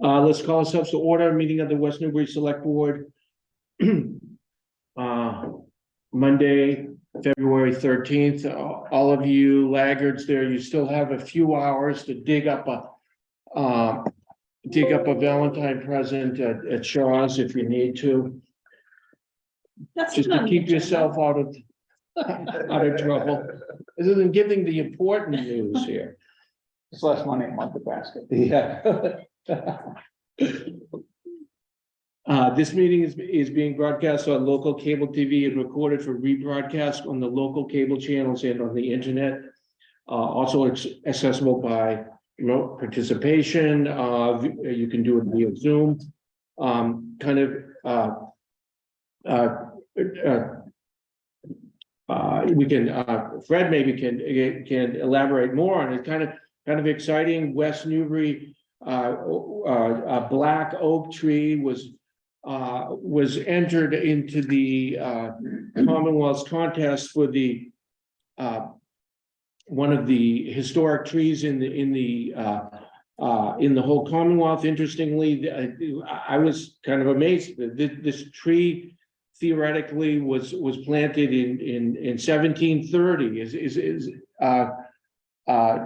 Let's call ourselves to order, meeting of the West Newbury Selectboard. Monday, February 13th. All of you laggards there, you still have a few hours to dig up a Valentine present at Shaw's if you need to. That's Just to keep yourself out of trouble. This isn't giving the important news here. It's less money a month at basket. Yeah. This meeting is being broadcast on local cable TV and recorded for rebroadcast on the local cable channels and on the internet. Also, it's accessible by remote participation. You can do it via Zoom. We can. Fred maybe can elaborate more on it. Kind of exciting. West Newbury, a black oak tree was entered into the Commonwealth's contest for the one of the historic trees in the whole Commonwealth. Interestingly, I was kind of amazed that this tree theoretically was planted in 1730.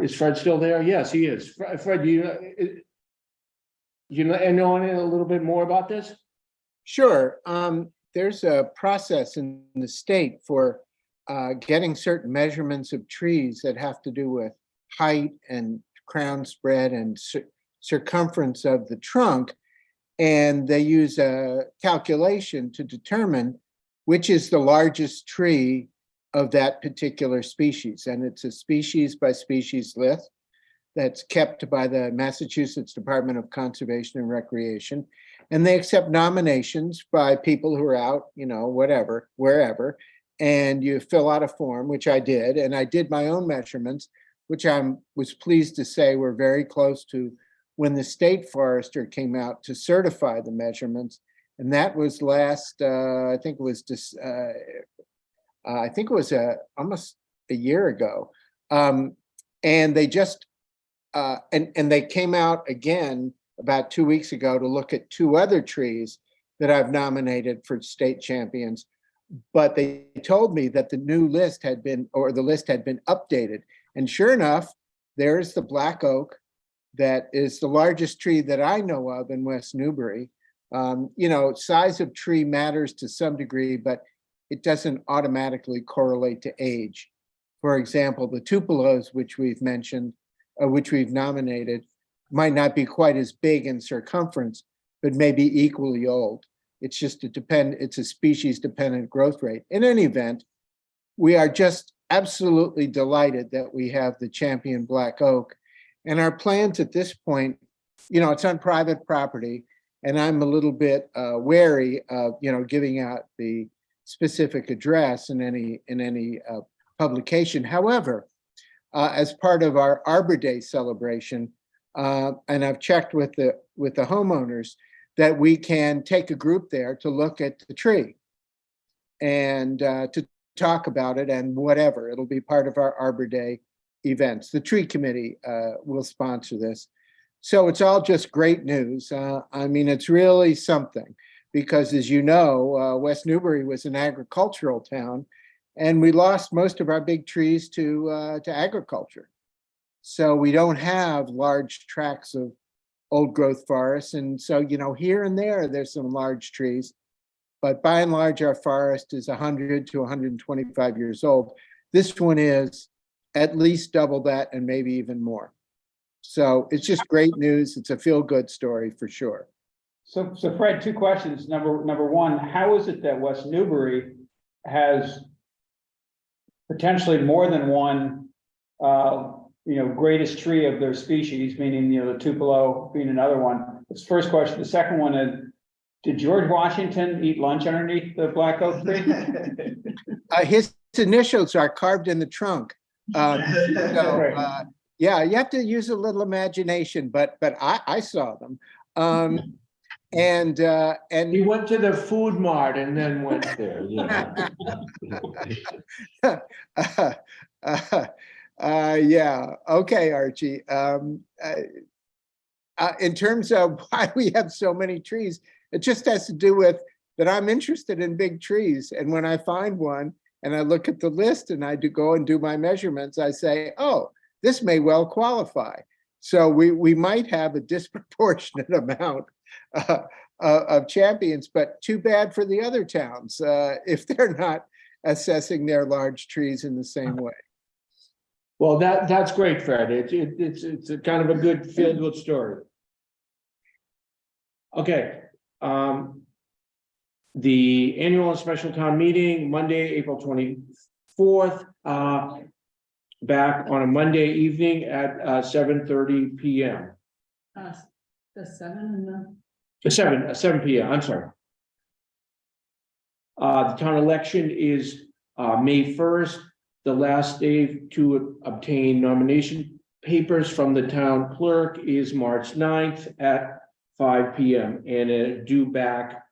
Is Fred still there? Yes, he is. Fred, do you know a little bit more about this? Sure. There's a process in the state for getting certain measurements of trees that have to do with height and crown spread and circumference of the trunk. And they use a calculation to determine which is the largest tree of that particular species. And it's a species by species list that's kept by the Massachusetts Department of Conservation and Recreation. And they accept nominations by people who are out, whatever, wherever. And you fill out a form, which I did. And I did my own measurements, which I was pleased to say were very close to when the state forester came out to certify the measurements. And that was last, I think it was almost a year ago. And they just, and they came out again about 2 weeks ago to look at two other trees that I've nominated for state champions. But they told me that the list had been updated. And sure enough, there's the black oak that is the largest tree that I know of in West Newbury. Size of tree matters to some degree, but it doesn't automatically correlate to age. For example, the tupelos, which we've mentioned, which we've nominated, might not be quite as big in circumference, but maybe equally old. It's just it's a species dependent growth rate. In any event, we are just absolutely delighted that we have the champion black oak. And our plans at this point, it's on private property, and I'm a little bit wary of, giving out the specific address in any publication. However, as part of our Arbor Day celebration, and I've checked with the homeowners that we can take a group there to look at the tree and to talk about it and whatever. It'll be part of our Arbor Day events. The tree committee will sponsor this. So it's all just great news. It's really something because, as you know, West Newbury was an agricultural town and we lost most of our big trees to agriculture. So we don't have large tracts of old growth forests. And so, here and there's some large trees, but by and large, our forest is 100 to 125 years old. This one is at least double that and maybe even more. So it's just great news. It's a feel-good story for sure. So Fred, two questions. Number one, how is it that West Newbury has potentially more than one greatest tree of their species, meaning, the tupelo being another one? That's the first question. The second one is, did George Washington eat lunch underneath the black oak tree? His initials are carved in the trunk. Yeah, you have to use a little imagination, but I saw them. And He went to the food mart and then went there. Yeah. Okay, Archie. in terms of why we have so many trees, it just has to do with that I'm interested in big trees. And when I find one and I look at the list and I do go and do my measurements, I say, oh, this may well qualify. So we might have a disproportionate amount of champions, but too bad for the other towns if they're not assessing their large trees in the same way. Well, that's great, Fred. It's a kind of a good feel-good story. Okay, the annual and special town meeting, Monday, April 24th, back on a Monday evening at 7:30 p.m. The 7 and the. 7 p.m. I'm sorry. The town election is May 1st. The last day to obtain nomination papers from the town clerk is March 9th at 5 p.m. and due back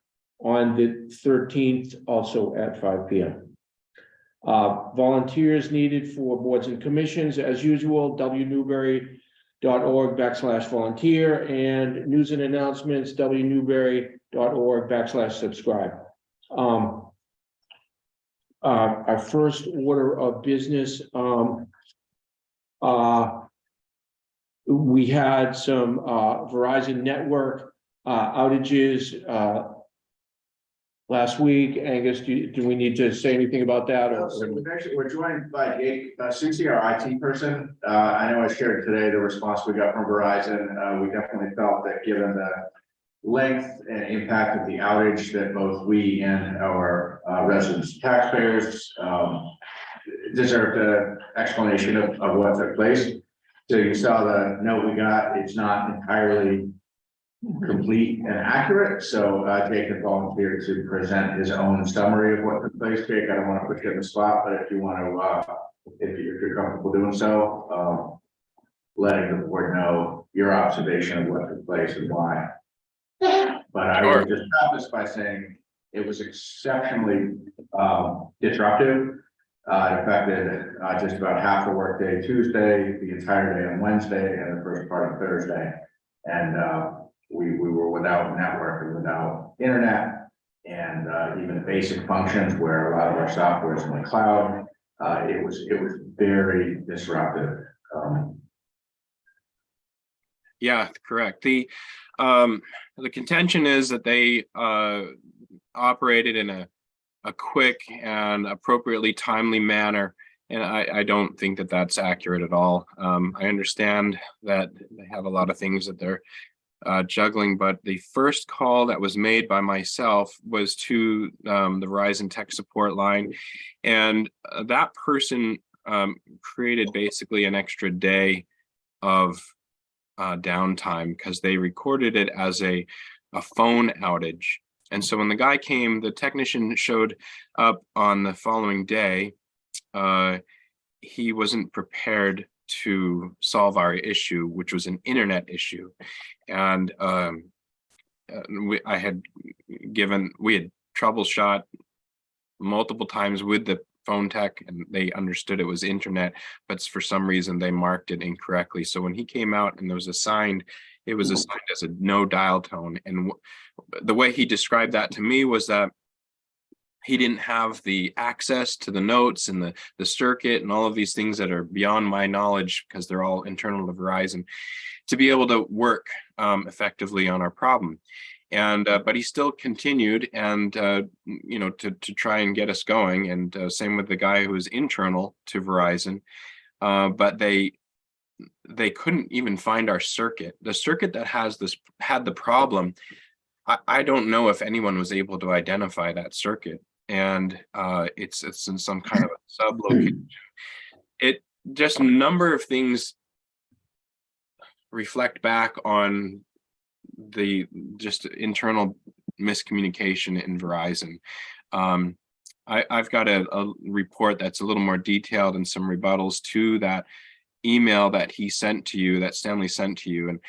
on the 13th, also at 5 p.m. Volunteers needed for boards and commissions, as usual, wnewbury.org/volunteer, and news and announcements, wnewbury.org/subscribe. Our first order of business, we had some Verizon network outages last week. Angus, do we need to say anything about that? No, so we're joined by Susie, our IT person. I know I shared today the response we got from Verizon. We definitely felt that given the length and impact of the outage, that both we and our residents and taxpayers deserved an explanation of what took place. So you saw the note we got. It's not entirely complete and accurate. So Jake had volunteered to present his own summary of what took place. Jake, I don't want to put you in the spot, but if you want to, if you're comfortable doing so, letting the board know your observation of what took place and why. But I would just preface by saying it was exceptionally disruptive. It affected just about half the workday Tuesday, the entire day on Wednesday, and the first part of Thursday. And we were without network and without internet, and even basic functions where a lot of our software is in the cloud. It was very disruptive. Yeah, correct. The contention is that they operated in a quick and appropriately timely manner, and I don't think that that's accurate at all. I understand that they have a lot of things that they're juggling, but the first call that was made by myself was to the Verizon tech support line, and that person created basically an extra day of downtime because they recorded it as a phone outage. And so when the guy came, the technician showed up on the following day. He wasn't prepared to solve our issue, which was an internet issue. And we had troubleshot multiple times with the phone tech, and they understood it was internet, but for some reason they marked it incorrectly. So when he came out and it was assigned as a no dial tone. And the way he described that to me was that he didn't have the access to the notes and the circuit and all of these things that are beyond my knowledge, because they're all internal to Verizon, to be able to work effectively on our problem. And but he still continued and to try and get us going. And same with the guy who was internal to Verizon, but they couldn't even find our circuit. The circuit that had the problem. I don't know if anyone was able to identify that circuit, and it's in some kind of a sub-location. It just a number of things reflect back on the just internal miscommunication in Verizon. I've got a report that's a little more detailed and some rebuttals to that email that he sent to you, that Stanley sent to you, and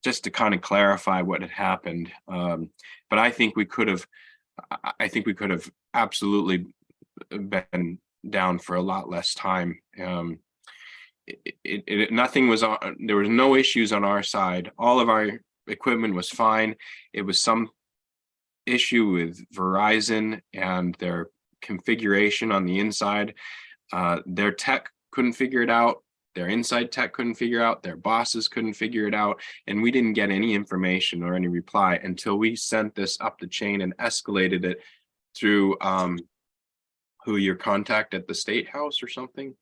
just to kind of clarify what had happened. But I think we could have absolutely been down for a lot less time. nothing was on, there was no issues on our side. All of our equipment was fine. It was some issue with Verizon and their configuration on the inside. Their tech couldn't figure it out. Their inside tech couldn't figure out. Their bosses couldn't figure it out. And we didn't get any information or any reply until we sent this up the chain and escalated it through who, your contact at the State House or something?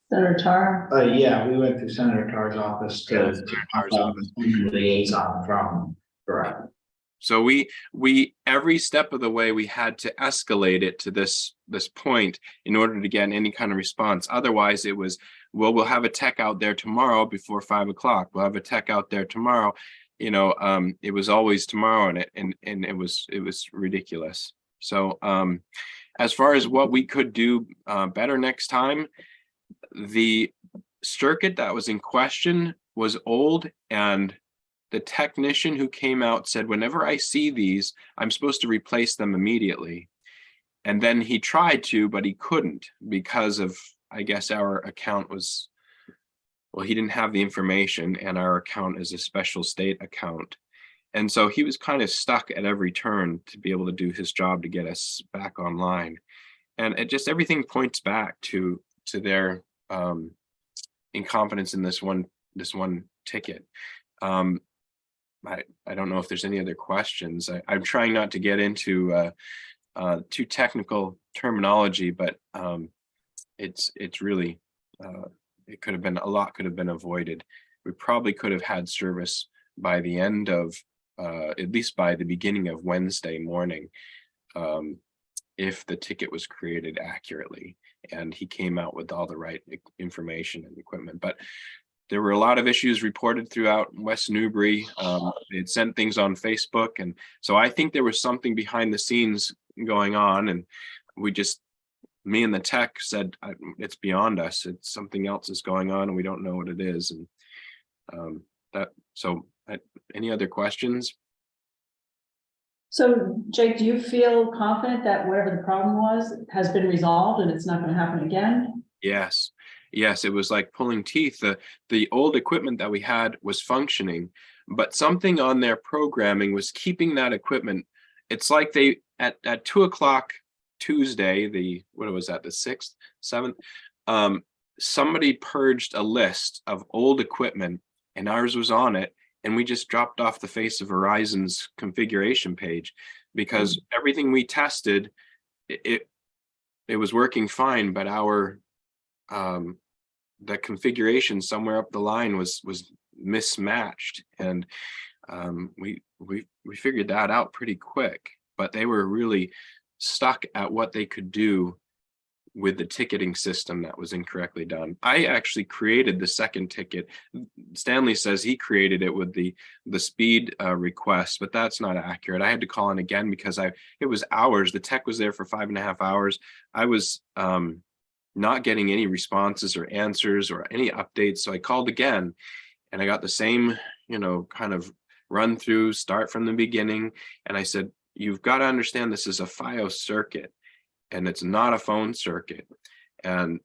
Senator Tar, Yeah, we went through Senator Tarr's office Yeah, to Senator Tarr's liaison from Verizon. So we every step of the way we had to escalate it to this point in order to get any kind of response. Otherwise, it was, well, we'll have a tech out there tomorrow before 5 o'clock. We'll have a tech out there tomorrow. You know, it was always tomorrow, and it was ridiculous. So as far as what we could do better next time, the circuit that was in question was old, and the technician who came out said, whenever I see these, I'm supposed to replace them immediately. And then he tried to, but he couldn't because of, I guess, our account was, well, he didn't have the information, and our account is a special state account. And so he was kind of stuck at every turn to be able to do his job to get us back online. And it just, everything points back to their incompetence in this one ticket. I don't know if there's any other questions. I'm trying not to get into too technical terminology, but it's really, it could have been, a lot could have been avoided. We probably could have had service by the end of, at least by the beginning of Wednesday morning, if the ticket was created accurately and he came out with all the right information and equipment. But there were a lot of issues reported throughout West Newbury. They'd sent things on Facebook. And so I think there was something behind the scenes going on. And we just, me and the tech said, it's beyond us. It's something else is going on and we don't know what it is. And any other questions? so Jake, do you feel confident that whatever the problem was has been resolved and it's not going to happen again? Yes. Yes, it was like pulling teeth. The old equipment that we had was functioning, but something on their programming was keeping that equipment. It's like they at 2 o'clock Tuesday, what was that, the 6th, 7th? Somebody purged a list of old equipment and ours was on it, and we just dropped off the face of Verizon's configuration page because everything we tested, it was working fine, but our the configuration somewhere up the line was mismatched, and we figured that out pretty quick. But they were really stuck at what they could do with the ticketing system that was incorrectly done. I actually created the second ticket. Stanley says he created it with the speed request, but that's not accurate. I had to call in again because it was hours. The tech was there for 5.5 hours. I was not getting any responses or answers or any updates. So I called again and I got the same, kind of run through, start from the beginning. And I said, you've got to understand this is a FiOS circuit and it's not a phone circuit. And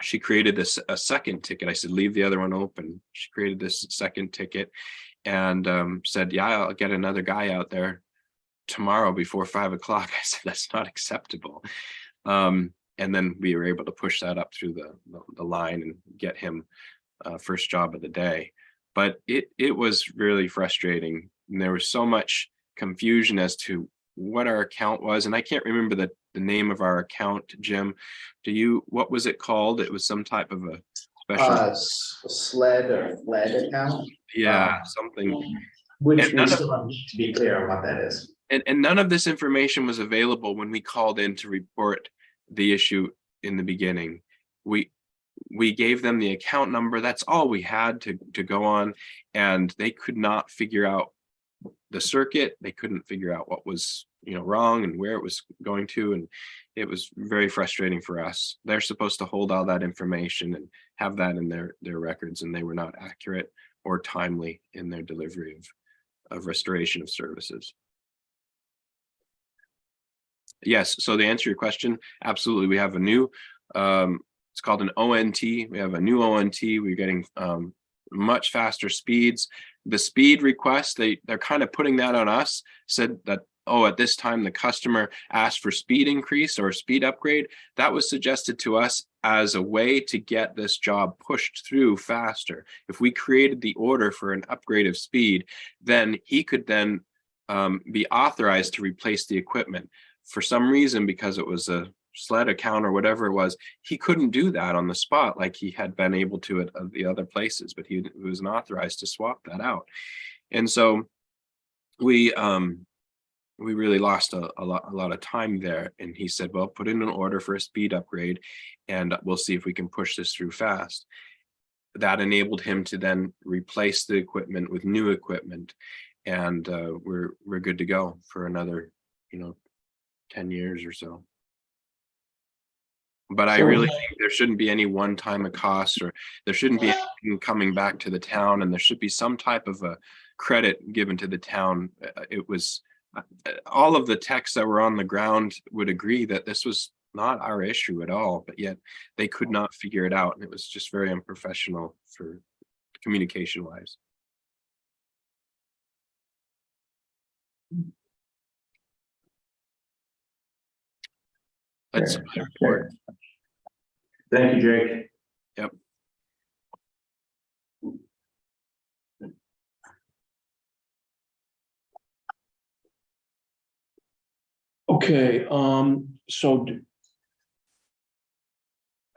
she created a second ticket. I said, leave the other one open. She created this second ticket and said, yeah, I'll get another guy out there tomorrow before 5 o'clock. I said, that's not acceptable. And then we were able to push that up through the line and get him first job of the day. But it was really frustrating. And there was so much confusion as to what our account was. And I can't remember the name of our account, Jim. What was it called? It was some type of a special SLED or FLED account. Yeah, something. Which And we none of- still have to be clear on what that is. And none of this information was available when we called in to report the issue in the beginning. We gave them the account number. That's all we had to go on, and they could not figure out the circuit. They couldn't figure out what was wrong and where it was going to, and it was very frustrating for us. They're supposed to hold all that information and have that in their records, and they were not accurate or timely in their delivery of restoration of services. Yes, so to answer your question, absolutely. We have a new it's called an ONT. We have a new ONT. We're getting much faster speeds. The speed request, they're kind of putting that on us, said that, oh, at this time the customer asked for speed increase or speed upgrade. That was suggested to us as a way to get this job pushed through faster. If we created the order for an upgrade of speed, then he could then be authorized to replace the equipment. For some reason, because it was a sled account or whatever it was, he couldn't do that on the spot like he had been able to at the other places, but he wasn't authorized to swap that out. And so we really lost a lot of time there. And he said, well, put in an order for a speed upgrade and we'll see if we can push this through fast. That enabled him to then replace the equipment with new equipment. And we're good to go for another, 10 years or so. But I really think there shouldn't be any one-time cost, or there shouldn't be anything coming back to the town, and there should be some type of a credit given to the town. It was all of the techs that were on the ground would agree that this was not our issue at all, but yet they could not figure it out, and it was just very unprofessional for communication wise. That's my report. Thank you, Jake. Yep. Okay, so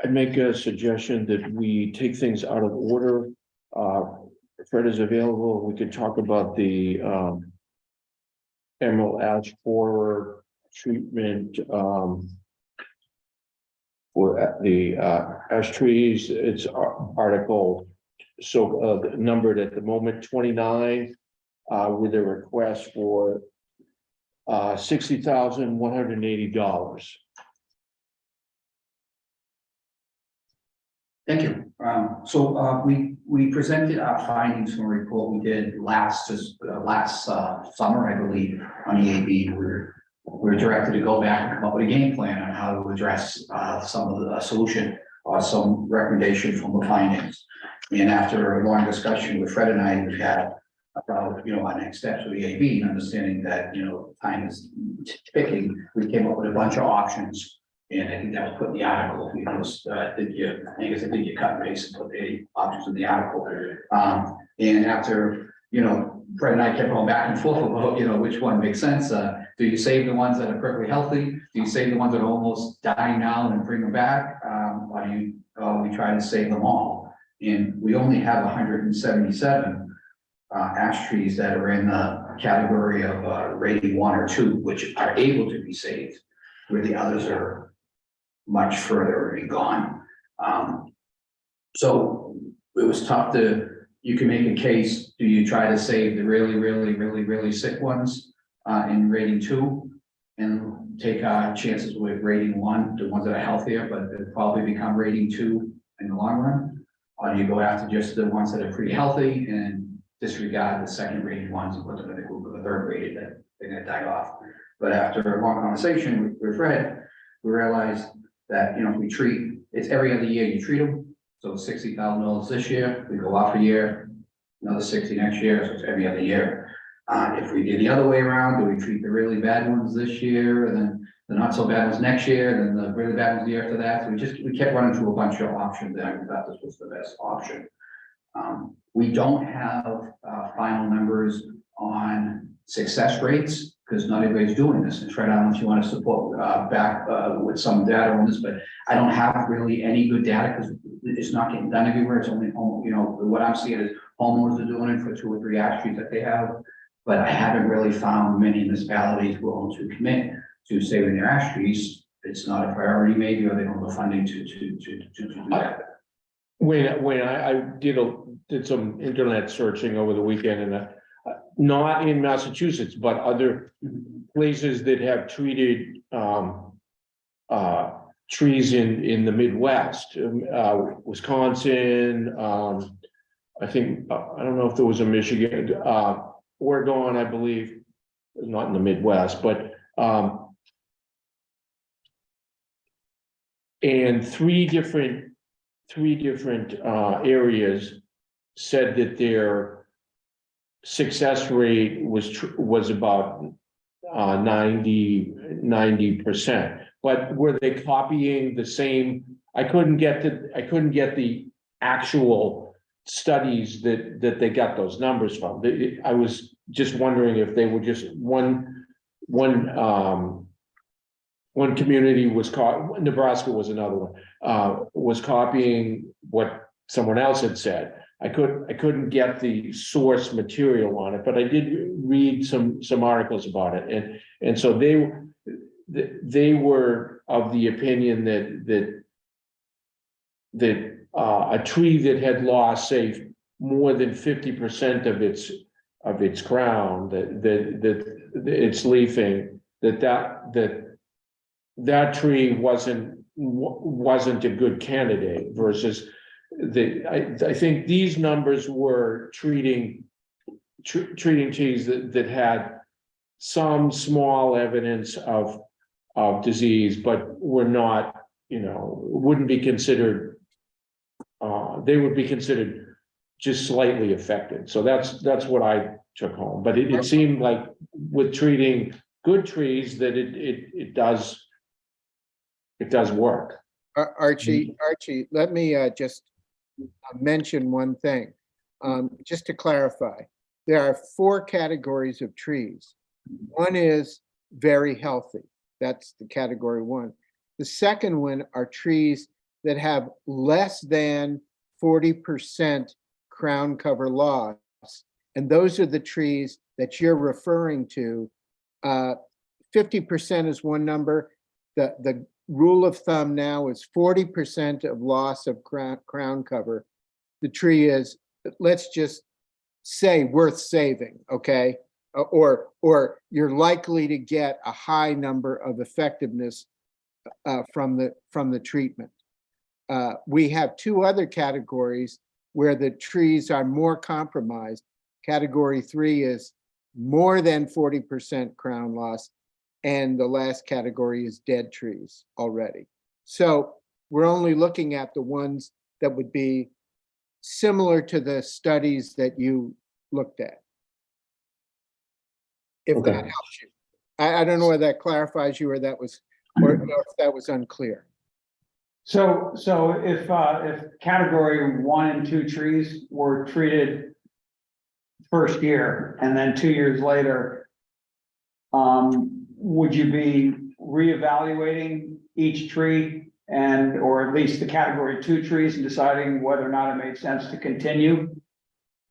I'd make a suggestion that we take things out of order. Fred is available. We could talk about the emerald ash borer treatment for the ash trees. It's article numbered at the moment 29 with a request for $60,180. Thank you. We presented our findings from a report we did last summer, I believe, on EAB. We were directed to go back and come up with a game plan on how to address some of the solution or some recommendation from the findings. And after a long discussion with Fred and I, we've had about our next steps with EAB, and understanding that time is ticking, we came up with a bunch of options. And I think that was put in the article, because I think you cut and paste and put the options in the article. And after, Fred and I kept going back and forth about, which one makes sense. Do you save the ones that are perfectly healthy? Do you save the ones that are almost dying now and bring them back? Or do we try to save them all? And we only have 177 ash trees that are in the category of rating 1 or 2, which are able to be saved, where the others are much further and gone. So it was tough you can make a case. Do you try to save the really sick ones in rating 2 and take chances with rating 1, the ones that are healthier, but they'll probably become rating 2 in the long run? Or do you go after just the ones that are pretty healthy and disregard the second rated ones and put them in the group of the third rated that they're gonna die off? But after a long conversation with Fred, we realized that, if we treat, it's every other year you treat them. So $60,000 this year, we go off a year, another 60 next year, so it's every other year. If we did the other way around, do we treat the really bad ones this year, and then the not so bad ones next year, then the really bad ones the year after that? So we kept running through a bunch of options there, and we thought this was the best option. We don't have final numbers on success rates, because not everybody's doing this. And Fred, I don't know if you want to support back with some data on this, but I don't have really any good data because it's not getting done everywhere. It's only, what I'm seeing is homeowners are doing it for 2 or 3 ash trees that they have, but I haven't really found many municipalities willing to commit to saving their ash trees. It's not a priority maybe, or they don't have the funding to do that. When I did some internet searching over the weekend, and not in Massachusetts, but other places that have treated trees in the Midwest, Wisconsin, I think, I don't know if there was a Michigan, Oregon, I believe, not in the Midwest, but And three different areas said that their success rate was about 90%. But were they copying the same? I couldn't get the actual studies that they got those numbers from. I was just wondering if they were just one community was caught, Nebraska was another one, was copying what someone else had said. I couldn't get the source material on it, but I did read some articles about it, and so they were of the opinion that a tree that had lost, say, more than 50% of its crown, that its leafing, that tree wasn't a good candidate versus I think these numbers were treating trees that had some small evidence of disease, but were not, wouldn't be considered, they would be considered just slightly affected. So that's what I took home. But it seemed like with treating good trees that it does work. Archie, let me just mention one thing. Just to clarify, there are 4 categories of trees. One is very healthy. That's the category 1. The second one are trees that have less than 40% crown cover loss. And those are the trees that you're referring to. 50% is one number. The rule of thumb now is 40% of loss of crown cover. The tree is, let's just say, worth saving, okay? Or you're likely to get a high number of effectiveness from the treatment. We have 2 other categories where the trees are more compromised. Category 3 is more than 40% crown loss, and the last category is dead trees already. So we're only looking at the ones that would be similar to the studies that you looked at. If that helps you. I don't know whether that clarifies you or that was, or if that was unclear. So if category 1 and 2 trees were treated first year and then 2 years later, would you be reevaluating each tree or at least the category 2 trees and deciding whether or not it made sense to continue?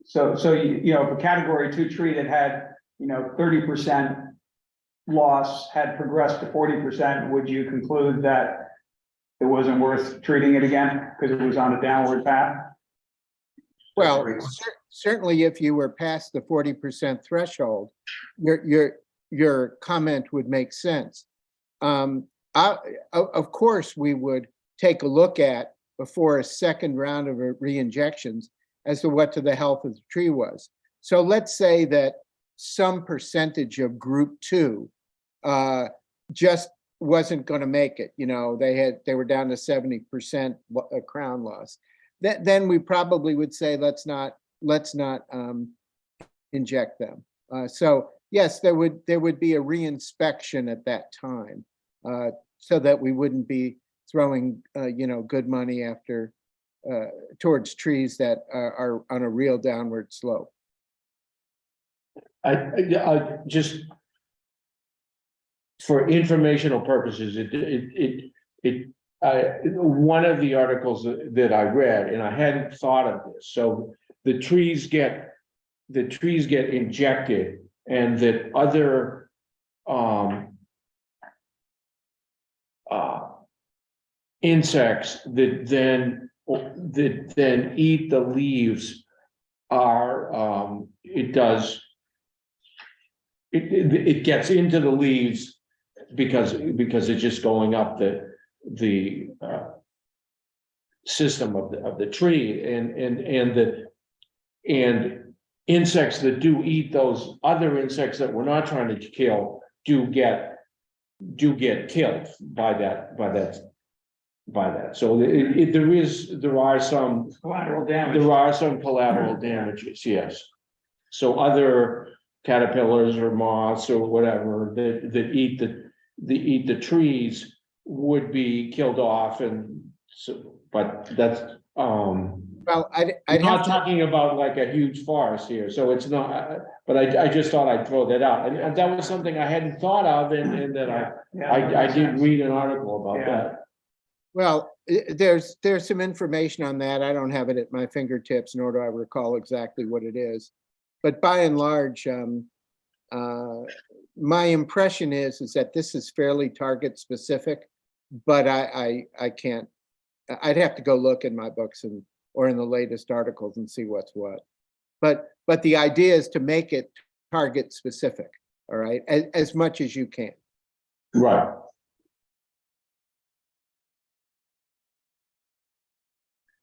So if a category 2 tree that had 30% loss had progressed to 40%, would you conclude that it wasn't worth treating it again because it was on a downward path? Well, certainly if you were past the 40% threshold, your comment would make sense. Of course, we would take a look at before a second round of re-injections as to what the health of the tree was. So let's say that some percentage of group 2 just wasn't going to make it. They were down to 70% crown loss. Then we probably would say let's not inject them. So yes, there would be a reinspection at that time, so that we wouldn't be throwing good money after towards trees that are on a real downward slope. I just, for informational purposes, one of the articles that I read, and I hadn't thought of this, so the trees get injected, and that other insects that then eat the leaves are it gets into the leaves because it's just going up the system of the tree, and insects that do eat those other insects that we're not trying to kill do get killed by that by that. So there are some Collateral damage. There are some collateral damages, yes. So other caterpillars or moths or whatever that eat the trees would be killed off, and so, but that's, Well, I'd I'm not have to, talking about like a huge forest here, so it's not, but I just thought I'd throw that out, and that was something I hadn't thought of, and that I did read an article about that. well, there's some information on that. I don't have it at my fingertips, nor do I recall exactly what it is. But by and large, my impression is that this is fairly target specific, but I can't, I'd have to go look in my books or in the latest articles and see what's what. But the idea is to make it target specific, all right, as much as you can. Right.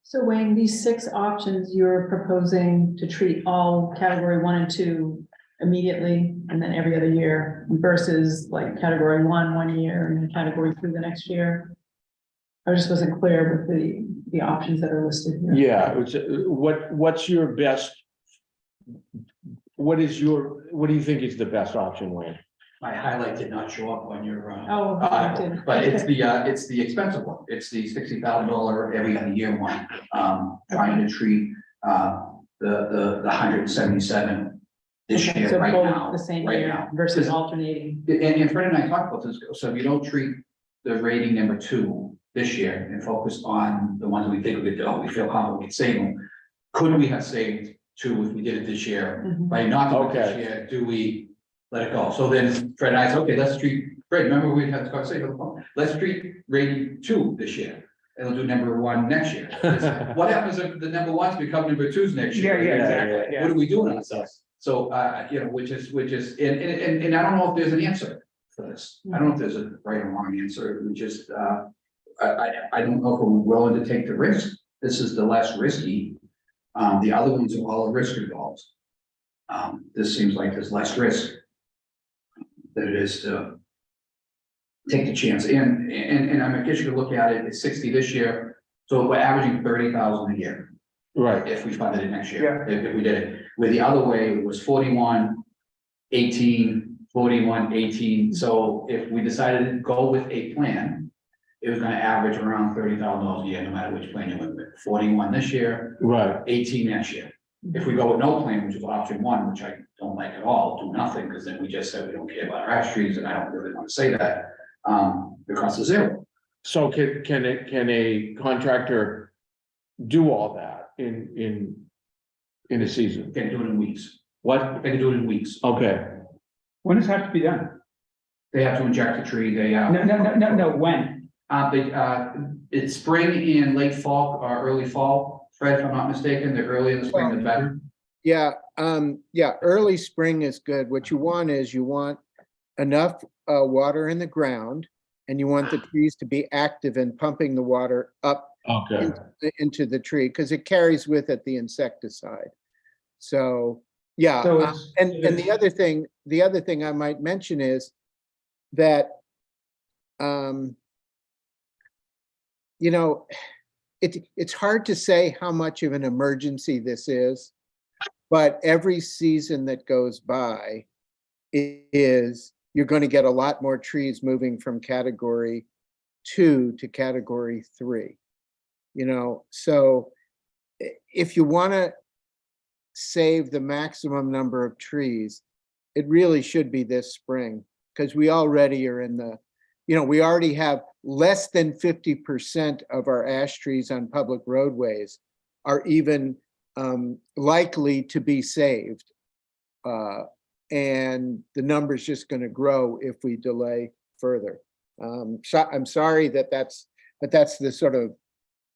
So Wayne, these 6 options you're proposing to treat all category 1 and 2 immediately and then every other year versus like category 1 year and then category 2 the next year. I just wasn't clear with the options that are listed here. Yeah, what's your best? What do you think is the best option, Wayne? My highlight did not show up on your, Oh, I did. but it's the expensive one. It's the $60,000 every other year one. Trying to treat, the 177 this year So right both now. the same right year now. versus alternating. And Fred and I talked about this, so if you don't treat the rating number 2 this year and focus on the ones we think we could do, we feel confident we could save them. Could we have saved 2 if we did it this year? Mhm. By not doing it this Okay. year, do we let it go? So then Fred and I said, okay, let's treat, Fred, remember we had this conversation on the phone? Let's treat rating 2 this year. And we'll do number 1 next year. What happens if the number 1s become number 2s next year? Exactly, What are we doing ourselves? So, which is, and I don't know if there's an answer for this. I don't know if there's a right or wrong answer. We just, I don't know if we're willing to take the risk. This is the less risky. The other ones are all risk involved. This seems like there's less risk than it is to take the chance. And I guess you could look at it, it's 60 this year. So we're averaging 30,000 a year. Right. If we funded it next year, if we did it, where the other way it was 41, 18, 41, 18. So if we decided to go with a plan, it was gonna average around $30,000 a year, no matter which plan you went with. 41 this year, Right. 18 next year. If we go with no plan, which is option 1, which I don't like at all, do nothing, because then we just said we don't care about our ash trees, and I don't really want to say that. The cost is 0. So can a contractor do all that in a season? They can do it in weeks. What? They can do it in weeks. Okay. When does it have to be done? They have to inject the tree, they, No, when? It's spring and late fall or early fall, Fred, if I'm not mistaken, the earlier the spring, the better. Yeah, early spring is good. What you want is enough water in the ground, and you want the trees to be active in pumping the water up Okay. into the tree, because it carries with it the insecticide. So, yeah, So and the other thing I might mention is that, it's hard to say how much of an emergency this is, but every season that goes by you're going to get a lot more trees moving from category 2 to category 3. So if you want to save the maximum number of trees, it really should be this spring, because we already are we already have less than 50% of our ash trees on public roadways are even likely to be saved. And the number's just going to grow if we delay further. So I'm sorry that's the sort of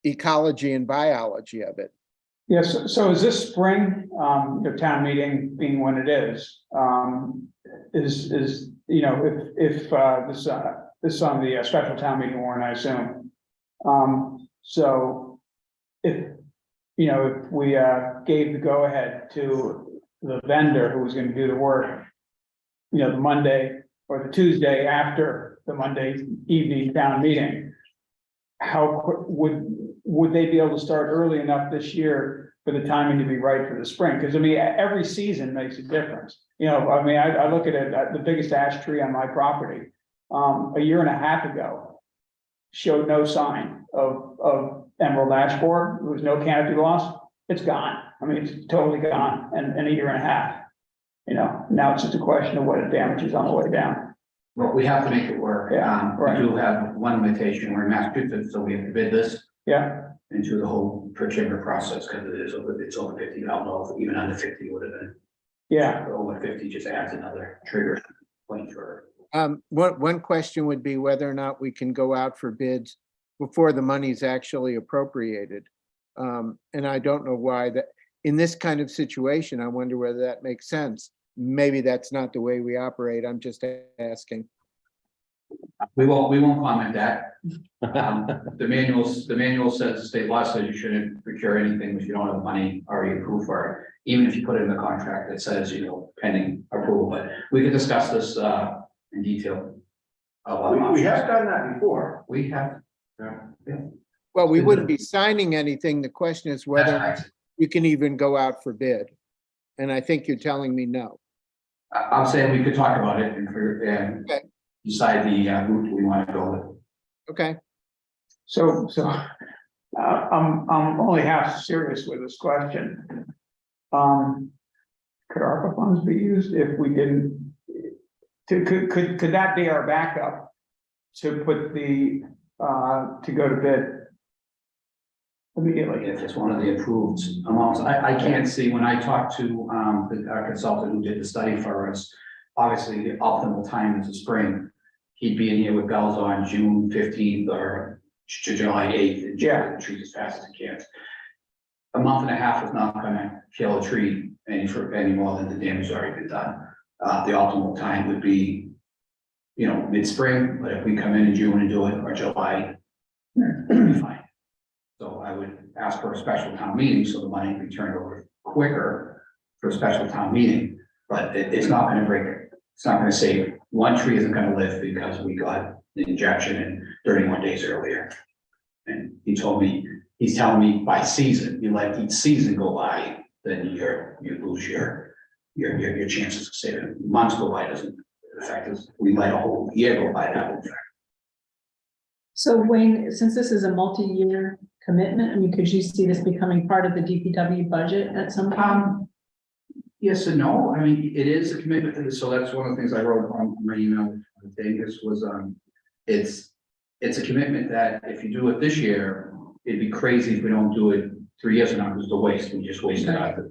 ecology and biology of it. Yes, so is this spring, the town meeting being when it is if this is on the special town meeting warrant, I assume. So if we gave the go-ahead to the vendor who was going to do the work, the Monday or the Tuesday after the Monday evening town meeting, would they be able to start early enough this year for the timing to be right for the spring? Because I mean, every season makes a difference. You know, I mean, I look at it, the biggest ash tree on my property, a year and a half ago showed no sign of emerald ash borer. There was no canopy loss. It's gone. I mean, it's totally gone in a year and a half. You know, now it's just a question of what it damages on the way down. Well, we have to make it work. Yeah, right. We do have one limitation, we're in Massachusetts, so we have to bid this Yeah, into the whole procurement process, because it's over 50, I don't know, if even under 50 would have been, yeah. but over 50 just adds another trigger point for. One question would be whether or not we can go out for bids before the money's actually appropriated. And I don't know why that, in this kind of situation, I wonder whether that makes sense. Maybe that's not the way we operate. I'm just asking. We won't comment that. The manual says, the state law says you shouldn't procure anything if you don't have the money already approved for it. Even if you put it in the contract that says, you know, pending approval, but we could discuss this in detail. We have done that before. We have. Well, we wouldn't be signing anything. The question is whether you can even go out for bid. And I think you're telling me no. I'm saying we could talk about it and Okay. decide the route we want to go with. Okay. So, I'm only half serious with this question. Could ARPA funds be used if we didn't? Could that be our backup to put the, to go to bid immediately? If it's one of the approved amounts, I can't see, when I talked to our consultant who did the study for us, obviously the optimal time is the spring. He'd be in here with bells on June 15th or July 8th and Yeah. the trees as fast as he can. A month and a half is not gonna kill a tree any more than the damage already been done. The optimal time would be, you know, mid-spring, but if we come in June and do it, or July, it'll be fine. So I would ask for a special town meeting, so the money can be turned over quicker for a special town meeting, but it's not gonna break it. It's not gonna save, one tree isn't gonna live because we got the injection in 31 days earlier. And he's telling me by season, you let each season go by, then you lose your chances of saving. Months go by doesn't affect us. We let a whole year go by, that will affect. So Wayne, since this is a multi-year commitment, I mean, could you see this becoming part of the DPW budget at some point? Yes and no. I mean, it is a commitment to this, so that's one of the things I wrote on my email with Davis was, it's a commitment that if you do it this year, it'd be crazy if we don't do it 3 years from now, because it's a waste. We just wasted our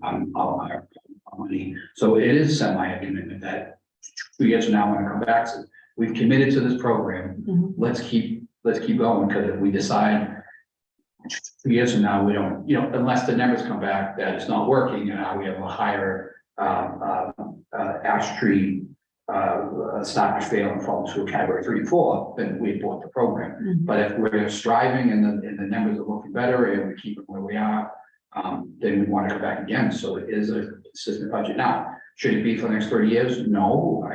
money. So it is semi a commitment that 2 years from now, when I come back, so we've committed to this program. Mhm. Let's keep going, because if we decide 2 years from now, we don't, you know, unless the numbers come back that it's not working and we have a higher ash tree stock fail and fall to a category 3 and 4, then we abort the program. Mhm. But if we're striving and the numbers are looking better and we keep it where we are, then we want to come back again. So it is a consistent budget. Now, should it be for the next 30 years? No,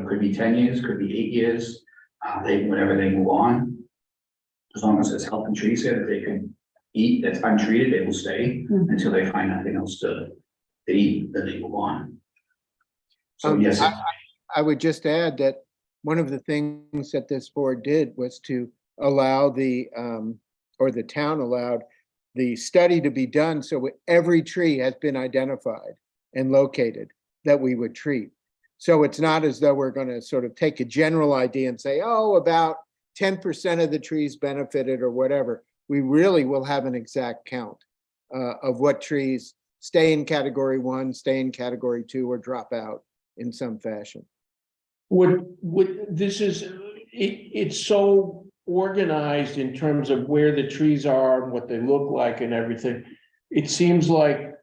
could be 10 years, could be 8 years. Whenever they move on, as long as there's helping trees here that they can eat that's untreated, they will stay Mhm. until they find nothing else to eat, then they move on. So yes, I would just add that one of the things that this board did was to allow or the town allowed the study to be done, so every tree has been identified and located that we would treat. So it's not as though we're gonna sort of take a general idea and say, oh, about 10% of the trees benefited or whatever. We really will have an exact count of what trees stay in category 1, stay in category 2, or drop out in some fashion. It's so organized in terms of where the trees are and what they look like and everything. It seems like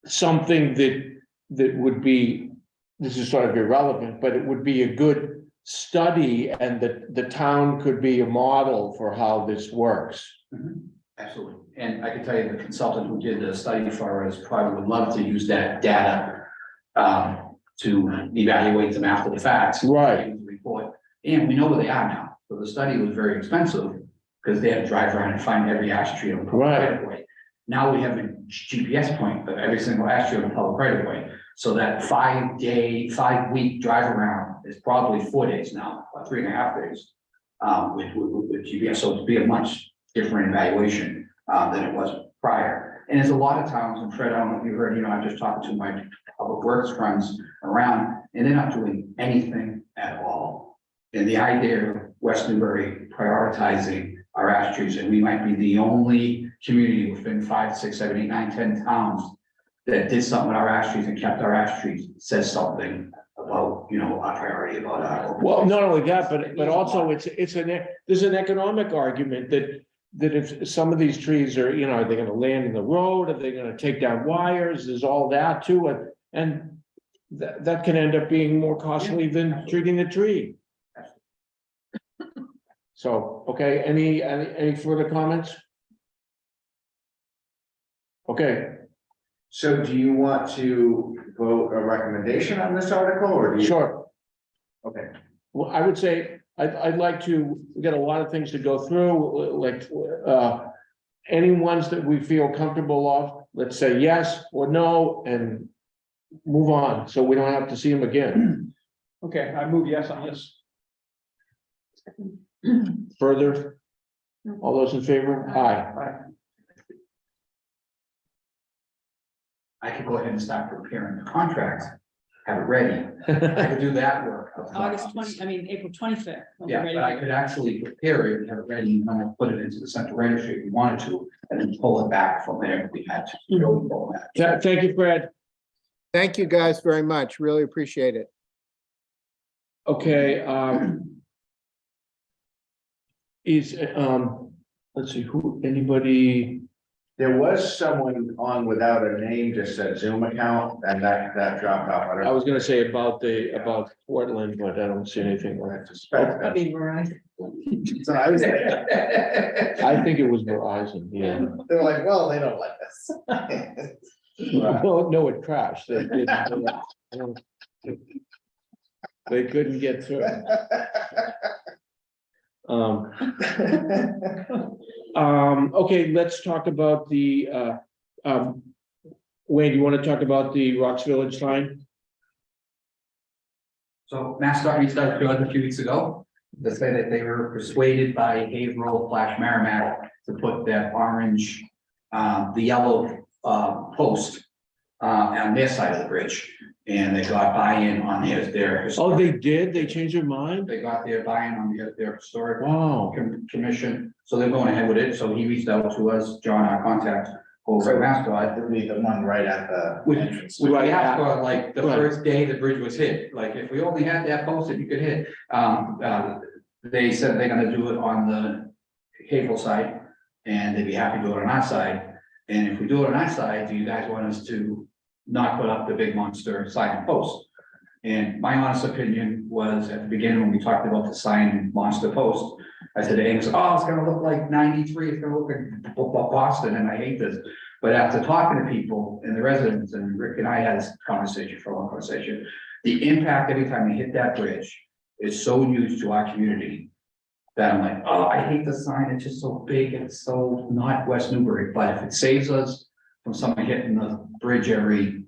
something that would be, this is sort of irrelevant, but it would be a good study, and that the town could be a model for how this works. absolutely. And I can tell you the consultant who did the study for us probably would love to use that data to evaluate them after the fact. Right. Report, and we know where they are now. So the study was very expensive, because they had to drive around and find every ash tree on the public Right. right of way. Now we have a GPS point of every single ash tree on the public right of way, so that 5-week drive around is probably 4 days now, or 3.5 days. With GPS, so it'd be a much different evaluation than it was prior. And there's a lot of towns, and Fred, I don't know if you heard, I just talked to my public works friends around, and they're not doing anything at all. And the idea of West Newbury prioritizing our ash trees, and we might be the only community within 5, 6, 7, 8, 9, 10 towns that did something with our ash trees and kept our ash trees, says something about, our priority about our. Well, not only that, but also there's an economic argument that if some of these trees are, are they gonna land in the road? Are they gonna take down wires? There's all that too, and that can end up being more costly than treating the tree. So, okay, any further comments? Okay, So do you want to vote a recommendation on this article or do you? sure. Okay, Well, I would say, I'd like to, we got a lot of things to go through, like, any ones that we feel comfortable of, let's say yes or no, and move on, so we don't have to see them again. Okay, I move yes on this. Further, all those in favor? Aye. I could go ahead and start preparing the contract, have it ready. I could do that work. April 25th. Yeah, but I could actually prepare it, and have it ready, and then put it into the central registry if we wanted to, and then pull it back from there if we had to. Really pull that. Thank you, Fred. Thank you guys very much. Really appreciate it. Okay, let's see, anybody, there was someone on without a name, just said Zoom account, and that dropped off. I was gonna say about Portland, but I don't see anything like that. suspect I that. mean, Verizon. So I was, I think it was Verizon, yeah. they were like, well, they don't like this. No, it crashed. They couldn't get through. Okay, let's talk about the, Wayne, you want to talk about the Rocks Village sign? So MassDOT reached out to us a few weeks ago to say that they were persuaded by Haverhill / Merrimack to put that orange, the yellow post on their side of the bridge. And they got buy-in on their. Oh, they did? They changed their mind? They got their buy-in on their historic Wow. commission, so they're going ahead with it. So he reached out to us, John, our contact over at MassDOT. It'll be the one right at the Which entrance. we Right. asked for, like, the Right. first day the bridge was hit, like, if we only had that posted, you could hit. They said they're gonna do it on the Haverhill side, and they'd be happy to do it on our side. And if we do it on our side, do you guys want us to not put up the big monster sign and post? And my honest opinion was, at the beginning, when we talked about the sign and monster post, I said to Amos, oh, it's gonna look like 93, it's gonna look like Boston, and I hate this. But after talking to people and the residents, and Rick and I had this conversation, for a long conversation, the impact every time we hit that bridge is so huge to our community that I'm like, oh, I hate the sign, it's just so big, and it's so not West Newbury, but if it saves us from someone hitting the bridge every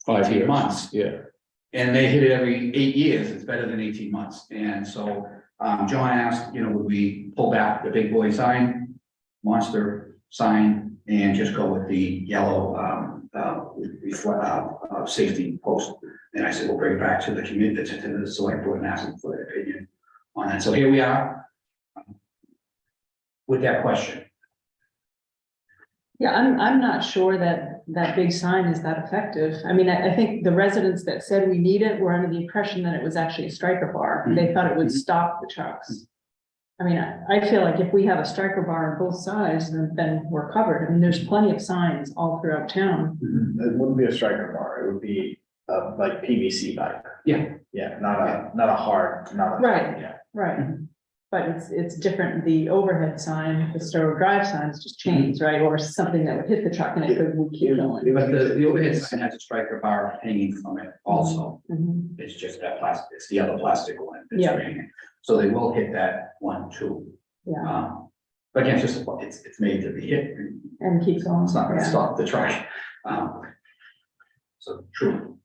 5 years. months, Yeah. and they hit it every 8 years, it's better than 18 months. And so, John asked, would we pull back the big boy sign, monster sign, and just go with the yellow, safety post? And I said, we'll bring it back to the community, to the select board, and ask them for their opinion on that. So here we are with that question. Yeah, I'm not sure that big sign is that effective. I mean, I think the residents that said we need it were under the impression that it was actually a striker bar. They thought it would stop the trucks. I mean, I feel like if we have a striker bar on both sides, then we're covered. I mean, there's plenty of signs all throughout town. It wouldn't be a striker bar, it would be like PVC pipe. Yeah. Yeah, not a hard, not a. Right. Yeah. Right, but it's different, the overhead sign, the Stowe Drive sign is just chains, right, or something that would hit the truck and it would keep going. But the overhead sign has a striker bar hanging from it also. Mhm. It's just that plastic, it's the other plastic one. that's Yeah. hanging. So they will hit that 1, 2. Yeah, But again, it's made to be hit. and keep going. It's not gonna Yeah. stop the truck. So true.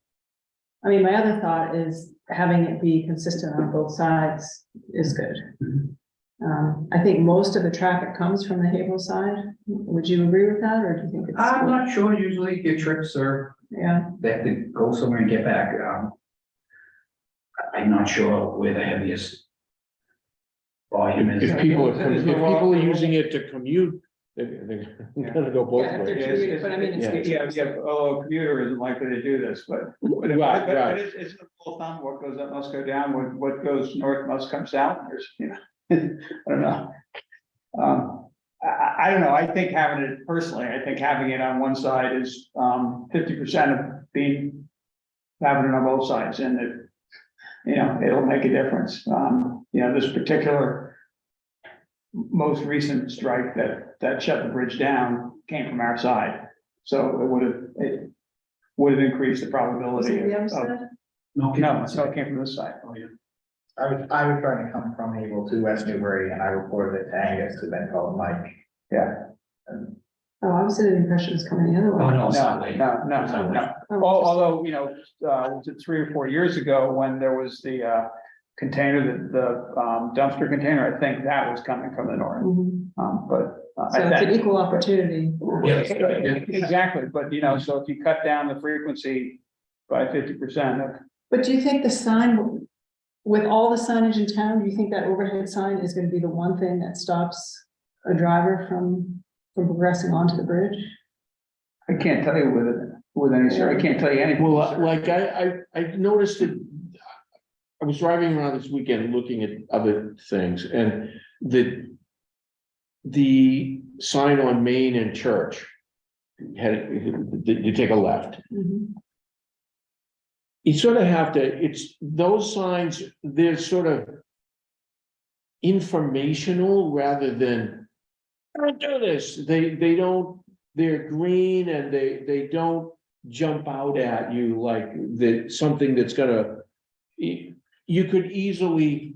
I mean, my other thought is having it be consistent on both sides is good. I think most of the traffic comes from the Havel side. Would you agree with that, or do you think it's? I'm not sure, usually your trips are, Yeah, they have to go somewhere and get back. I'm not sure where the heaviest volume is. If people are using it to commute, they're gonna go both yeah, if they're ways. commuting, but I mean, it's. A commuter isn't likely to do this, but. Right, right. It's a full thumb, what goes up must go down, what goes north must come south, there's, I don't know. I don't know, I think having it personally, I think having it on one side is, 50% of being, having it on both sides, and it'll make a difference. This particular most recent strike that shut the bridge down came from our side. So it would have increased the Was probability it the other of, side? no, it came from this side. Oh, yeah. I was trying to come from Havel to West Newbury, and I reported it to Angus, who then called Mike. Yeah. And Oh, I was under the impression it was coming the other way. Oh, no, No, it's not late. no. Oh, Although, was it 3 or 4 years ago when there was the container, the dumpster container, I think that was coming from the north. Mhm. But. So it's an equal opportunity. Yeah. Exactly, but so if you cut down the frequency by 50%, But do you think the sign, with all the signage in town, do you think that overhead sign is gonna be the one thing that stops a driver from progressing onto the bridge? I can't tell you with any, I can't tell you anything. Well, like I noticed it. I was driving around this weekend looking at other things, and the sign on Main and Church had, you take a left. Mhm. You sort of have to, it's those signs, they're sort of informational rather than, don't do this. They don't, they're green and they don't jump out at you like something that's gonna, you could easily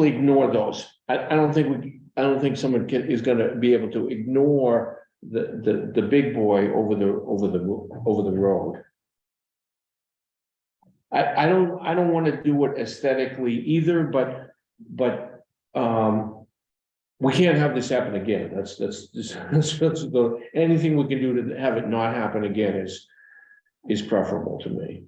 ignore those. I don't think someone is gonna be able to ignore the big boy over the road. I don't want to do it aesthetically either, but we can't have this happen again. That's anything we can do to have it not happen again is preferable to me.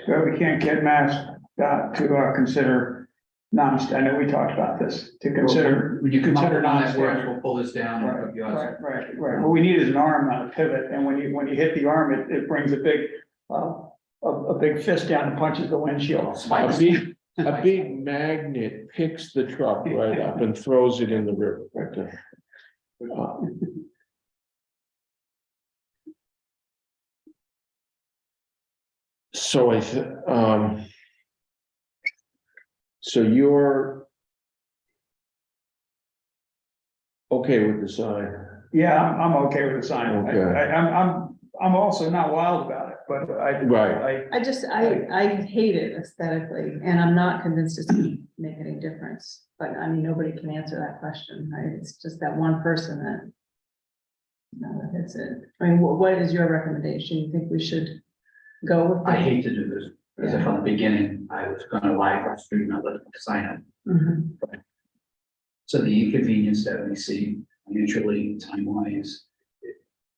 So we can't get Mass to consider I know we talked about this, to consider. When you come up consider with one that works, non-standard. we'll pull this down and put yours. Right. What we need is an arm, not a pivot, and when you hit the arm, it brings a big fist down and punches the windshield. A big magnet picks the truck right up and throws it in the river right there. So so you're okay with the sign? Yeah, I'm okay with the sign. Okay. I'm also not wild about it, but Right. I hate it aesthetically, and I'm not convinced it's gonna make any difference. But I mean, nobody can answer that question, right? It's just that one person that. No, that's it. I mean, what is your recommendation? You think we should go with? I hate to do this, because from the beginning, I was gonna lie across the street and not let them sign it. Mhm. So the inconvenience that we see financially, time-wise,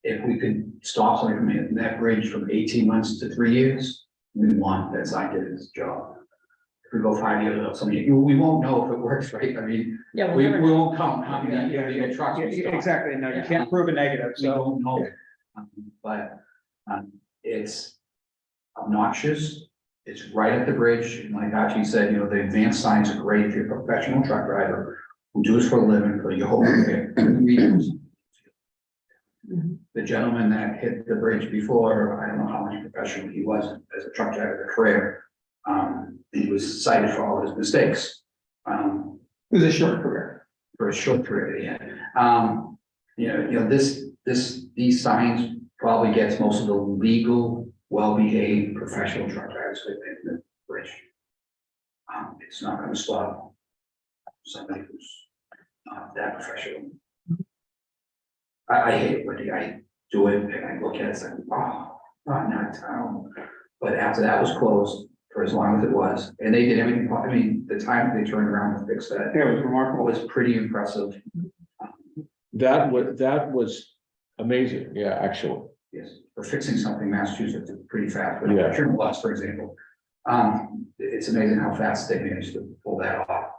if we could stop something from hitting that bridge from 18 months to 3 years, we want that sign to do its job. If we go 5 years without something, we won't know if it works, right? I mean, Yeah, we we'll never know. won't count how many illegal trucks we stop. exactly, no, you can't prove a negative, We so. don't know. But it's obnoxious. It's right at the bridge. And like Archie said, the advanced signs are great if you're a professional truck driver who do this for a living for your whole career. Mhm. The gentleman that hit the bridge before, I don't know how much professional he was as a truck driver in a career. He was cited for all his mistakes. It was a short career. For a short career, yeah. these signs probably gets most of the legal, well-behaved professional truck drivers within the bridge. It's not gonna stop somebody who's not that professional. I hate it when I do it and I look at it, it's like, oh, not town. But after that was closed for as long as it was, and they did everything, I mean, the time they turned around to fix that It was remarkable. was pretty impressive. That was amazing, yeah, actually. Yes, for fixing something, Massachusetts is pretty fast, but Yeah. triple loss, for example. It's amazing how fast they managed to pull that off.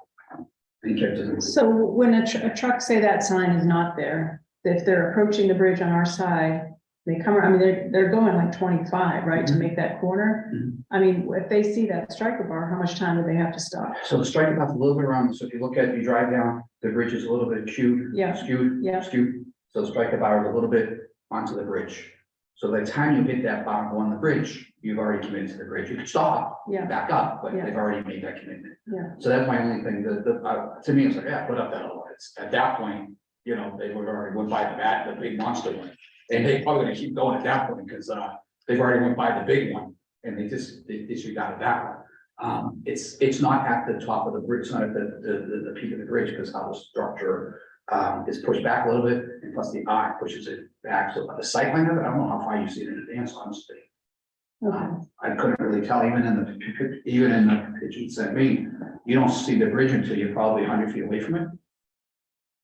And kept it. So when a truck, say that sign is not there, if they're approaching the bridge on our side, they come, I mean, they're going like 25, right, to make that corner? Mhm. I mean, if they see that striker bar, how much time do they have to stop? So the striking path a little bit around, so if you look at, you drive down, the bridge is a little bit skewed. Yeah. Skewed. Yeah. Skewed, so the striker bar is a little bit onto the bridge. So by the time you hit that bar on the bridge, you've already committed to the bridge. You can stop, Yeah, back up, but Yeah. they've already made that commitment. yeah, So that's my only thing, to me, it's like, yeah, put up that lights. At that point, they were already went by the big monster one. And they probably gonna keep going at that point, because, they've already went by the big one, and they disregarded that one. It's not at the top of the bridge, it's not at the peak of the bridge, because how the structure, is pushed back a little bit, and plus the arc pushes it back, so the sight line of it, I don't know how far you see it in advance, honestly. okay, I couldn't really tell, even in the picture you sent me, you don't see the bridge until you're probably 100 feet away from it.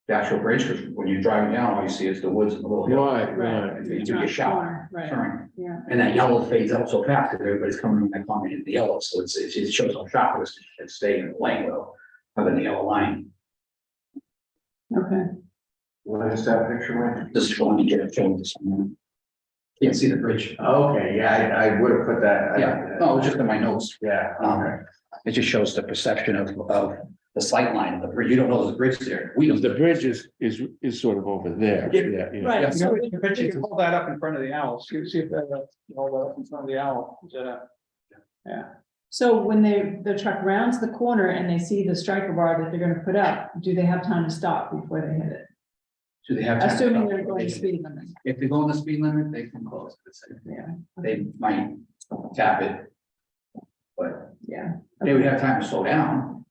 The actual bridge, because when you're driving down, all you see is the woods and the little hill. Right, right. And you do your shot, right, turn, yeah, and that yellow fades out so fast, because everybody's coming in that corner in the yellow, so it shows how sharp it is, it's staying in the lane though, other than the yellow line. okay. What is that picture with? Just want to get it filmed this morning. Can't see the bridge. Okay, yeah, I would have put that. Yeah, no, it was just in my notes. Yeah, okay. It just shows the perception of the sight line of the bridge. You don't know there's a bridge there. We don't. The bridge is sort of over there. Yeah. Yeah. Right. Yeah, So you can hold that up in front of the owl, see if that, hold that up in front of the owl. Yeah, So when the truck rounds the corner and they see the striker bar that they're gonna put up, do they have time to stop before they hit it? Do they have? time to Assuming stop? they're going speed limit, If they go on the speed limit, they can close it. yeah, They might tap it. But yeah, they would have time to slow down.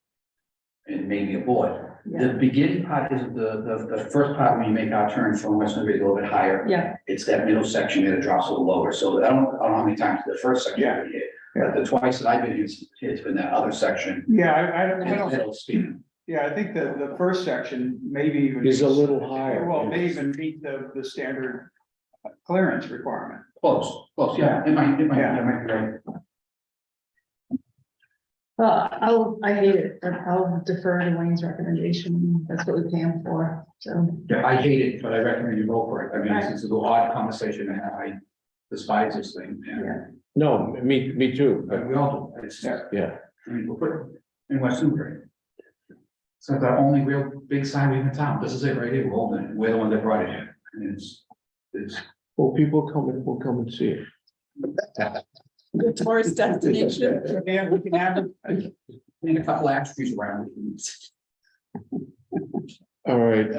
And maybe abort. yeah, The beginning part is the first part when you make our turn from West Newbury is a little bit higher. yeah, It's that middle section that drops a little lower. So I don't know how many times the first section I hit. But the twice that I've been here, it's been that other section. I And the don't, middle speed. yeah, I think the first section maybe even. Is a little higher. Well, may even meet the standard clearance requirement. Close, yeah, it might be right. well, I hate it, but I'll defer to Wayne's recommendation, that's what we pay him for, so. Yeah, I hate it, but I recommend you go for it. I mean, Right. it's a little odd conversation to have. I despise this thing, and Yeah, No, me too, but we all do. It's, yeah. I mean, we'll put it in West Newbury. So the only real big sign we have in town. This is it right here. We're holding it. We're the one that brought it here. And it's. Well, people will come and see it. the tourist destination. Yeah, we can have it. And a couple of trees around. All right,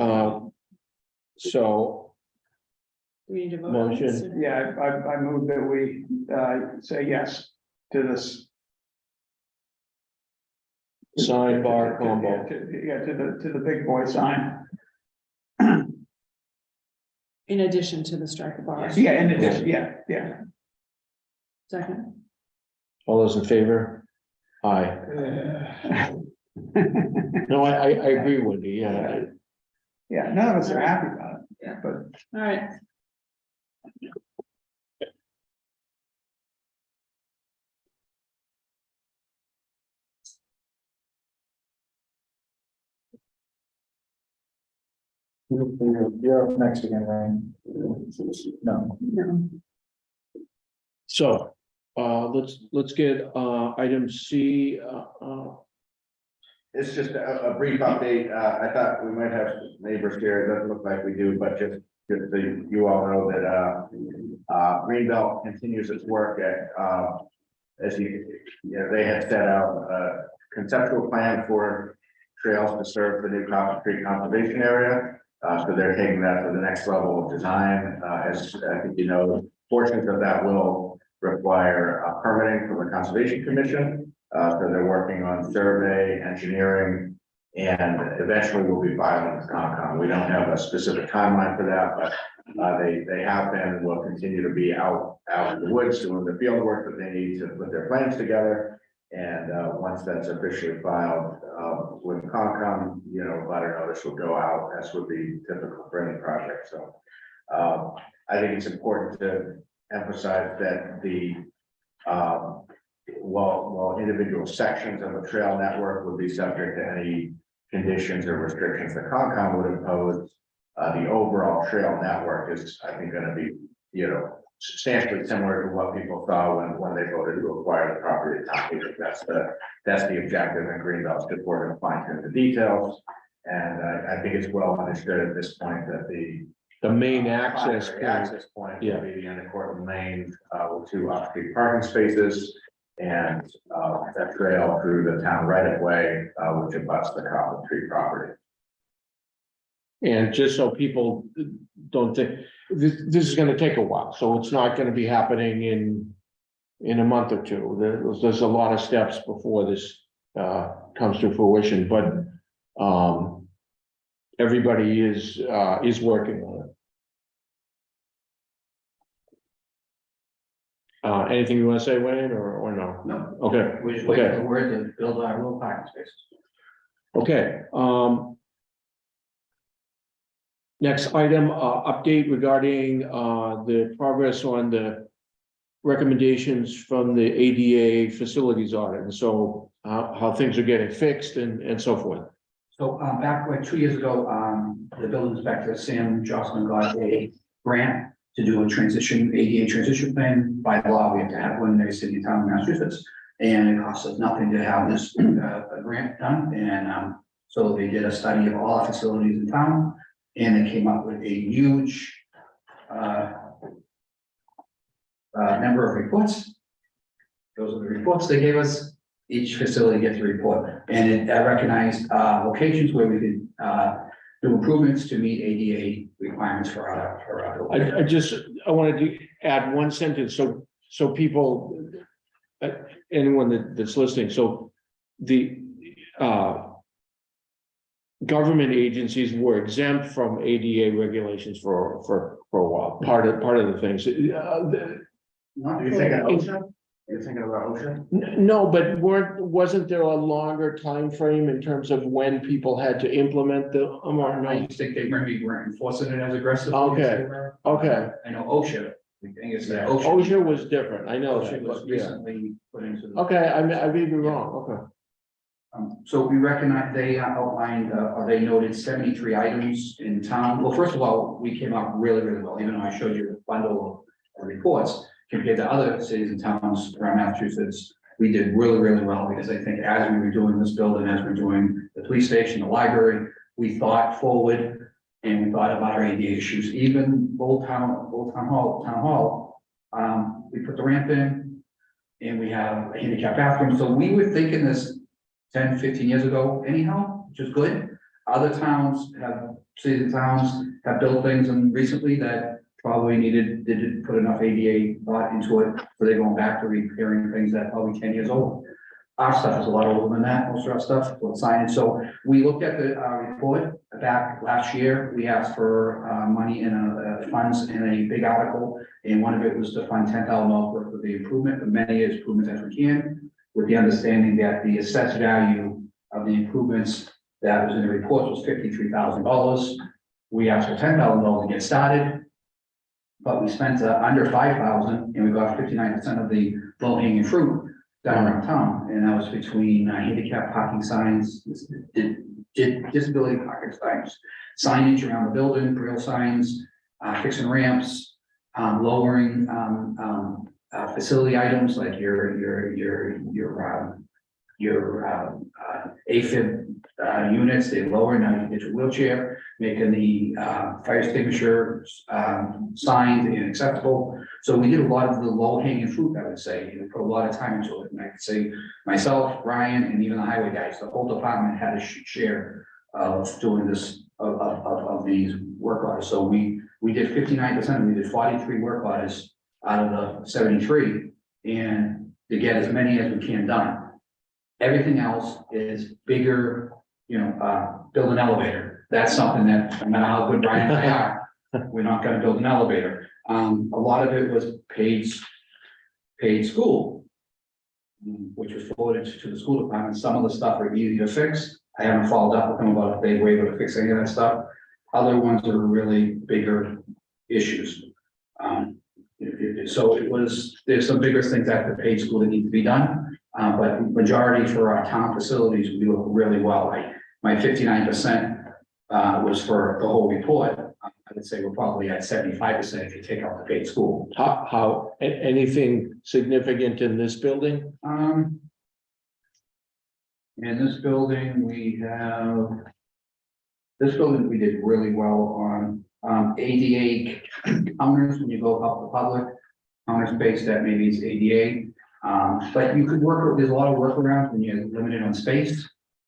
so We need to vote on this, Motion. or- Yeah, I move that we, say yes to this. sign bar combo. Yeah, to the big boy sign. In addition to the striker bar. Yeah, in addition, yeah. Second, All those in favor? Aye. No, I agree, Wendy, yeah. Yeah, none of us are happy about it. Yeah. But all right. You're up next again, Ryan. No. No, So, let's get, item C, It's just a brief update. I thought we might have neighbors here. It doesn't look like we do, but just so you all know that, Greenbelt continues its work at, as they had set out a conceptual plan for trails to serve the new Copper Creek Conservation Area. So they're taking that to the next level of design. As I think you know, portions of that will require permitting from the Conservation Commission. So they're working on survey, engineering, and eventually we'll be filing with Concom. We don't have a specific timeline for that, but they have been and will continue to be out in the woods doing the field work that they need to put their plans together. And once that's officially filed with Concom, you know, letter notice will go out, as would be typical for any project. So I think it's important to emphasize that the while individual sections of a trail network would be subject to any conditions or restrictions that Concom would impose, the overall trail network is, I think, going to be, you know, substantially similar to what people saw when they voted to acquire the property at town meeting. That's the objective, and Greenbelt's good work to fine tune the details. And I think it's well understood at this point that The main access primary point. access point Yeah. will be the end of Cortland Lane with 2 off-street parking spaces. And that trail through the town right of way, which abuts the Copland Tree property. And just so people don't think, this is gonna take a while, so it's not gonna be happening in a month or two. There's a lot of steps before this comes to fruition, but everybody is working on it. Anything you wanna say, Wayne, or no? No, Okay, we're just waiting for the word to build our little parking spaces. okay, next item, update regarding the progress on the recommendations from the ADA facilities audit, and so how things are getting fixed and so forth. So, back like 2 years ago, the building inspector, Sam Jocelyn, got a grant to do a transition, ADA transition plan. By law, we have to have one in every city and town in Massachusetts, and it costs us nothing to have this grant done. And so they did a study of all our facilities in town, and they came up with a huge number of reports. Those are the reports they gave us. Each facility gets a report, and it recognized locations where we could do improvements to meet ADA requirements for our building. I wanted to add one sentence, so people, anyone that's listening, so the government agencies were exempt from ADA regulations for a while, part of the things. Are you thinking OSHA? You're thinking about OSHA? No, but wasn't there a longer time frame in terms of when people had to implement the, or I no? just think they maybe weren't enforcing it as aggressively. as Okay, they were. okay. I know OSHA, I think it's Yeah. OSHA was different, I know OSHA that, was but yeah. recently put into the. Okay, I may be wrong, okay. So we recognize, they outlined, or they noted 73 items in town. Well, first of all, we came out really, really well, even though I showed you a bundle of reports. Compared to other cities and towns around Massachusetts, we did really, really well, because I think as we were doing this building, as we're doing the police station, the library, we thought forward and we thought about our ADA issues, even Old Town Hall. We put the ramp in and we have a handicap bathroom. So we were thinking this 10, 15 years ago anyhow, which is good. Other towns cities and towns have built things and recently that probably didn't put enough ADA thought into it, so they're going back to repairing things that are probably 10 years old. Our stuff is a lot older than that, most of our stuff, with signage. So we looked at the report back last year. We asked for money in funds in a big article, and one of it was to fund $10,000 worth of the improvement, as many improvements as we can, with the understanding that the assessed value of the improvements that was in the report was $53,000. We asked for $10,000 to get started. But we spent under 5,000 and we got 59% of the low hanging fruit down around town. And that was between handicap parking signs, disability parking signs, signage around the building, braille signs, fixing ramps, lowering facility items like your AFib units, they lower, now you can get your wheelchair, making the fire extinguisher signed and acceptable. So we did a lot of the low hanging fruit, I would say, and put a lot of time into it. And I could say myself, Ryan, and even the highway guys, the whole department had a share of doing this, of these work orders. So we did 59%, we did 43 work orders out of the 73, and to get as many as we can done. Everything else is bigger, build an elevator. That's something that, no matter how good Brian and I are, we're not gonna build an elevator. A lot of it was paid school, which was forwarded to the school department. Some of the stuff are easy to fix. I haven't followed up with them about if they were able to fix any of that stuff. Other ones are really bigger issues. So there's some bigger things at the paid school that need to be done. But majority for our town facilities, we do really well. My 59% was for the whole report. I would say we're probably at 75% if you take out the paid school. Anything significant in this building? In this building, we did really well on, ADA counters when you go up the public. Counter space that maybe is ADA. But you could there's a lot of workarounds when you're limited on space.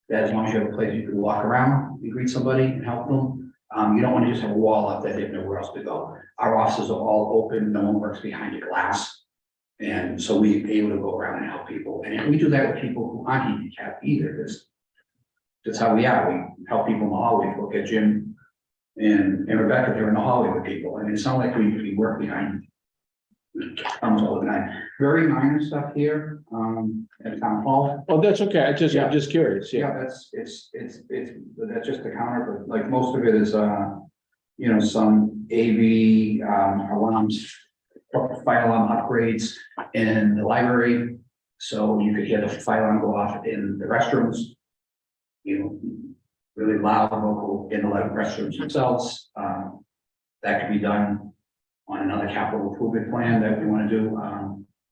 That as long as you have a place you can walk around, you greet somebody and help them. You don't want to just have a wall up there, they have nowhere else to go. Our offices are all open, no one works behind a glass. And so we're able to go around and help people. And we do that with people who aren't handicapped either. That's how we are. We help people in the hallway. Look at Jim and Rebecca, they're in the hallway with people. And it's not like we work behind all the time. Very minor stuff here at town hall. Oh, that's okay. I'm Yeah. just curious. Yeah, that's that's just the counter, but like most of it is some AV alarms, fire alarm upgrades in the library. So you could hear the fire alarm go off in the restrooms. Really loud vocal in the restrooms themselves. That could be done on another capital improvement plan that we want to do.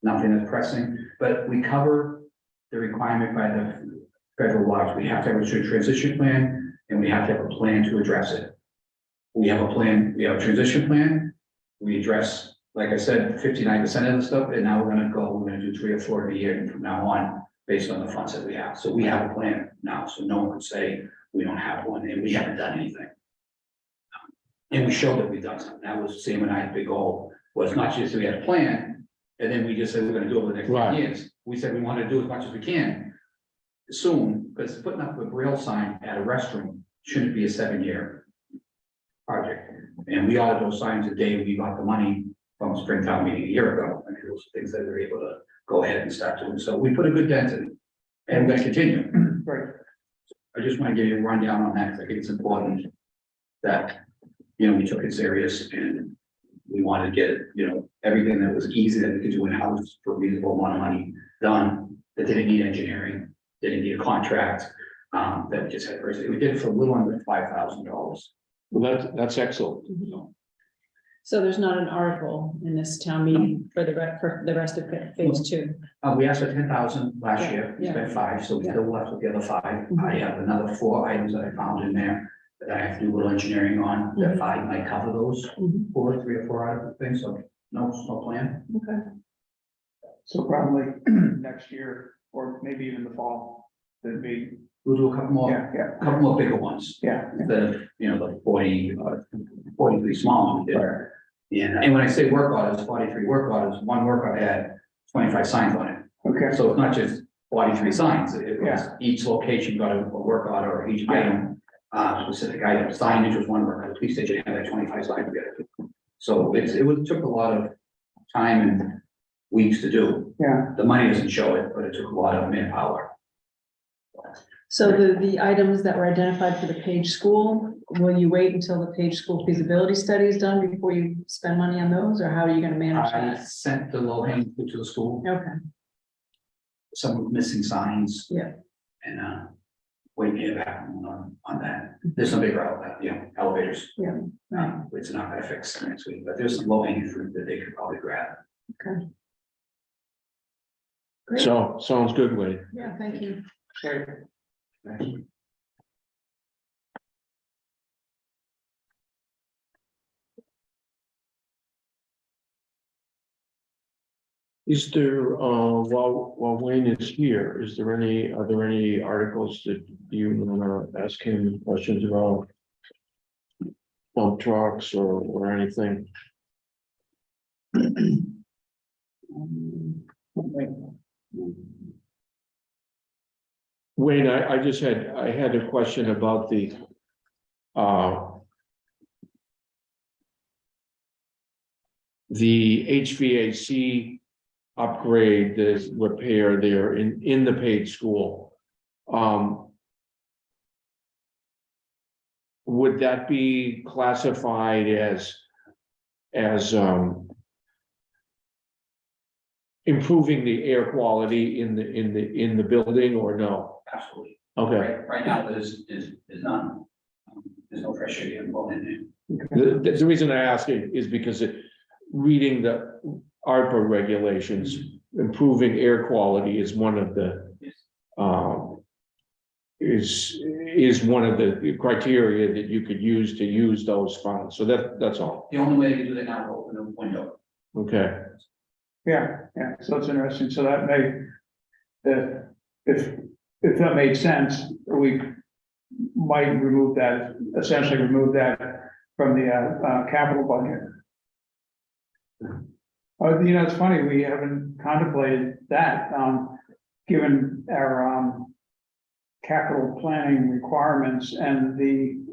Nothing that's pressing, but we cover the requirement by the federal laws. We have to have a transition plan and we have to have a plan to address it. We have a plan, we have a transition plan. We address, like I said, 59% of the stuff, and now we're gonna do 3 or 4 a year from now on, based on the funds that we have. So we have a plan now, so no one could say we don't have one and we haven't done anything. And we showed that we've done something. That was Sam and I's big goal, was not just that we had a plan, and then we just said we're gonna do it over the next 10 years. We said we want to do as much as we can soon, because putting up a braille sign at a restroom shouldn't be a 7-year project. And we ordered those signs the day we got the money from Springtown meeting a year ago. I mean, those are things that we were able to go ahead and start doing. So we put a good dent in it, and we're gonna continue. Right. I just want to give you a rundown on that, because I think it's important that, we took it serious and we wanted to get it, everything that was easy that we could do in-house for a reasonable amount of money done, that didn't need engineering, didn't need a contract, that we just had first. We did it for a little under $5,000. Well, that's excellent. So there's not an article in this town meeting for the rest of phase 2? We asked for 10,000 last Yeah, year, we yeah. spent 5, so we still left with the other 5. Mhm. I have another 4 items that I found in there that I have to do a little engineering on, that Mhm. 5 might cover those, Mhm. 3 or 4 out of things, so no plan. Okay. So probably next year, or maybe even the fall, that'd be, We'll do a couple more, yeah, couple more bigger ones, yeah. instead of, the 43 small ones we did. And when I say work orders, 43 work orders, one work order had 25 signs on it. Okay, So it's not just 43 signs, it was each location got a work order, or each item, specific item. Signage was one work order, the police station had like 25 signs together. So took a lot of time and weeks to do. yeah. The money doesn't show it, but it took a lot of manpower. So the items that were identified for the Page School, will you wait until the Page School feasibility study is done before you spend money on those, or how are you gonna manage I that? sent the low hanging fruit to the school, Okay, some missing signs. Yeah. And, waiting to hear back on that. There's some bigger, elevators. Yeah, right. It's not gonna fix next week, but there's some low hanging fruit that they could probably grab. okay. Great, So, sounds good, Wade. yeah, thank you. Right. Is there, while Wayne is here, are there any articles that you wanna ask him questions about? Dump trucks or anything? Wayne, I had a question about the HVAC upgrade, the repair there in the paid school. Would that be classified as improving the air quality in the building or no? Absolutely. Okay, Right now, there's none. There's no fresh air involved in the reason I ask it is because reading the ARPA regulations, improving air quality is one of the is one of the criteria that you could use to use those funds. So that's all. The only way they can do that now is open a window. Okay. Yeah, so it's interesting, so that may, if that made sense, we might remove that, essentially remove that from the, capital budget. It's funny, we haven't contemplated that, given our, capital planning requirements and the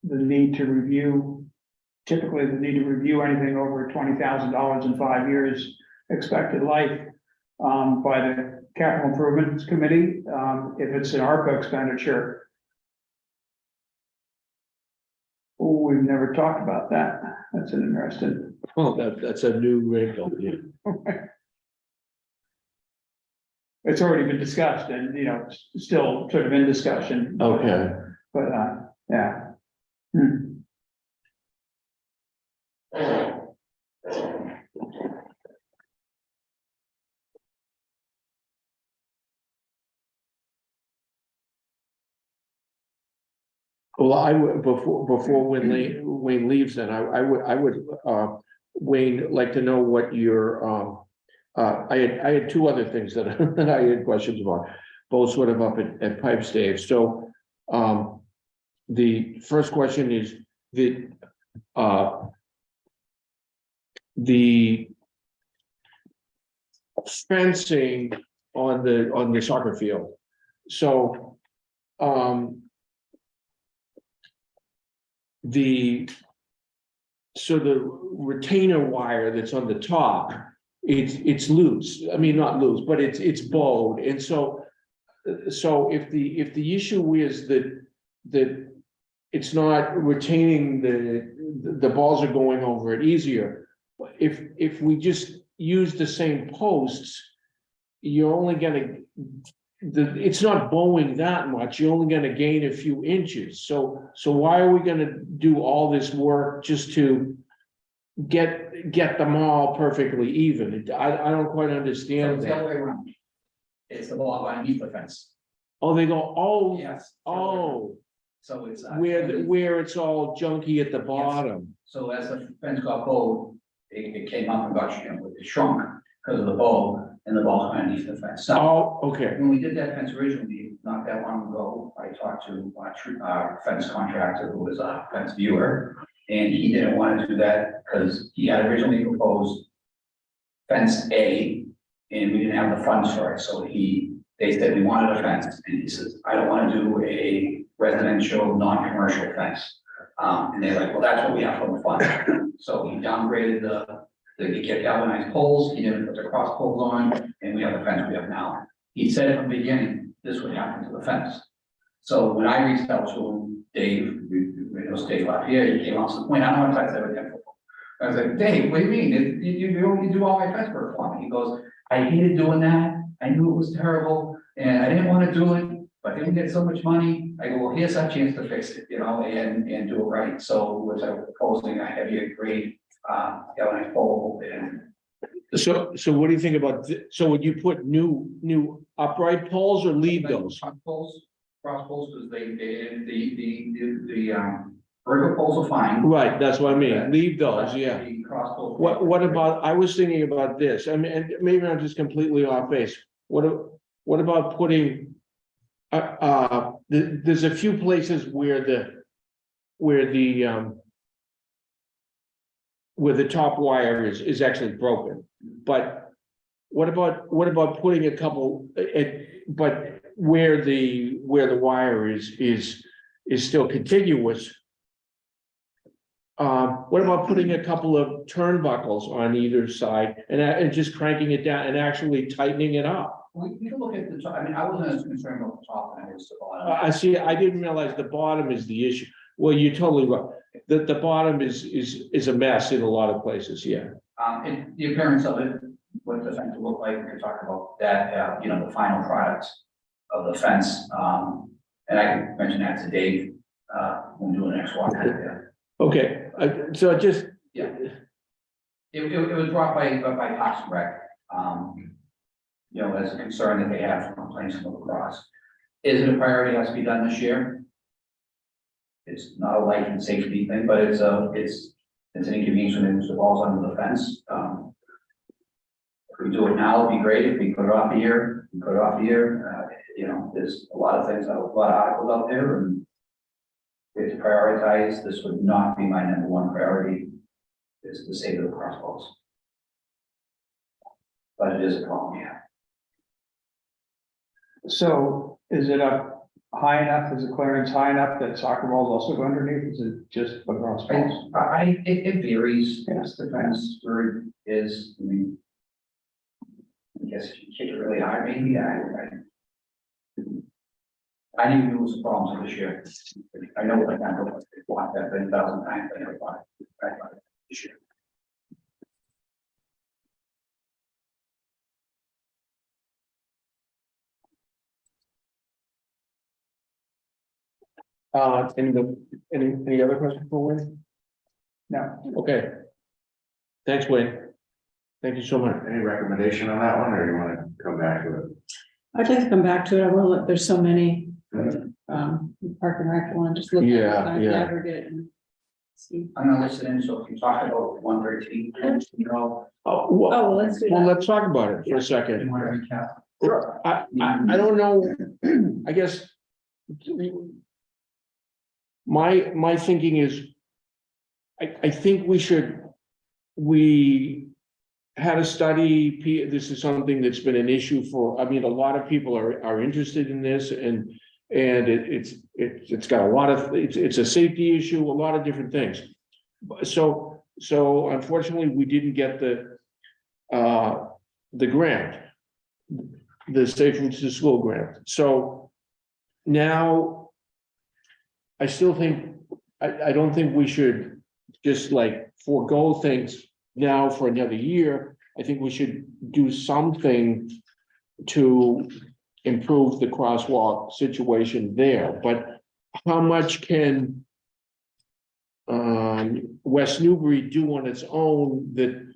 need to review, typically the need to review anything over $20,000 in 5 years expected life, by the capital improvements committee, if it's an ARPA expenditure. Oh, we've never talked about that. That's an interesting. Well, that's a new wrinkle. Yeah. It's already been discussed and, still sort of in discussion. Okay. But, yeah. Well, I would, before Wayne leaves, then I would, Wayne, like to know what your, I had two other things that I had questions about, both sort of up at Pipes Dave. So, the first question is the fencing on the soccer field. So, the retainer wire that's on the top, it's loose. I mean, not loose, but it's bowed. And so if the issue is that it's not retaining, the balls are going over it easier. If we just use the same posts, you're only gonna, it's not bowing that much, you're only gonna gain a few inches. So why are we gonna do all this work just to get them all perfectly even? I don't quite So understand it's the other that. way around. It's the ball underneath the fence. Oh, they go, oh, Yes. oh, So it's. where it's all junky at the bottom. So as the fence got bowed, it came up and got, it shrunk because of the bow and the ball underneath the fence. So Oh, okay, when we did that fence originally, not that long ago, I talked to our fence contractor who was a fence viewer. And he didn't want to do that because he had originally proposed fence A and we didn't have the funds for it. So they said we wanted a fence and he says, I don't want to do a residential, non-commercial fence. And they're like, well, that's what we have from the fund. So he downgraded he kept galvanized poles, he didn't put the cross poles on, and we have the fence we have now. He said from the beginning, this would happen to the fence. So when I reached out to him, Dave, it was Dave Lafayette, he came off the point, I don't want to touch that with him. I was like, Dave, what do you mean? You do all my fence work for me. He goes, I hated doing that. I knew it was terrible and I didn't want to do it, but they would get so much money. I go, well, here's our chance to fix it, and do it right. So was I proposing a heavier grade, galvanized pole and. so what do you think about, so would you put new upright poles or leave those? Cross poles, because the vertical poles are fine. Right, that's what I mean, Yeah. leave those, But yeah. the crossbow. What about, I was thinking about this, I mean, and maybe I'm just completely off base. What about putting? There's a few places where the top wire is actually broken, but what about putting a couple, but where the wire is still contiguous? What about putting a couple of turnbuckles on either side and just cranking it down and actually tightening it up? We can look at the top, I mean, I wasn't as concerned about the top than I was the bottom. I see, I didn't realize the bottom is the issue. Well, you're totally right. The bottom is a mess in a lot of places, yeah. And the appearance of it, what does it look like, we can talk about that, you know, the final product of the fence. And I can mention that to Dave, when we do the next walk. Okay, so just, Yeah. It was brought by Parks and Rec, you know, as a concern that they have from playing some lacrosse. Is it a priority, has to be done this year? It's not a life and safety thing, but it's an inconvenience when they move the balls under the fence. If we do it now, it'd be great. If we put it off a year, you know, there's a lot of things, a lot of articles out there, and we have to prioritize. This would not be my number one priority, is to save the crossballs. But it is a problem, yeah. So is it up high enough, is the clearance high enough that soccer balls also go underneath, is it just lacrosse balls? It varies, Yeah. it depends where it is, I mean. I guess if you kick it really hard, maybe, I didn't even lose the problems this year. I know what I can go, block that 10,000 times, I never bought it this year. any other questions for Wayne? No. Okay. Thanks, Wayne. Thank you so much. Any recommendation on that one, or you want to come back to it? I'd like to come back to it. I will, let there's so many, Park and Rec, I want to just look at the Yeah. aggregate and see. I'm gonna listen in, so if you talk about 113, you know, Oh, well, Oh, well, let's do well, that. let's talk about it for a second. you want to recap. Sure. I don't know, I guess. My thinking is, I think we had a study, this is something that's been an issue for, I mean, a lot of people are interested in this, and it's got a lot of, it's a safety issue, a lot of different things. So unfortunately, we didn't get the grant, the Safe Routes to School grant. So now I still think, I don't think we should just like forego things now for another year. I think we should do something to improve the crosswalk situation there, but how much can West Newbury do on its own that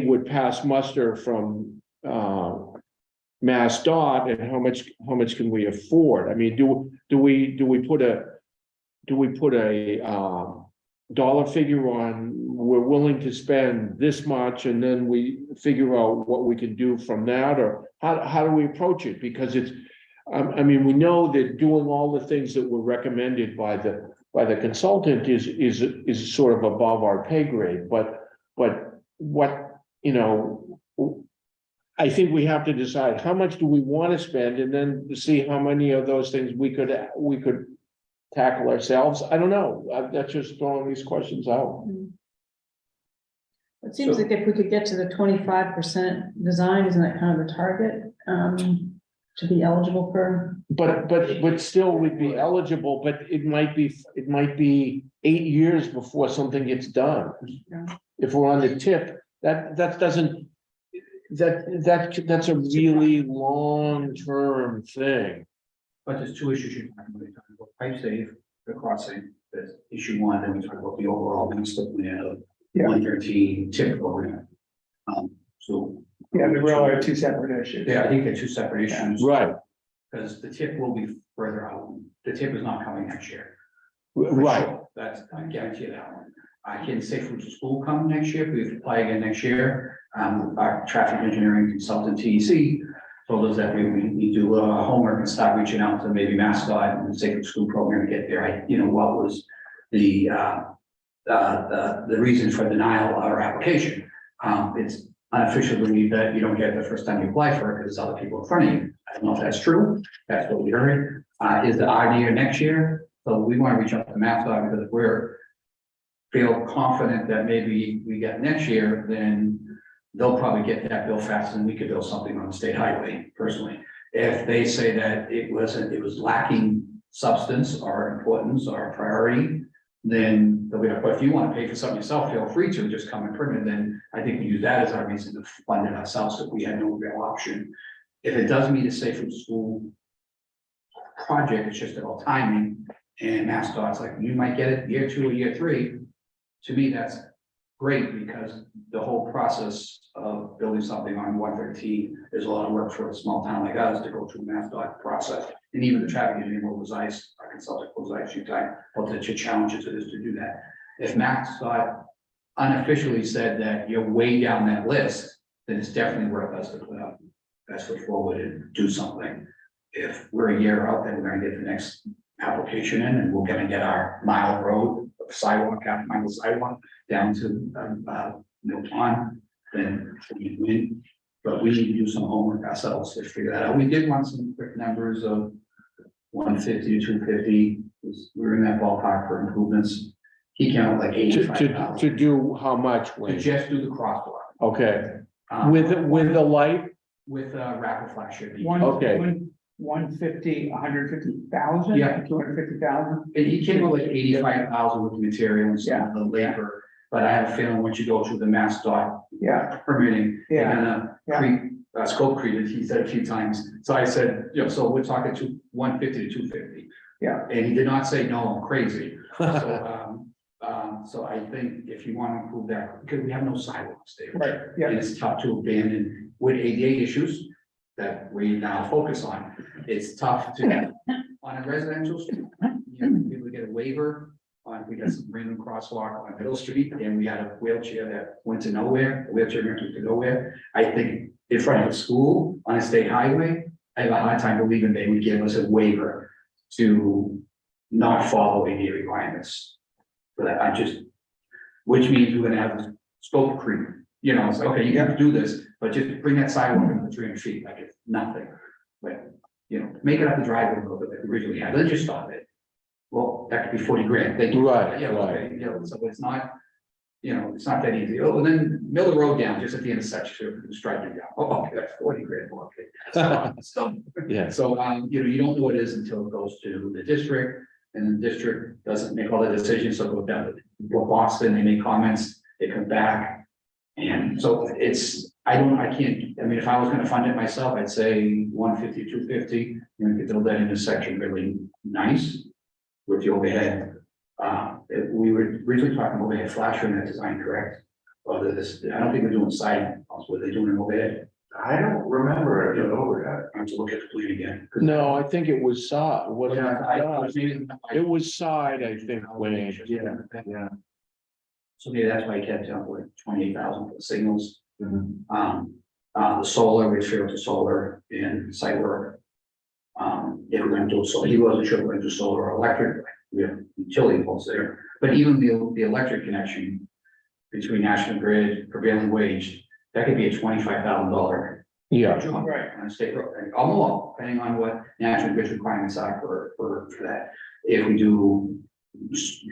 would pass muster from Mass Dot, and how much can we afford? I mean, do we put a dollar figure on, we're willing to spend this much, and then we figure out what we can do from that, or how do we approach it? Because it's, I mean, we know that doing all the things that were recommended by the consultant is sort of above our pay grade, but what, you know, I think we have to decide how much do we want to spend, and then see how many of those things we could tackle ourselves. I don't know. That's just throwing these questions out. It seems like if we could get to the 25% design, isn't that kind of the target, to be eligible for? But still we'd be eligible, but it might be 8 years before something gets done. Yeah. If we're on the tip, that's a really long-term thing. But there's two issues you're talking about. You're talking about pipe safe, the crossing, that's issue one, then we talk about the overall master plan of 113 tip program. So. Yeah, they really are two separate issues. Yeah, I think they're two separate issues. Right, Because the tip will be further out. The tip is not coming next year. right. That's, I guarantee you that one. I can say from school come next year, we apply again next year. Our traffic engineering consultant TEC told us that we do homework and start reaching out to maybe mascot and safe from school program to get there. What was the reason for denial of our application? It's unofficial belief that you don't get it the first time you apply for it because there's other people in front of you. I don't know if that's true. That's what we heard. Is the idea next year? So we want to reach out to mascot because if we're feel confident that maybe we get next year, then they'll probably get that bill faster than we could build something on the state highway personally. If they say that it was lacking substance or importance or priority, then they'll be like, well, if you want to pay for something yourself, feel free to just come and print it. Then I think we use that as our reason to fund it ourselves if we had no real option. If it does meet a safe from school project, it's just about timing. And mascots, like you might get it year 2 or year 3. To me, that's great because the whole process of building something on 113 is a lot of work for a small town like us to go through the mascot process. And even the traffic engineer was ice, our consultant was ice, you time, what the challenges it is to do that. If mascot unofficially said that you're way down that list, then it's definitely worth us to put up best foot forward and do something. If we're a year out, then we're gonna get the next application in and we're gonna get our mile road sidewalk, half-mile sidewalk down to Mill Pond, then we win. But we need to do some homework ourselves to figure that out. We did want some quick numbers of 150 to 250. We're in that ballpark for improvements. He came out like 85,000. To do how much, To Wayne? just do the crosswalk. Okay, with the light? With rapid flash. Okay. 150, 150,000? Yeah. 250,000? And he came with like 85,000 with the material and some of the labor, but I have a feeling once you go through the MassDOT Yeah, permitting, they're yeah, gonna yeah. scope creep, he said a few times. So I said, so we're talking 150 to 250. Yeah. And he did not say, no, I'm crazy. So I think if you want to improve that, because we have no sidewalks there. right, yeah. And it's tough to abandon with ADA issues that we now focus on. It's tough to, on a residential street, we would get a waiver on, we got some random crosswalk on Middle Street and we had a wheelchair that went to nowhere, a wheelchair went to nowhere. I think in front of a school on a state highway, I have a hard time believing they would give us a waiver to not follow ADA requirements. For that, which means we're gonna have scope creep, it's like, okay, you can do this, but just bring that sidewalk another 300 feet, like it's nothing. But, make it up the driveway a little bit like we originally had, then just stop it. Well, that could be 40 grand. They do, Right, yeah, right. okay, so it's not, it's not that easy. Oh, and then mill the road down just at the intersection, strike it down. Oh, okay, that's 40 grand. Okay. So, Yeah. so, you don't know what it is until it goes to the district. And the district doesn't make all the decisions, so it goes down to Boston, they make comments, they come back. And so I can't, if I was gonna fund it myself, I'd say 150, 250, you could build that intersection really nice with the overhead. We were originally talking overhead flasher in that design, correct? Or I don't think they're doing side, were they doing an overhead? I don't remember it over I have to look at the plan again. No, I think it was side. What it was side, I think, Wayne. Yeah. So maybe that's why I kept up with 28,000 for the signals. that. The solar, we figured the solar and site work. If we're gonna do solar, he wasn't sure if we're gonna do solar or electric, we have utility poles there, but even the electric connection between National Grid, prevailing wage, that could be a $25,000 Yeah, job, right, on a state road, or more, depending on what National Grid requirements are for that. If we do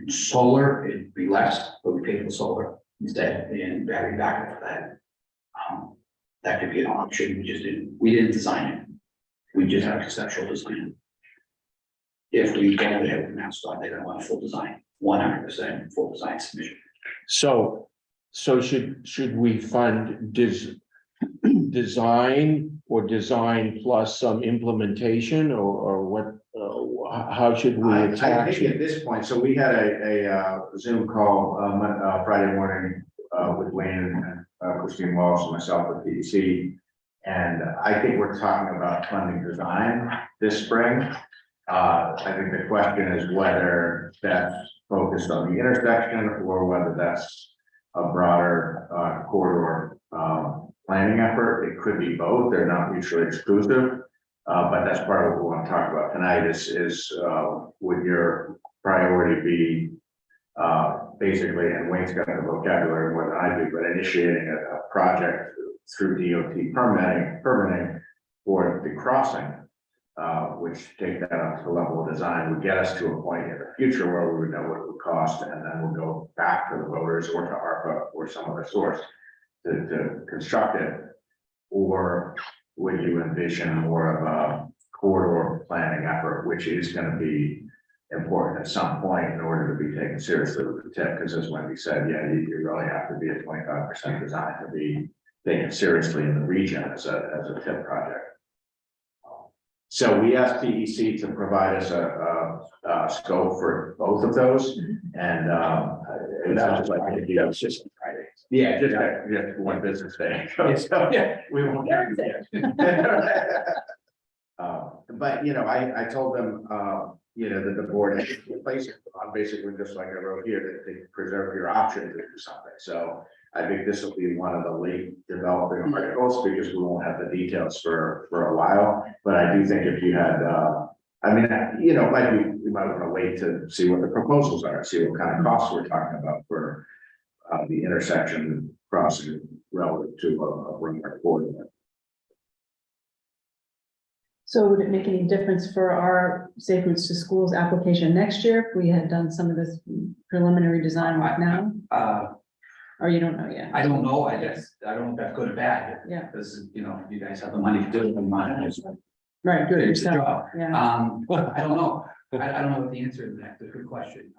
solar, it'd be less, but we pay for solar instead, and battery backup for that. That could be an option, we didn't design it. We just have conceptual design. If we go ahead with MassDOT, they're gonna want a full design, 100% full design submission. so should we fund design or design plus some implementation or what? How should we I attack think at it? this point, so we had a Zoom call Friday morning with Wayne and Christine Walsh and myself with DEC. And I think we're talking about funding design this spring. I think the question is whether that's focused on the intersection or whether that's a broader corridor planning effort. It could be both. They're not mutually exclusive. But that's part of what we want to talk about tonight is would your priority be basically, and Wayne's got the vocabulary more than I do, but initiating a project through DOT permitting for the crossing, which take that up to the level of design would get us to a point in the future where we would know what it would cost, and then we'll go back to the voters or to ARPA or some other source to construct it. Or would you envision more of a corridor planning effort, which is going to be important at some point in order to be taken seriously with the tip? Because as Wendy said, yeah, you really have to be at 25% design to be taken seriously in the region as a tip project. So we asked TEC to provide us a scope for both of those, and it's just Friday. Yeah, just one business day. So, yeah, we won't. But I told them that the board has to place it on basically just like I wrote here, that they preserve your option to do something. So I think this will be one of the late developing articles because we won't have the details for a while. But I do think if you had, we might want to wait to see what the proposals are, see what kind of costs we're talking about for the intersection crossing relative to a framework corridor. So would it make any difference for our Safe Routes to Schools application next year if we had done some of this preliminary design right now? Or you don't know yet? I don't know, I guess, I don't know if that's good or bad. Yeah. Because, you guys have the money to do it, and mine is. Right, do it Finish the yourself. job. Yeah. I don't know, I don't know what the answer to that, it's a good question.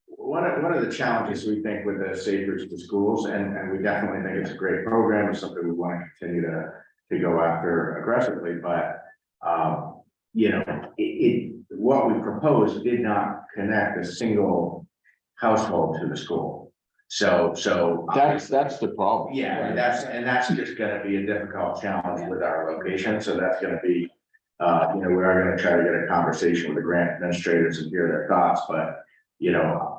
One of the challenges we think with the Safe Routes to Schools, and we definitely think it's a great program, it's something we want to continue to go after aggressively, but what we proposed did not connect a single household to the school. So That's the problem. yeah, that's just gonna be a difficult challenge with our location, so that's gonna be, we are gonna try to get a conversation with the grant administrators and hear their thoughts, but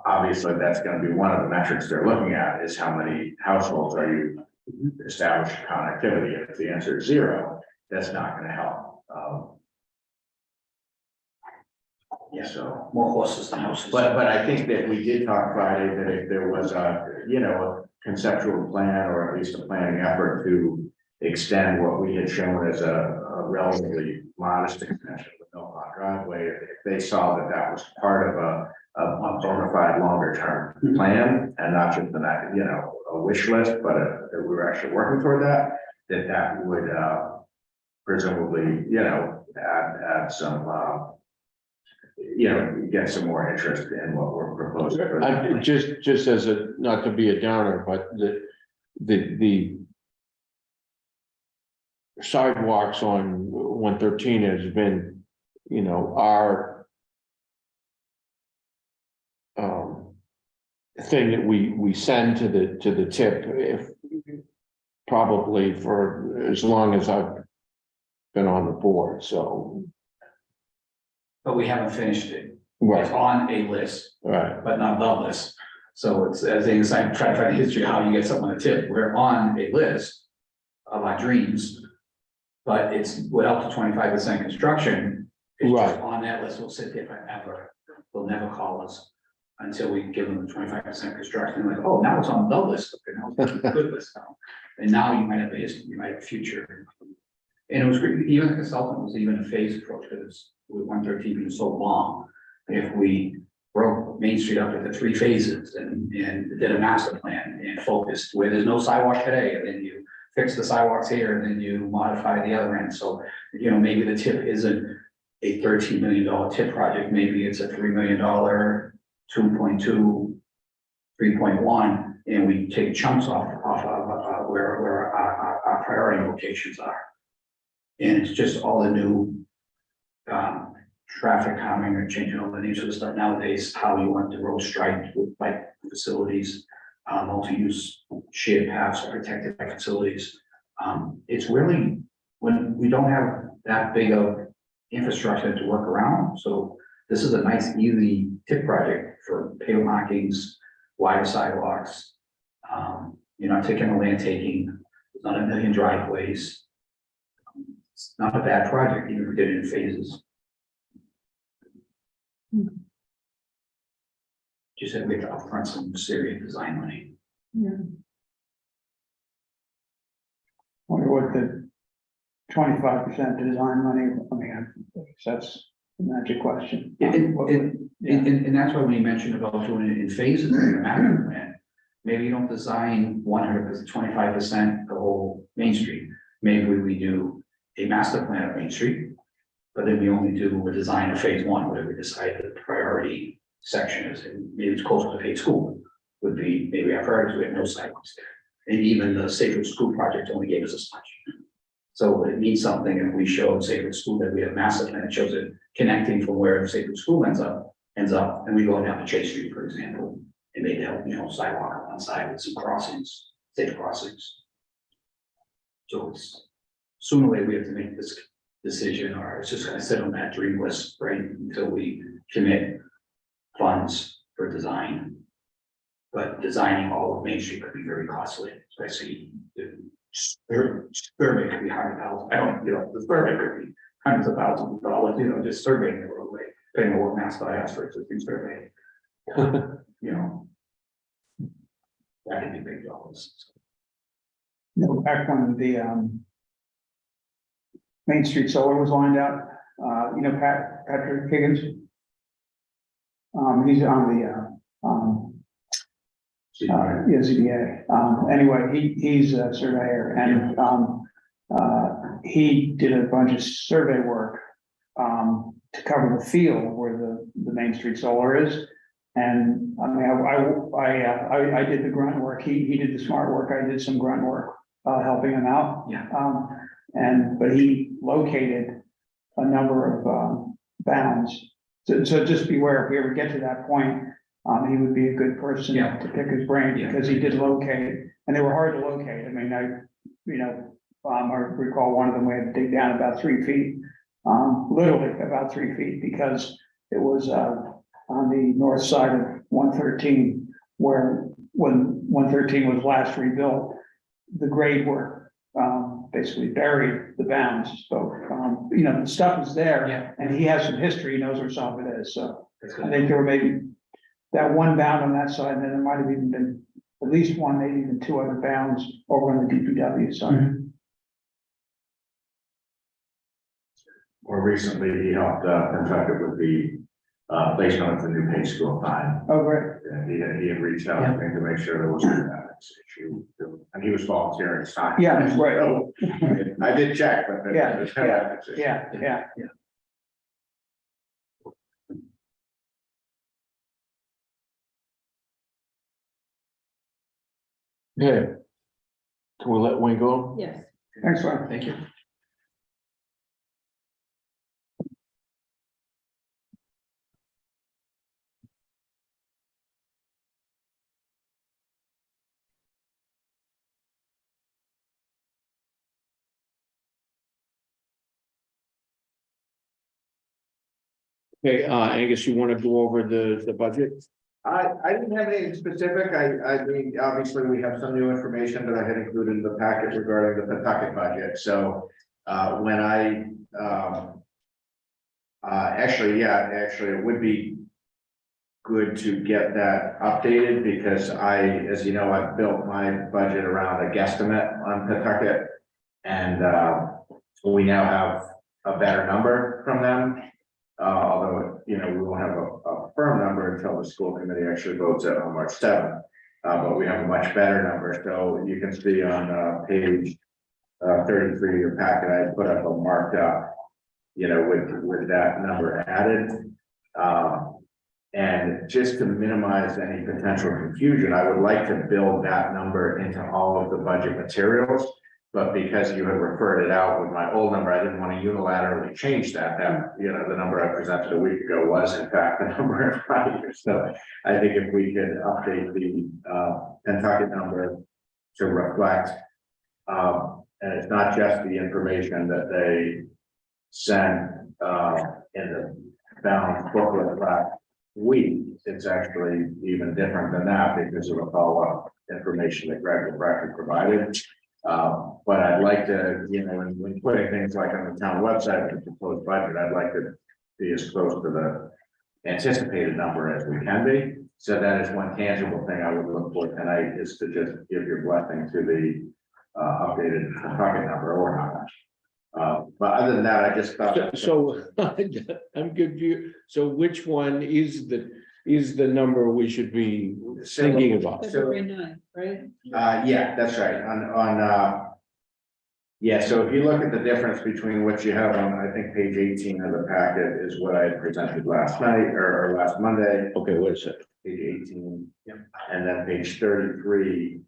obviously that's gonna be one of the metrics they're looking at is how many households are you establishing connectivity, and if the answer is 0, that's not gonna help. Yeah, So. more horses than houses. But I think that we did talk Friday that if there was a conceptual plan or at least a planning effort to extend what we had shown as a relatively modest extension with no lot driveway, if they saw that was part of a bona fide longer term plan and not just a wish list, but that we were actually working toward that would presumably add some get some more interest in what we're proposing. Just as not to be a downer, but the sidewalks on 113 has been, our thing that we send to the tip, if probably for as long as I've been on the board, so. But we haven't finished it. Right. It's on a list, Right. but not the list. So it's, as in, it's like try to find a history of how you get something on a tip. We're on a list of our dreams. But it's without the 25% construction. It's just Right. on that list, we'll sit there forever. They'll never call us until we give them the 25% construction. Like, oh, now it's on the list. Okay, now it's on the good list now. And now you might have a future. And it was great, even the consultant was even a phased approach because with 113 being so long, if we broke Main Street up into 3 phases and did a master plan and focused where there's no sidewalk today, and then you fix the sidewalks here and then you modify the other end. So, maybe the tip isn't a $13 million tip project, maybe it's a $3 million, 2.2, 3.1, and we take chunks off of where our priority locations are. And it's just all the new traffic calming or changing all the nature of the stuff nowadays, how you want the road striped with bike facilities, multi-use shared paths are protected by facilities. It's really, when we don't have that big of infrastructure to work around, so this is a nice, easy tip project for pavement markings, wider sidewalks. You're not taking a land taking, there's not a million driveways. It's not a bad project, even if we did it in phases. Just said we have to upfront some serious design money. Yeah. Wonder what the 25% design money, I mean, that's the magic question. And that's why when you mentioned about doing it in phases in the master plan, maybe you don't design 100%, 25% the whole Main Street. Maybe we do a master plan of Main Street, but then we only do a design of phase one, whatever we decide the priority section is, and maybe it's closer to phase school would be, maybe our priorities, we have no sidewalks there. And even the Sacred School project only gave us this much. So it means something if we showed Sacred School that we have master plan, it shows it connecting from where Sacred School ends up, and we go down to Chase Street, for example, and maybe help, sidewalk on one side with some crossings, safe crossings. So it's sooner or later we have to make this decision, or it's just gonna sit on that dream list, right, until we commit funds for design. But designing all of Main Street could be very costly, especially the survey could be $100,000. I don't, the survey could be hundreds of thousands of dollars, just surveying the roadway, depending on what mass I ask for existing survey. That could be big dollars. Back when the Main Street Solar was lined out, Patrick Higgins. He's on the ZBA. Anyway, he's a surveyor, and he did a bunch of survey work to cover the field where the Main Street Solar is. And I mean, I did the grunt work. He did the smart work. I did some grunt work, helping him out. Yeah. But he located a number of bounds. So just beware, if we ever get to that point, he would be a good person to pick his brain, because he did locate, and they were hard to locate. I mean, I recall one of them we had to dig down about 3 feet, literally about 3 feet, because it was on the north side of 113, where when 113 was last rebuilt, the grade work basically buried the bounds. So, the stuff is there, and he has some history, he knows where some of it is. So I think there were maybe that one bound on that side, and then there might have even been at least one, maybe even two other bounds over on the DPW side. More recently, he helped Kentucky with the placement of the new paid school time. Oh, great. And he had reached out to me to make sure there wasn't an issue, and he was volunteering his time. Yeah, right. So, I did check, but. there's no ethics issue. Yeah. Okay. Can we let Wayne go? Yes. Thanks, Ron. Thank you. Okay, Angus, you want to go over the budget? I didn't have anything specific. I mean, obviously, we have some new information that I had included in the packet regarding the Pawtucket budget. So when actually, it would be good to get that updated, because as you know, I've built my budget around a guesstimate on Pawtucket, and we now have a better number from them. Although, we won't have a firm number until the school committee actually votes it on March 7th. But we have a much better number. So you can see on page 33 of your packet, I put up a marked up, with that number added. And just to minimize any potential confusion, I would like to build that number into all of the budget materials. But because you had referred it out with my old number, I didn't want to unilaterally change that. The number I presented a week ago was in fact the number in front of you. So I think if we could update the Pawtucket number to reflect, and it's not just the information that they send in the bound booklet, week, it's actually even different than that because of the follow-up information that Greg Brecken provided. But I'd like to, when putting things like on the town website with the proposed budget, I'd like to be as close to the anticipated number as we can be. So that is one tangible thing I would look for tonight, is to just give your blessing to the updated pocket number or not. But other than that, I just thought. So I'm confused. So which one is the number we should be thinking about? February 9th, right? Yeah, that's right. Yeah, so if you look at the difference between what you have on, I think, page 18 of the packet is what I presented last night or last Monday, Okay, wait a second. page 18. And then page 33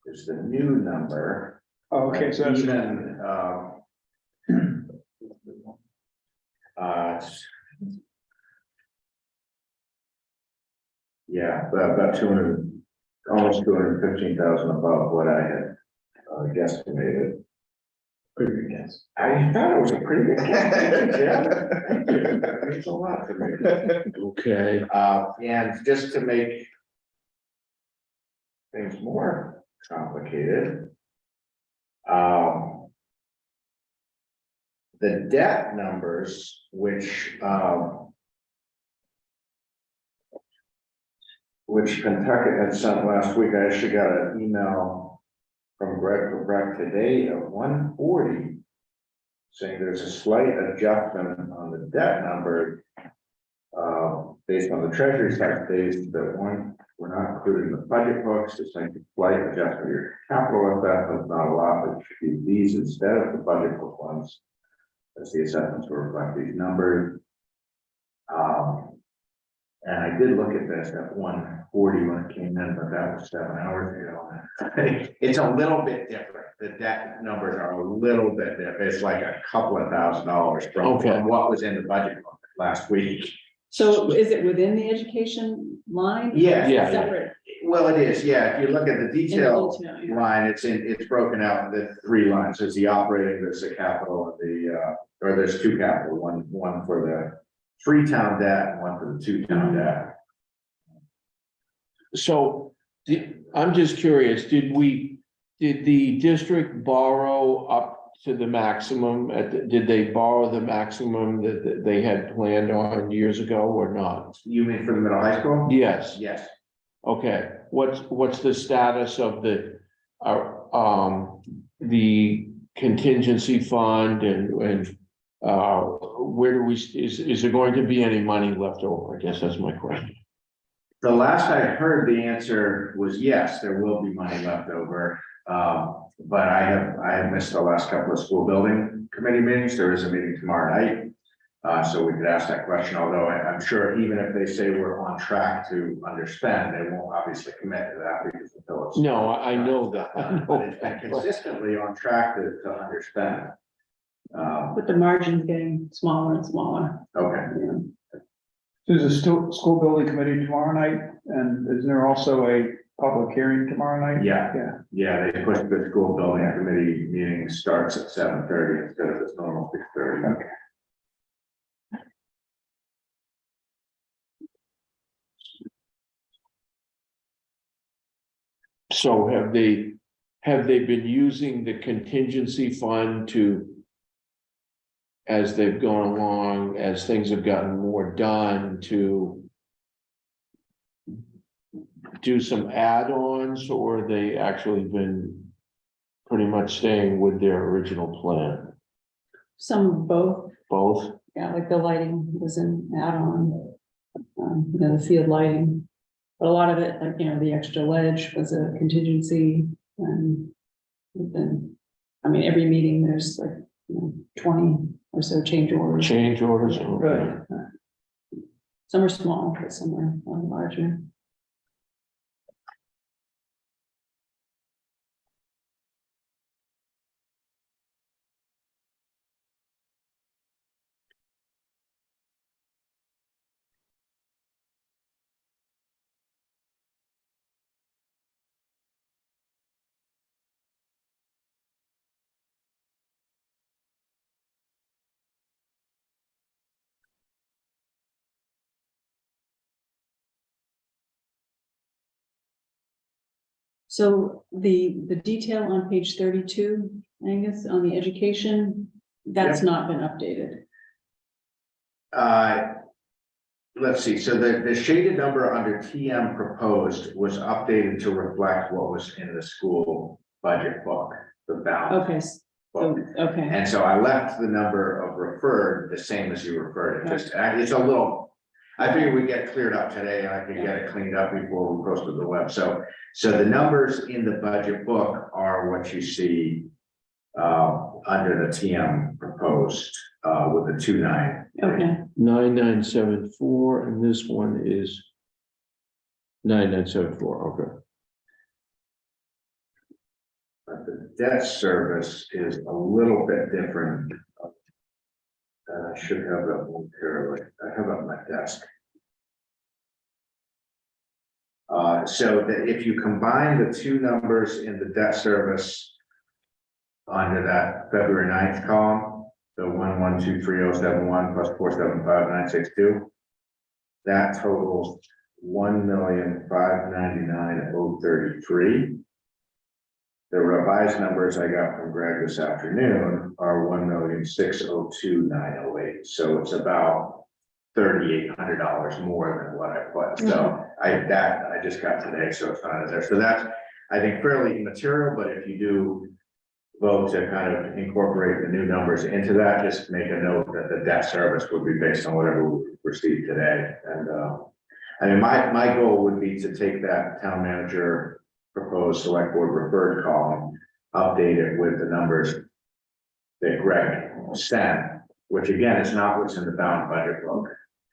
is the new number. Okay, so that's. Even, yeah, about 200, almost 215,000 above what I had guesstimated. Pretty good guess. I thought it was a pretty good guess. Yeah, thank you. That means a lot to me. Okay, And just to make things more complicated, the debt numbers, which Kentucky had sent last week, I actually got an email from Greg Breck today of 140, saying there's a slight adjustment on the debt number based on the treasury tax days that we're not including the budget books. It's like a slight adjustment of your capital assessment, not a lot, but it should be these instead of the budget book ones, as the assessments will reflect these numbers. And I did look at this at 140 when it came in, but that was 7 hours ago. It's a little bit different. The debt numbers are a little bit different. It's like a couple of $1,000 from what was in the budget book last week. So is it within the education line? Yeah. Yeah. Separate. Well, it is, yeah. If you look at the detail Yeah. line, it's broken out into 3 lines. There's the operating, there's the capital, and or there's 2 capital, one for the 3-town debt and one for the 2-town debt. so I'm just curious, did the district borrow up to the maximum? Did they borrow the maximum that they had planned on years ago or not? You mean for the middle high school? Yes, Yes. okay. What's the status of the contingency fund and where do we, is there going to be any money left over? I guess that's my question. The last I heard, the answer was yes, there will be money left over. But I have missed the last couple of school building committee meetings. There is a meeting tomorrow night. So we could ask that question, although I'm sure even if they say we're on track to underspend, they won't obviously commit to that because until it's. No, I know that. But it's been consistently on track to underspend. But the margin's getting smaller and smaller. Okay. Yeah. There's a school building committee tomorrow night, and is there also a public hearing tomorrow night? Yeah, they pushed the school building committee meeting starts at 7:30 instead of its normal 6:30. Okay. So have they been using the contingency fund to, as they've gone along, as things have gotten more done, to do some add-ons, or have they actually been pretty much staying with their original plan? Some of both, Both? yeah, like the lighting was an add-on, the field lighting. But a lot of it, like, the extra ledge was a contingency, and then, every meeting, there's like, 20 or so change orders. Change orders? Right. Some are small, but some are larger. So the detail on page 32, Angus, on the education, that's not been updated. Let's see, so the shaded number under TM proposed was updated to reflect what was in the school budget book, the balance Okay, book. okay, And so I left the number of referred the same as you referred it, just, it's a little, I figured we'd get cleared up today and I could get it cleaned up before we posted the web. So the numbers in the budget book are what you see under the TM proposed with the 2.9. okay. 9974, and this one is 9974, okay. But the debt service is a little bit different. I should have that one here, I have it on my desk. So that if you combine the two numbers in the debt service under that February 9th column, the 1123071 plus 475962, that totals 1,599,033. The revised numbers I got from Greg this afternoon are 1,602,908. So it's about $3,800 more than what I put. So I just got today, so it's not in there. So that's, I think, fairly immaterial, but if you do vote to kind of incorporate the new numbers into that, just make a note that the debt service would be based on whatever we received today. And I mean, my goal would be to take that town manager proposed select board referred column, update it with the numbers that Greg sent, which again is not what's in the bound budget book.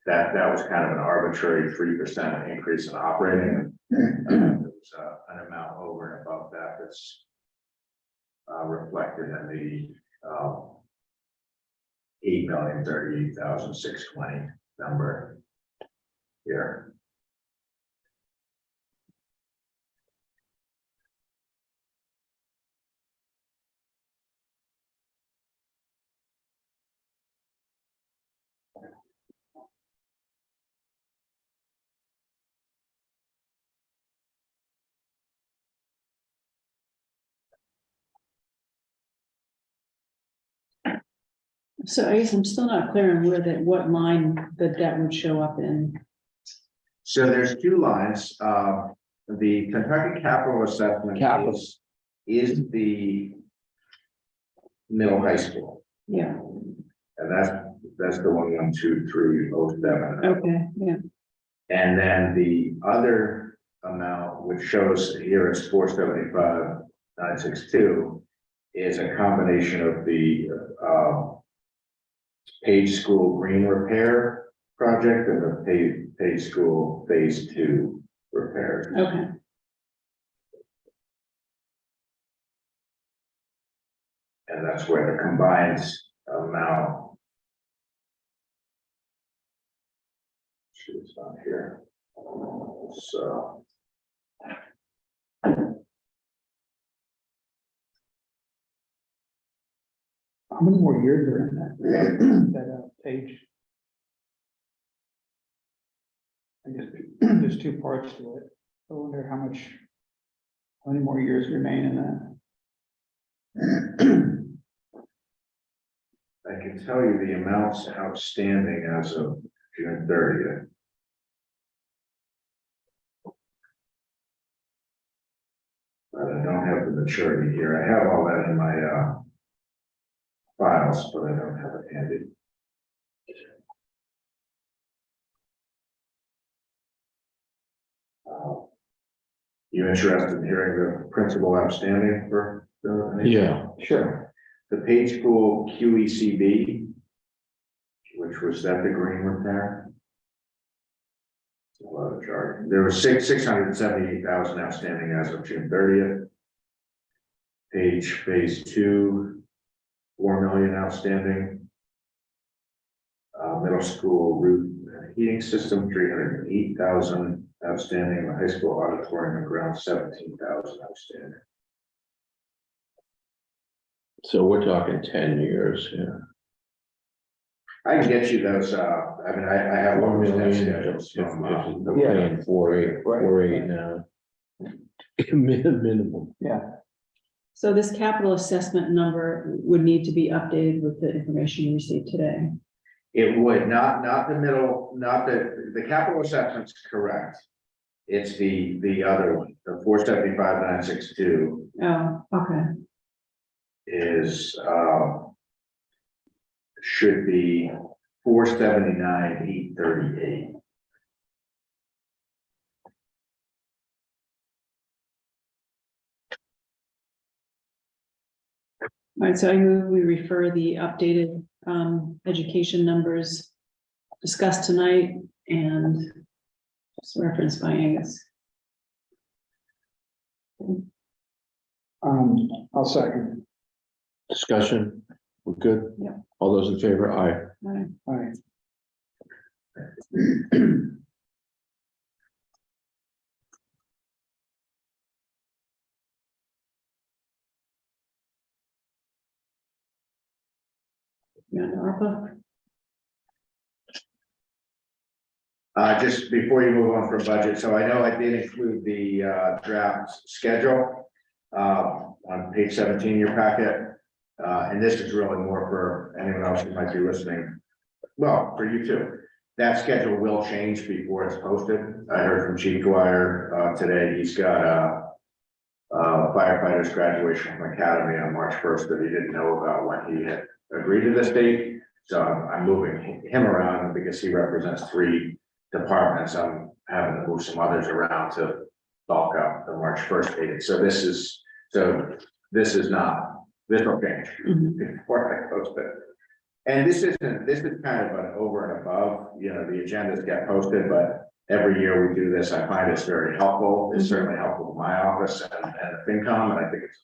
That was kind of an arbitrary 3% increase in operating. There was an amount over and above that that's reflected in the 8,038,620 number here. So I guess I'm still not clear on what line the debt would show up in. So there's two lines. The Kentucky Capital Assessment is the middle high school, Yeah, and that's the 1123007. okay, yeah, And then the other amount, which shows here is 475,962, is a combination of the Page School Green Repair project and the Page School Phase 2 repairs. okay. And that's where the combined amount. It's not here. So. How many more years are in that page? I guess there's two parts to it. I wonder how many more years remain in that? I can tell you the amounts outstanding as of June 30th. But I don't have the maturity here. I have all that in my files, but I don't have it handy. You interested in hearing the principal outstanding for? Yeah. Sure. The Page School QECB, which was that the green repair? A lot of charge. There was 678,000 outstanding as of June 30th. Page Phase 2, 4 million outstanding. Middle school roof and heating system, 308,000 outstanding. The high school auditorium and ground, 17,000 outstanding. So we're talking 10 years, yeah. I can get you those, I mean, I have 1 million schedules from, They're paying 4.8 now. Minimum. Yeah, So this capital assessment number would need to be updated with the information you received today. It would, not the middle, not the capital assessment's correct. It's the other one, the 475,962 Oh, okay. is, should be 479,838. All right, so I move we refer the updated education numbers discussed tonight and just referenced by Angus. I'll second. Discussion, we're good? Yeah. All those in favor, aye. All right. All right. You on to ARPA? Just before you move on from budget, so I know I did include the draft schedule on page 17 of your packet. And this is really more for anyone else who might be listening. Well, for you too. That schedule will change before it's posted. I heard from Chief Dwyer today. He's got firefighters graduation from academy on March 1st that he didn't know about when he had agreed to this date. So I'm moving him around because he represents 3 departments. I'm having to move some others around to bulk up the March 1st date. So this is not, this will change before I post it. And this is kind of an over and above, you know, the agendas get posted, but every year we do this. I find it's very helpful. It's certainly helpful to my office and the FinCom, and I think it's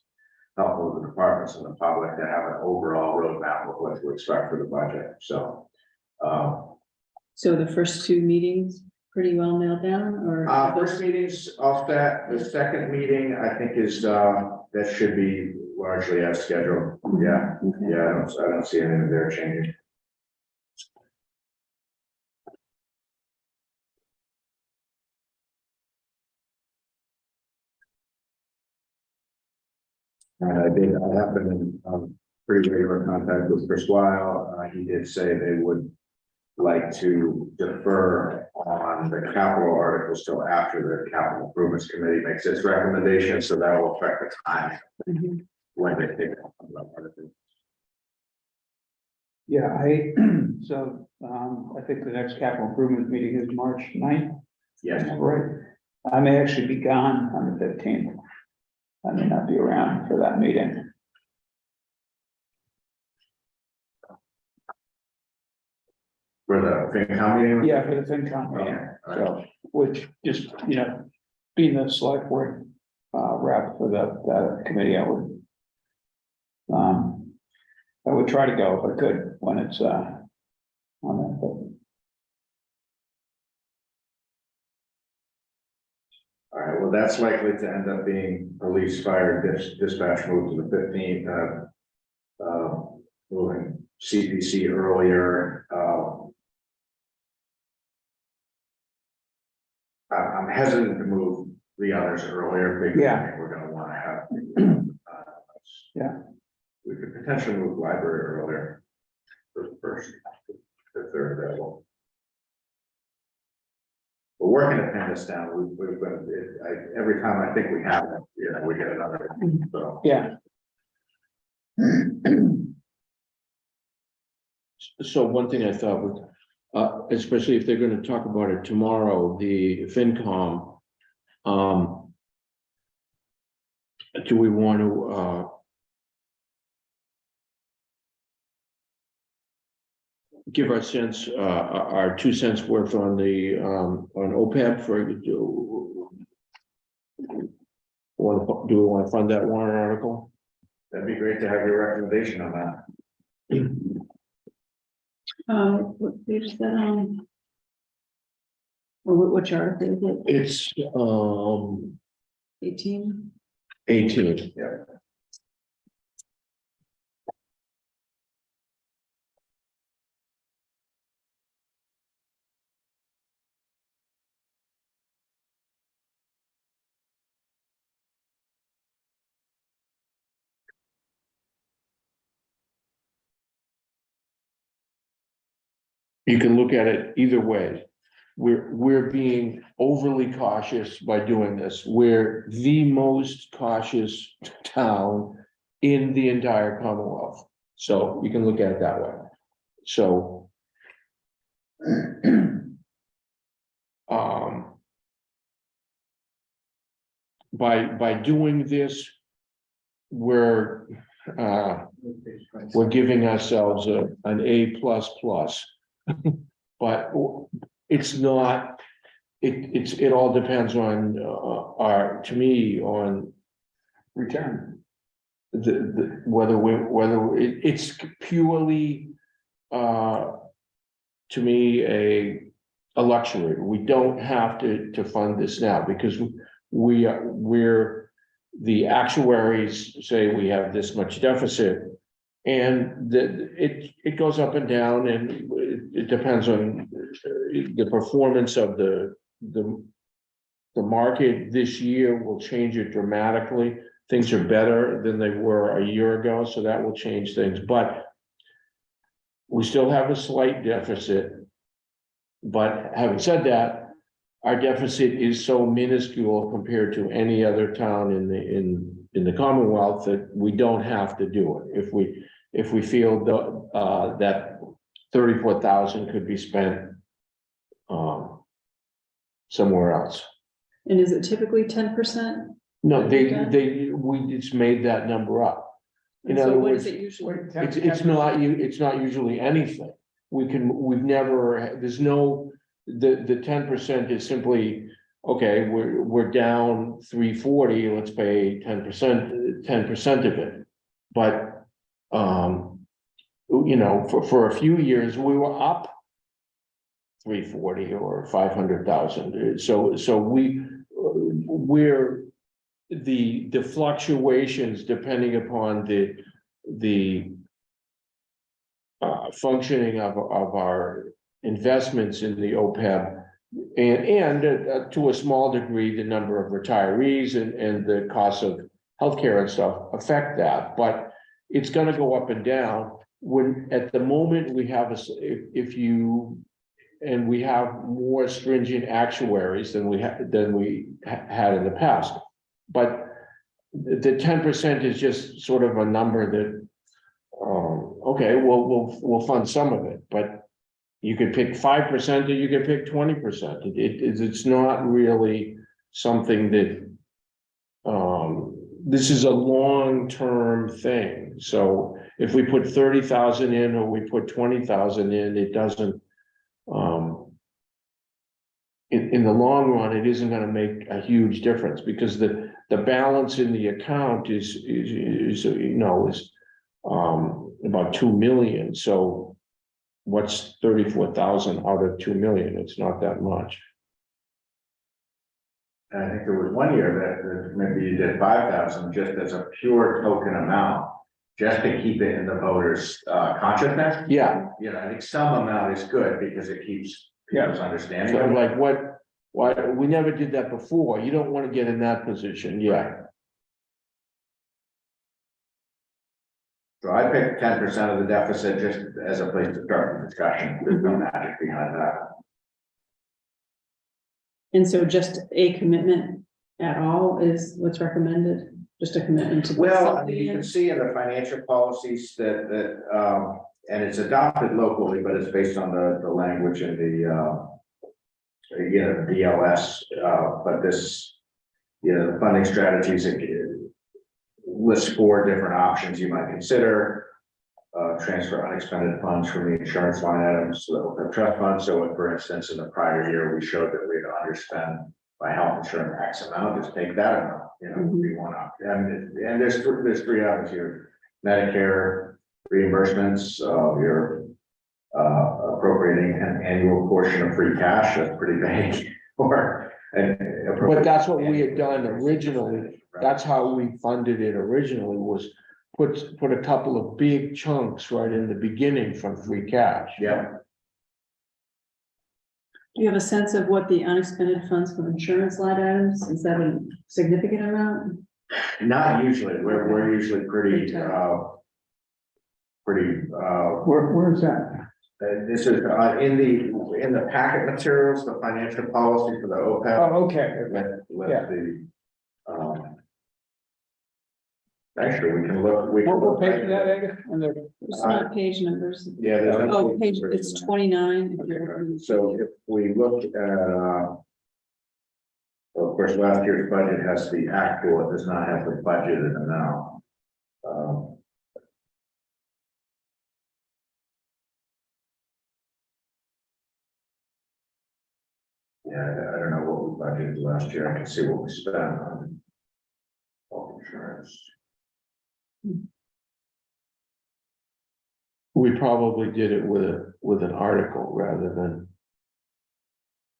helpful to the departments and the public to have an overall roadmap of what to expect for the budget. So, So the first 2 meetings pretty well nailed down, or? first meeting's all set. The second meeting, I think, is that should be largely as scheduled. Yeah, Okay. yeah, I don't see anything there changing. And I have been in pretty regular contact with Chris Weil. He did say they would like to defer on the capital articles till after the capital improvements committee makes its recommendation, so that will affect the time Mhm. when they take it. Yeah, I think the next capital improvement meeting is March 9th. Yes, Right. I may actually be gone on the 15th. I may not be around for that meeting. for the FinCom meeting. Yeah, for the FinCom meeting. Okay, all right. So, which just, being the select board rep for that committee, I would try to go if I could when it's on that. All right, well, that's likely to end up being police, fire, dispatch moved to the 15th, moving CPC earlier. I'm hesitant to move the others earlier because I think we're gonna wanna have. Yeah. We could potentially move library earlier for the first, if they're available. We're working to pin this down. We've been, every time I think we have it, we get another, so. Yeah. So one thing I thought was, especially if they're gonna talk about it tomorrow, the FinCom. Do we want to, give our sense, our 2 cents worth on the, on OPEB for, do we want to fund that warrant article? That'd be great to have your recommendation on that. What page is that on? Or which article is it? It's, 18? 18. Yeah. you can look at it either way. We're being overly cautious by doing this. We're the most cautious town in the entire Commonwealth. So you can look at it that way. So by doing this, we're giving ourselves an A++. But it's not, it all depends on to me, on Return. whether it's purely to me a luxury. We don't have to fund this now because we're the actuaries say we have this much deficit, and it goes up and down, and it depends on the performance of the market this year will change it dramatically. Things are better than they were a year ago, so that will change things, but we still have a slight deficit. But having said that, our deficit is so minuscule compared to any other town in the Commonwealth that we don't have to do it. If we feel that 34,000 could be spent somewhere else. And is it typically 10%? No, we just made that number up. In So other what words, is it usually? it's not usually anything. There's no, the 10% is simply, okay, we're down 340, let's pay 10% of it. But you know, for a few years, we were up 340 or 500,000. So we're the fluctuations depending upon the functioning of our investments in the OPEB, and to a small degree, the number of retirees and the cost of healthcare and stuff affect that, but it's going to go up and down. When at the moment we have we have more stringent actuaries than we had in the past, but the 10% is just sort of a number that okay, we'll fund some of it, but you could pick 5% or you could pick 20%. It's not really something that this is a long-term thing. So if we put 30,000 in or we put 20,000 in, it doesn't in the long run, it isn't going to make a huge difference because the balance in the account is about 2 million. So what's 34,000 out of 2 million? It's not that much. And I think there was one year that maybe you did 5,000 just as a pure token amount, just to keep it in the voters' consciousness. Yeah. You know, I think some amount is good because it keeps people's understanding. So like why we never did that before. You don't want to get in that position. Yeah. So I picked 10% of the deficit just as a place to start the discussion. There's no magic behind that. And so just a commitment at all is what's recommended, just a commitment to. Well, I mean, you can see in the financial policies that and it's adopted locally, but it's based on the language in the DLS, but this, the funding strategies, it lists 4 different options you might consider. Transfer unexpended funds from the insurance line items to the OPEB trust fund. So if, for instance, in the prior year, we showed that we had underspent by health insurance X amount, just take that amount, would be one option. And there's 3 others here: Medicare reimbursements, you're appropriating an annual portion of free cash. That's pretty vague. But that's what we had done originally. That's how we funded it originally, was put a couple of big chunks right in the beginning from free cash. Yeah. Do you have a sense of what the unexpended funds from insurance line items, is that a significant amount? Not usually. We're usually pretty Where is that? This is in the packet materials, the financial policy for the OPEB. Oh, okay, Let the, actually, we can look, we can. what look page right is that, there. Aga? On the- It's not page numbers. Yeah. there's no Oh, page, it's 29. if you're- Okay, so if we look at, well, of course, last year's budget has the actual, it does not have the budgeted amount. Yeah, I don't know what we budgeted last year. I can see what we spent on health insurance. We probably did it with an article rather than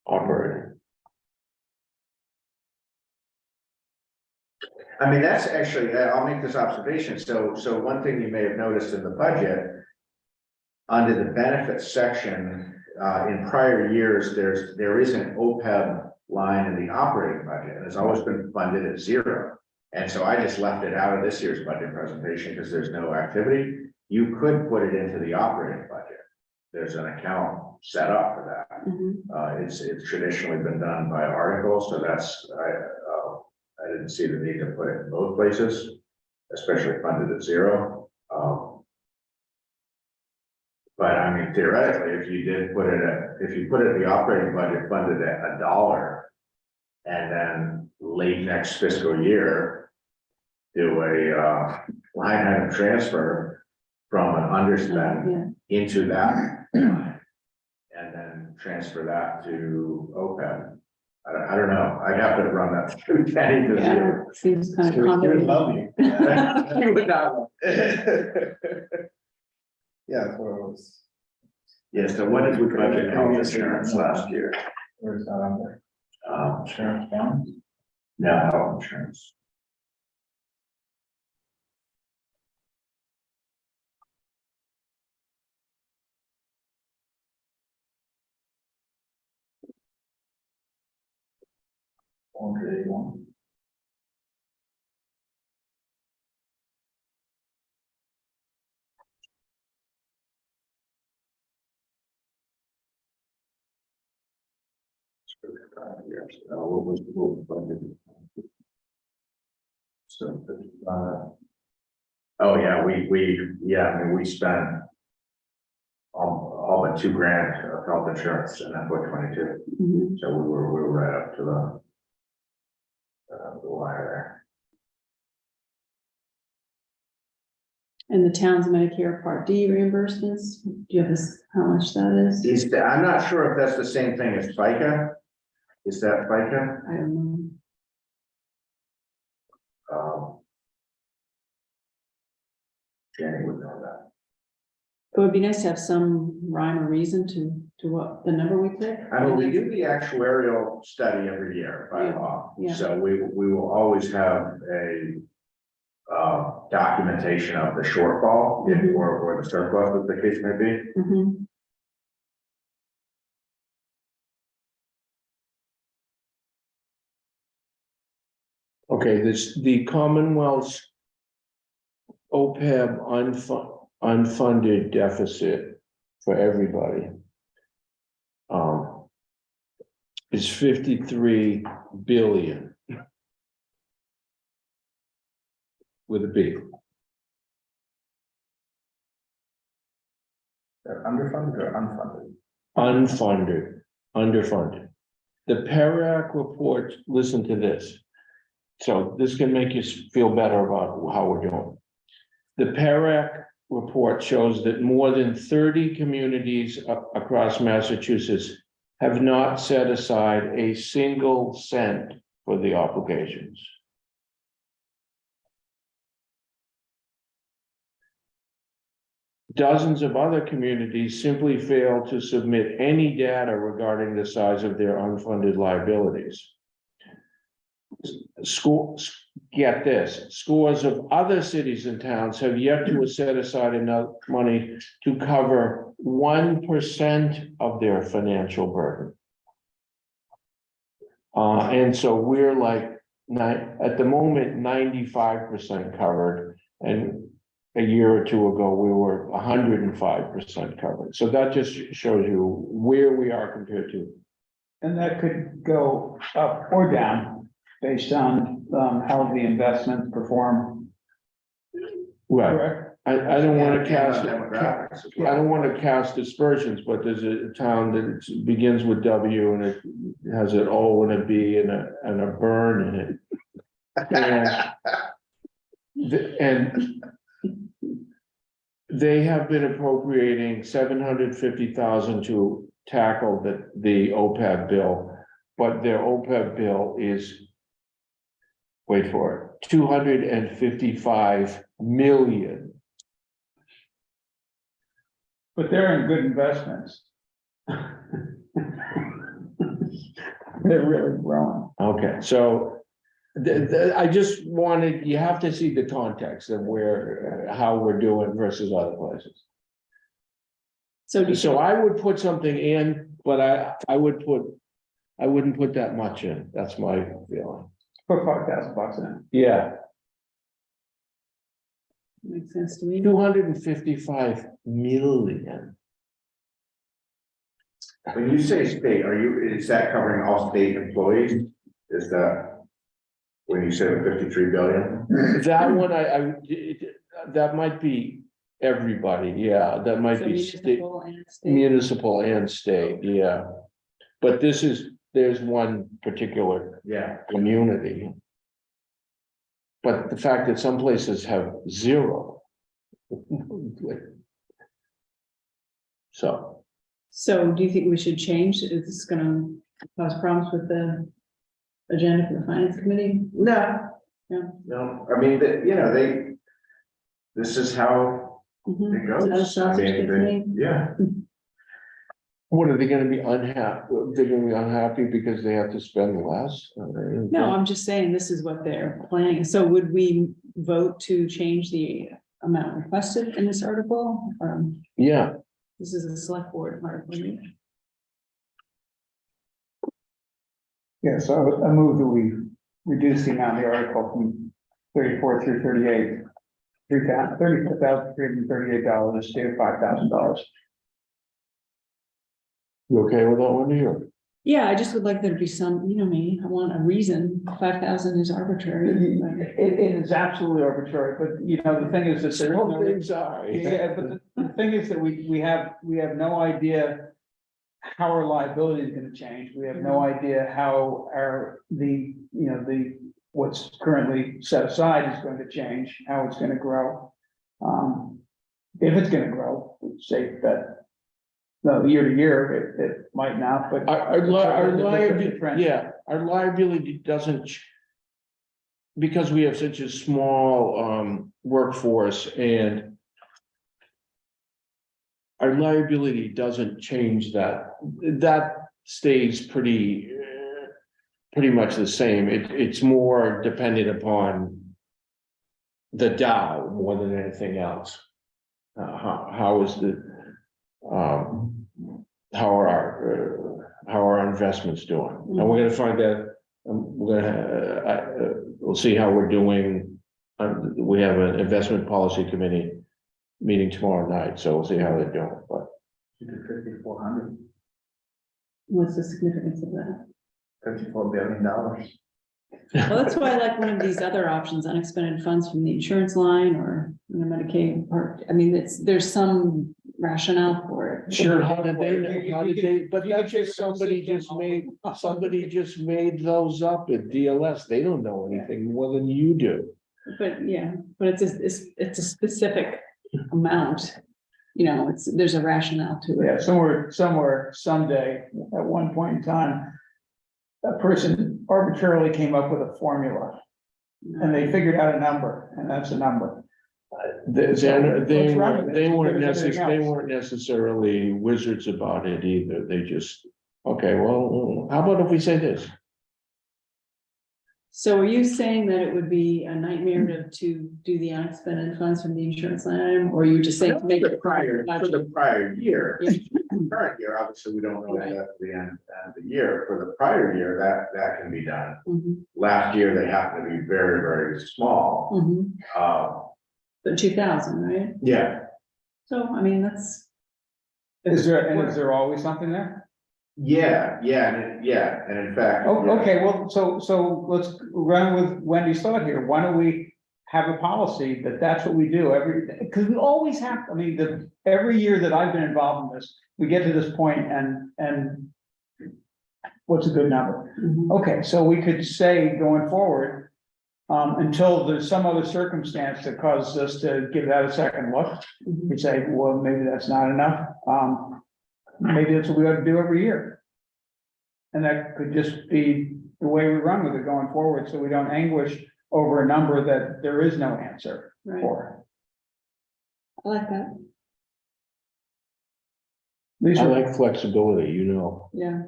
operating. I mean, that's actually, I'll make this observation. So one thing you may have noticed in the budget, under the benefits section, in prior years, there is an OPEB line in the operating budget, and it's always been funded at zero. And so I just left it out of this year's budget presentation because there's no activity. You could put it into the operating budget. There's an account set up for that. Mhm. It's traditionally been done by article, so that's, I didn't see the need to put it in both places, especially funded at zero. But I mean, theoretically, if you did put it at, if you put it in the operating budget funded at $1, and then late next fiscal year, do a line item transfer from an underspend into that line, and then transfer that to OPEB. I don't know. I'd have to run that through Kenny to see. Yeah, seems kind of He would complicated. love you. He would not. Yeah, that's what it was. Yeah, so what did we budget health insurance last year? Where's that under? Insurance fund? No, health insurance. $181. What was the budget? So, oh, yeah, I mean, we spent all but $2,000 of health insurance in FY22. Mhm. So we were right up to the wire there. And the town's Medicare Part D reimbursements, do you have this, how much that is? I'm not sure if that's the same thing as FICA. Is that FICA? I don't know. Jenny would know that. It would be nice to have some rhyme or reason to what the number we pick. I mean, we do the actuarial study every year by Yeah, law. yeah. So we will always have a documentation of the shortfall Mhm. or the surplus, as the case may be. Mhm. Okay, the Commonwealth's OPEB unfunded deficit for everybody is 53 billion with a B. They're underfunded or unfunded? Unfunded, underfunded. The PERAC report, listen to this. So this can make you feel better about how we're doing. The PERAC report shows that more than 30 communities across Massachusetts have not set aside a single cent for the obligations. Dozens of other communities simply fail to submit any data regarding the size of their unfunded liabilities. Get this, scores of other cities and towns have yet to set aside enough money to cover 1% of their financial burden. And so we're like, at the moment, 95% covered, and a year or two ago, we were 105% covered. So that just shows you where we are compared to. And that could go up or down based on, how the investments perform, Right. correct? I don't want to And cast, demographics as I well. don't want to cast aspersions, but there's a town that begins with W and it has an O and a B and a burn in it. And they have been appropriating $750,000 to tackle the OPEB bill, but their OPEB bill is, wait for it, 255 million. But they're in good investments. They're really growing. Okay, so I just wanted, you have to see the context of where, how we're doing versus other places. So do you So I would put something in, but I wouldn't put that much in. That's my feeling. Put $5,000 in. Yeah, makes sense to me? 255 million. When you say state, is that covering all state employees? Is that when you say the 53 billion? That one, that might be everybody, yeah, that might So be state, municipal and state. municipal and state, yeah. But there's one particular Yeah. community. But the fact that some places have zero. So, So do you think we should change? Is this gonna cause problems with the agenda for the finance committee? No. Yeah. No, I mean, this is how Mhm. it goes. Is that a sausage I mean, company? Yeah, what are they gonna be unhappy? They're gonna be unhappy because they have to spend less? No, I'm just saying this is what they're planning. So would we vote to change the amount requested in this article? Yeah, This is a select board article. Yeah, so I move that we reduce the amount of the article from 34 through 38. $34,338 to $5,000. you okay with that one here? Yeah, I just would like there to be some, you know me, I want a reason. 5,000 is arbitrary. It is absolutely arbitrary, but you know, the thing is that there is Some no. things are. Yeah, but the thing is that we have no idea how our liability is gonna change. We have no idea how what's currently set aside is going to change, how it's gonna grow. If it's gonna grow, we'd say that, no, year to year, it might not, but. Our liability, yeah, our liability doesn't. Because we have such a small workforce and. Our liability doesn't change that stays pretty much the same. It's more dependent upon. The Dow more than anything else. How is the, how are our investments doing? And we're gonna find that, we'll see how we're doing. We have an investment policy committee meeting tomorrow night, so we'll see how they're doing, but. 5,400, What's the significance of that? $54 billion. Well, that's why I like one of these other options, unexpended funds from the insurance line or Medicaid part. I mean, there's some rationale for it. Sure, how did they, but that's just somebody just made those up at DLS. They don't know anything more than you do. But yeah, but it's a specific amount, you know, there's a rationale to it. Yeah, somewhere, someday, at one point in time, a person arbitrarily came up with a formula and they figured out a number, and that's a number. They What's wrong with it? they weren't necessarily wizards about it either. They just, okay, well, how about if we say this? So are you saying that it would be a nightmare to do the unexpended funds from the insurance line item, or you just saying to make it For the prior year. Yeah. Current year, obviously, we don't know that at the end of the year. For the prior year, that can be done. Mhm, Last year, they happened to be very, very small. mhm. but 2,000, right? Yeah, So, I mean, that's. Is there always something there? yeah, and in fact. Oh, okay, well, so let's run with Wendy's thought here. Why don't we have a policy that that's what we do because we always have, I mean, every year that I've been involved in this, we get to this point and what's a good number? Okay, so we could say going forward, until there's some other circumstance that causes us to give that a second look, we say, well, maybe that's not enough. Maybe that's what we ought to do every year. And that could just be the way we run with it going forward, so we don't anguish over a number that there is no answer Right, for. I like that, These I are, like flexibility, you know. yeah.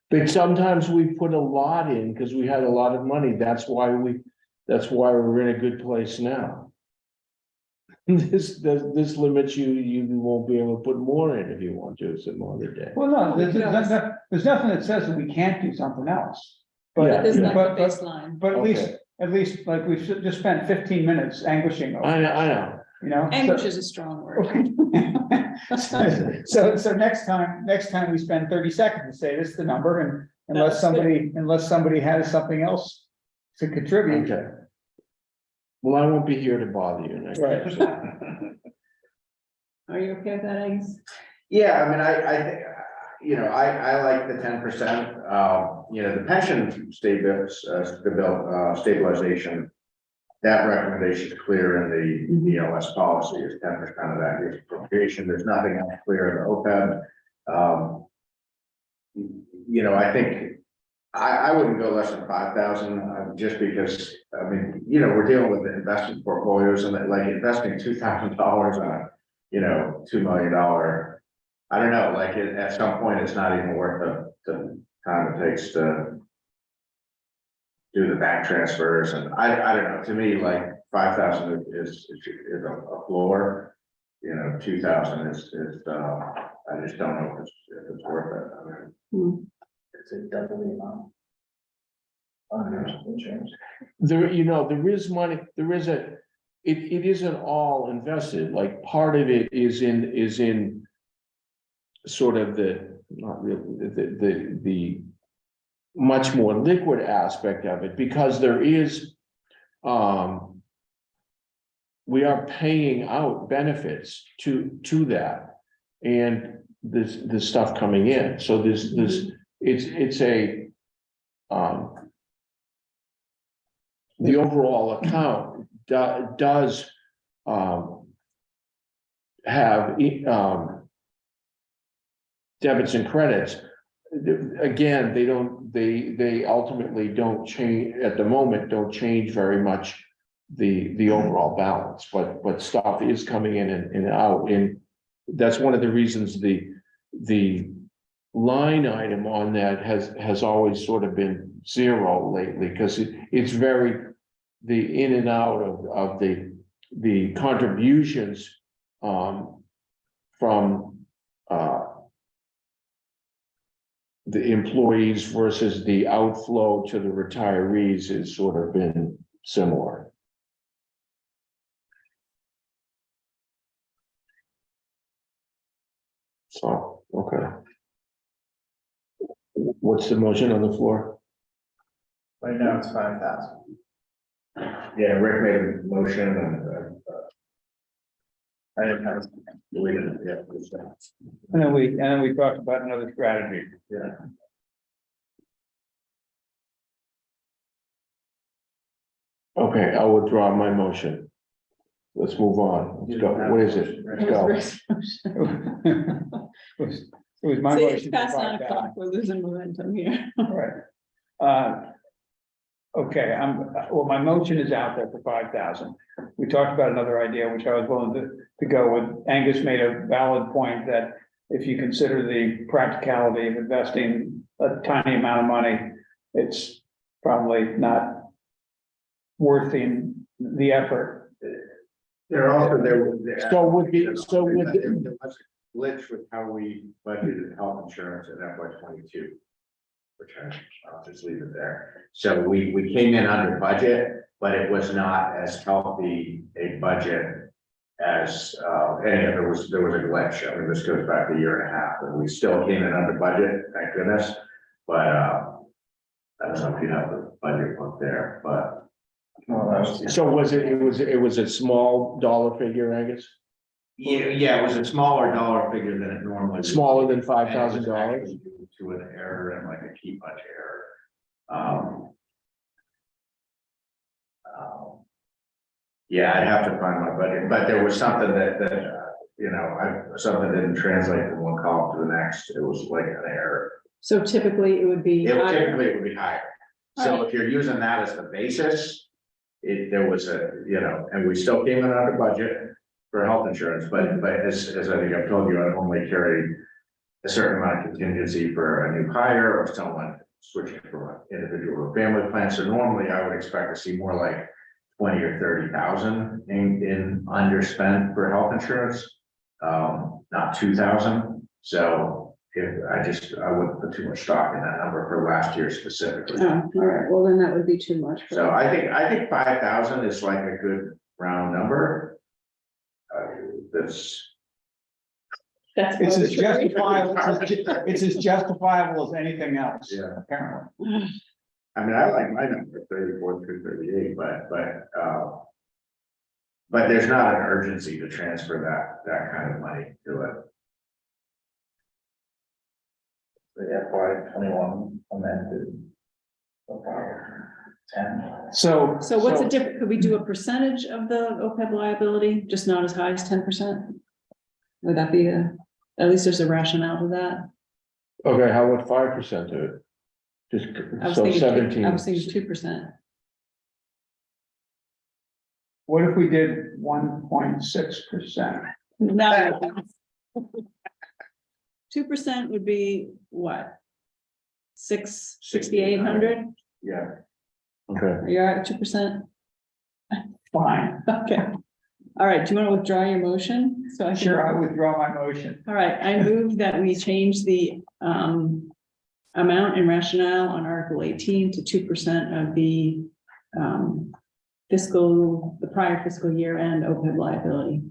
But sometimes we put a lot in because we had a lot of money. That's why we're in a good place now. This limits you, you won't be able to put more in if you want to some other day. well, no, there's nothing that says that we can't do something else. Yeah, But, Isn't that but, the but, baseline? but Okay. at least like we should just spent 15 minutes anguishing over, I know. you know? Anguish is a strong word. So next time we spend 30 seconds to say this is the number and unless somebody has something else to contribute. Okay. Well, I won't be here to bother you next Right. time. Are you okay with that, Angus? Yeah, I mean, I think, you know, I like the 10%, you know, the pension stabilization. That recommendation is clear in the ELS policy is 10% of that year's appropriation. There's nothing else clear in the OPEB. You know, I think I wouldn't go less than 5,000, just because, I mean, you know, we're dealing with investment portfolios and like investing $2,000 on a, you know, $2 million. I don't know, like at some point, it's not even worth the time it takes to do the bank transfers. And I don't know, to me, like 5,000 is a floor, you know, 2,000 is I just don't know if it's worth it. I mean, It's a double the amount. Insurance. There, you know, there is money, it isn't all invested, like part of it is in sort of not really, the much more liquid aspect of it, because there is, we are paying out benefits to that, and this stuff coming in, so it's a, the overall account does have debits and credits. Again, they ultimately don't change at the moment, don't change very much the overall balance, but stuff is coming in and out, and that's one of the reasons the line item on that has always sort of been zero lately, because it's very, the in and out of the contributions from the employees versus the outflow to the retirees has sort of been similar. So, okay. What's the motion on the floor? Right now it's 5,000. yeah, Rick made a motion and I didn't have. we didn't, yeah. And then we talked about another strategy. Yeah. Okay, I'll withdraw my motion. Let's move on. Let's go. What is it? Let's go. It was my See, motion. it's to past 9 5,000. o'clock, we're losing momentum here. Right. Okay, well, my motion is out there for 5,000. We talked about another idea, which I was willing to go with. Angus made a valid point that if you consider the practicality of investing a tiny amount of money, it's probably not worth the effort. There also, there was a glitch with how we budgeted health insurance in FY22. Which I'll just leave it there. So we came in under budget, but it was not as healthy a budget as, and there was a glitch. I mean, this goes back a year and a half, and we still came in under budget, thank goodness. But, I don't know if you have the budget book there, but. So it was a small dollar figure, Angus? Yeah, it was a smaller dollar figure than it normally would be. Smaller than And it $5,000? was actually due to an error and like a key punch error. Yeah, I'd have to find my budget, but there was something that something didn't translate from one column to the next. It was like an error. So typically it would be. Typically it would be higher. So if you're using that as the basis, there was and we still came in under budget for health insurance, but as I think I've told you, I only carry a certain amount of contingency for a new hire or someone switching from an individual or family plan. So normally I would expect to see more like 20 or 30,000 in underspent for health insurance, not 2,000. So I wouldn't put too much stock in that number for last year specifically. Oh, all right, well, then that would be too much. for- So I think 5,000 is like a good round number. That's. It's as justifiable, it's as justifiable as anything else, Yeah. apparently. I mean, I like my number 34 through 38, but there's not an urgency to transfer that kind of money to it. The FY 21 amended. 10. So. So what's the difference? Could we do a percentage of the OPEB liability, just not as high as 10%? Would that be at least there's a rationale to that? Okay, how about 5% of it? Just I was so thinking, 17. I was thinking 2%. What if we did 1.6%? No. 2% would be what? 6,800? Yeah. Okay, Are you all right with 2%? Fine, Okay. All right, do you want to withdraw your motion? So I can. sure, I withdraw my motion. All right, I move that we change the amount and rationale on Article 18 to 2% of the the prior fiscal year end OPEB liability.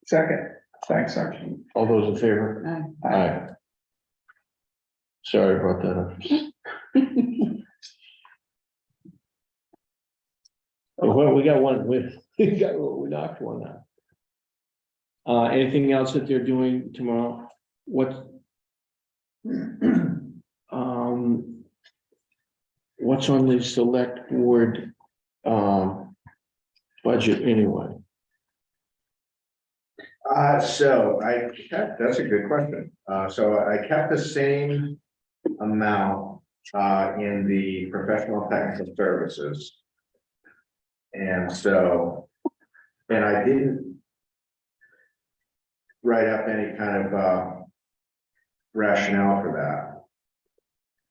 Second, thanks, Archie. all those in favor? Aye. Sorry about that. Well, we got one with, we knocked one out. Anything else that they're doing tomorrow? What? What's on the select board, budget anyway? So that's a good question. So I kept the same amount in the professional technical services. And I didn't write up any kind of rationale for that.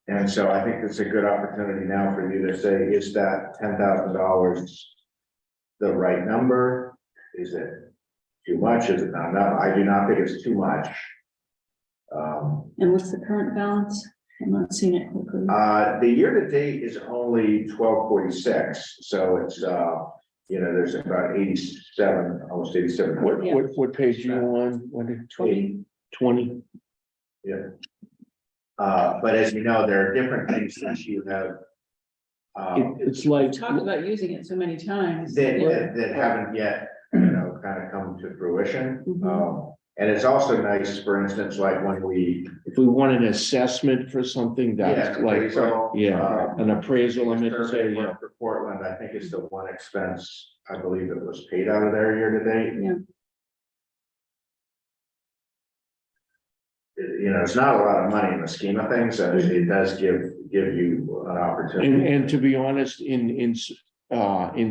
And so I think it's a good opportunity now for you to say, is that $10,000 the right number? Is it too much? Is it not enough? I do not think it's too much. And what's the current balance? I'm not seeing it quickly. The year to date is only 1246, so it's there's about 87, almost 87. What page you on? What did 20? Yeah. But as you know, there are different things that you have. It's like, We talked about using it so many times. That haven't yet, kind of come to fruition. Mhm. And it's also nice, for instance, like when if we want an assessment for something, that's like, appraisal, an appraisal, I meant to say, survey yeah. work for Portland, I think is the one expense, I believe it was paid out of there year to date. Yeah. It's not a lot of money in the scheme of things, and it does give you an opportunity. And to be honest, in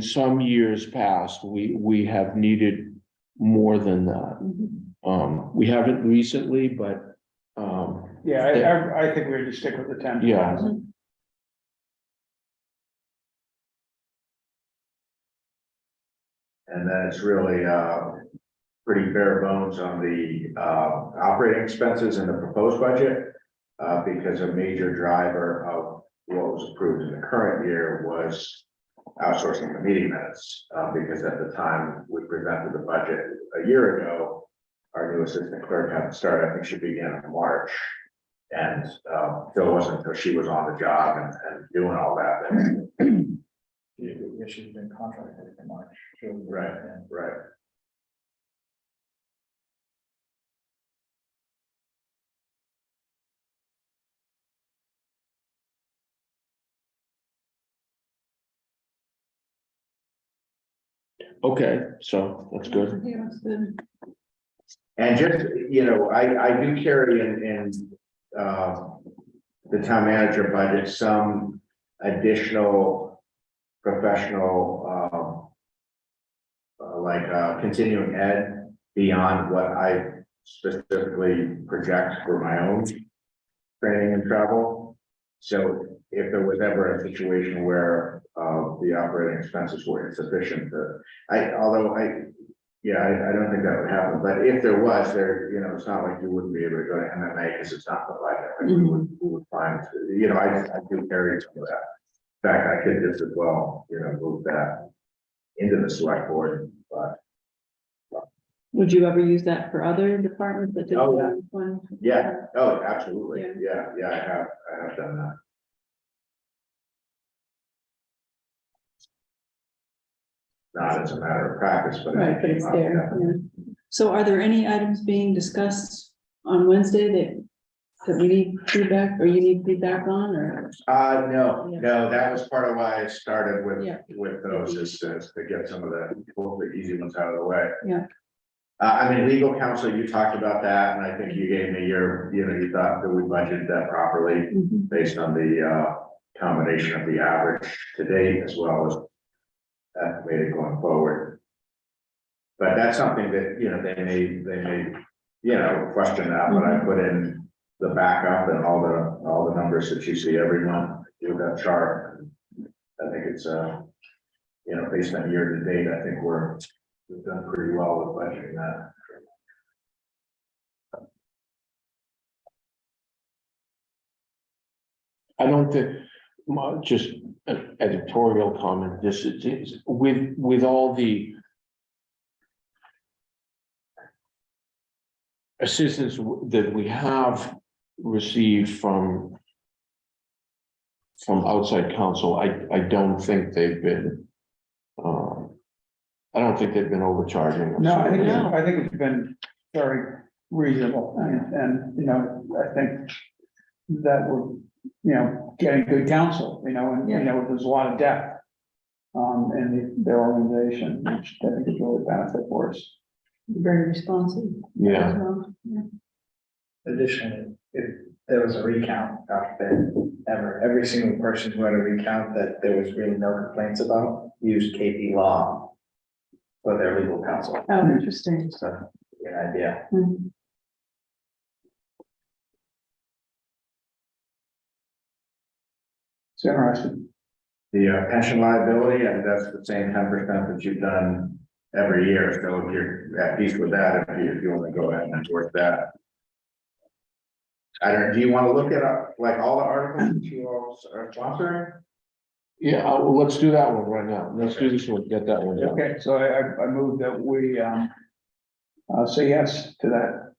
some years past, we have needed more than that. Mhm. We haven't recently, but, Yeah, I think we're to stick with the 10. yeah. And then it's really, pretty bare bones on the, operating expenses in the proposed budget. because a major driver of what was approved in the current year was outsourcing the meeting minutes, because at the time we presented the budget a year ago, our new assistant clerk hadn't started. I think she began in March. And so it wasn't until she was on the job and doing all that. Yeah, she's been contracted in March. Right, right. Okay, so that's good. Yeah, that's good. And just, you know, I do carry in the town manager budget, some additional professional, continuing ed beyond what I specifically project for my own training and travel. So if there was ever a situation where the operating expenses were insufficient, I don't think that would happen, but if there was, you know, it's not like you wouldn't be able to go to MMA because it's not the budget. We would find, you know, I do carry some of that. In fact, I could just as well, you know, move that into the select board, but Would you ever use that for other departments that did Oh, yeah. that one? yeah, oh, absolutely, Yeah. yeah, I have done that. Not as a matter of practice, but. Right, but it's there. Yeah. So are there any items being discussed on Wednesday that we need feedback or you need feedback on or? No, that was part of why I started Yeah. with those is to get some of the hopefully easy ones out of the way. Yeah. I mean, legal counsel, you talked about that, and I think you gave me you thought that we budgeted that properly Mhm. based on the combination of the average to date as well as estimated going forward. But that's something that, you know, they may, you know, question that, but I put in the backup and all the numbers that you see every month, do that chart. I think it's, you know, based on year to date, I think we've done pretty well with budgeting that. I don't think, just an editorial comment, this is with all the assistance that we have received from outside counsel, I don't think they've been, I don't think they've been overcharging us. No, I No. think it's been very reasonable and, you know, I think that we're, you know, getting good counsel, you know, and, you know, there's a lot of depth in their organization, which I think is really benefit for us. Very responsive. Yeah. as well. Yeah. Additionally, if there was a recount after every single person who had a recount that there was really no complaints about, used KP Law for their legal counsel. Oh, interesting. So, an idea. Mhm. It's interesting. The pension liability, and that's the same 10% that you've done every year, so if you're at peace with that, if you want to go ahead and endorse that. Do you want to look at like all the articles that you all are sponsoring? Yeah, well, let's do that one right now. Let's do this one, get that one done. Okay, so I move that we say yes to that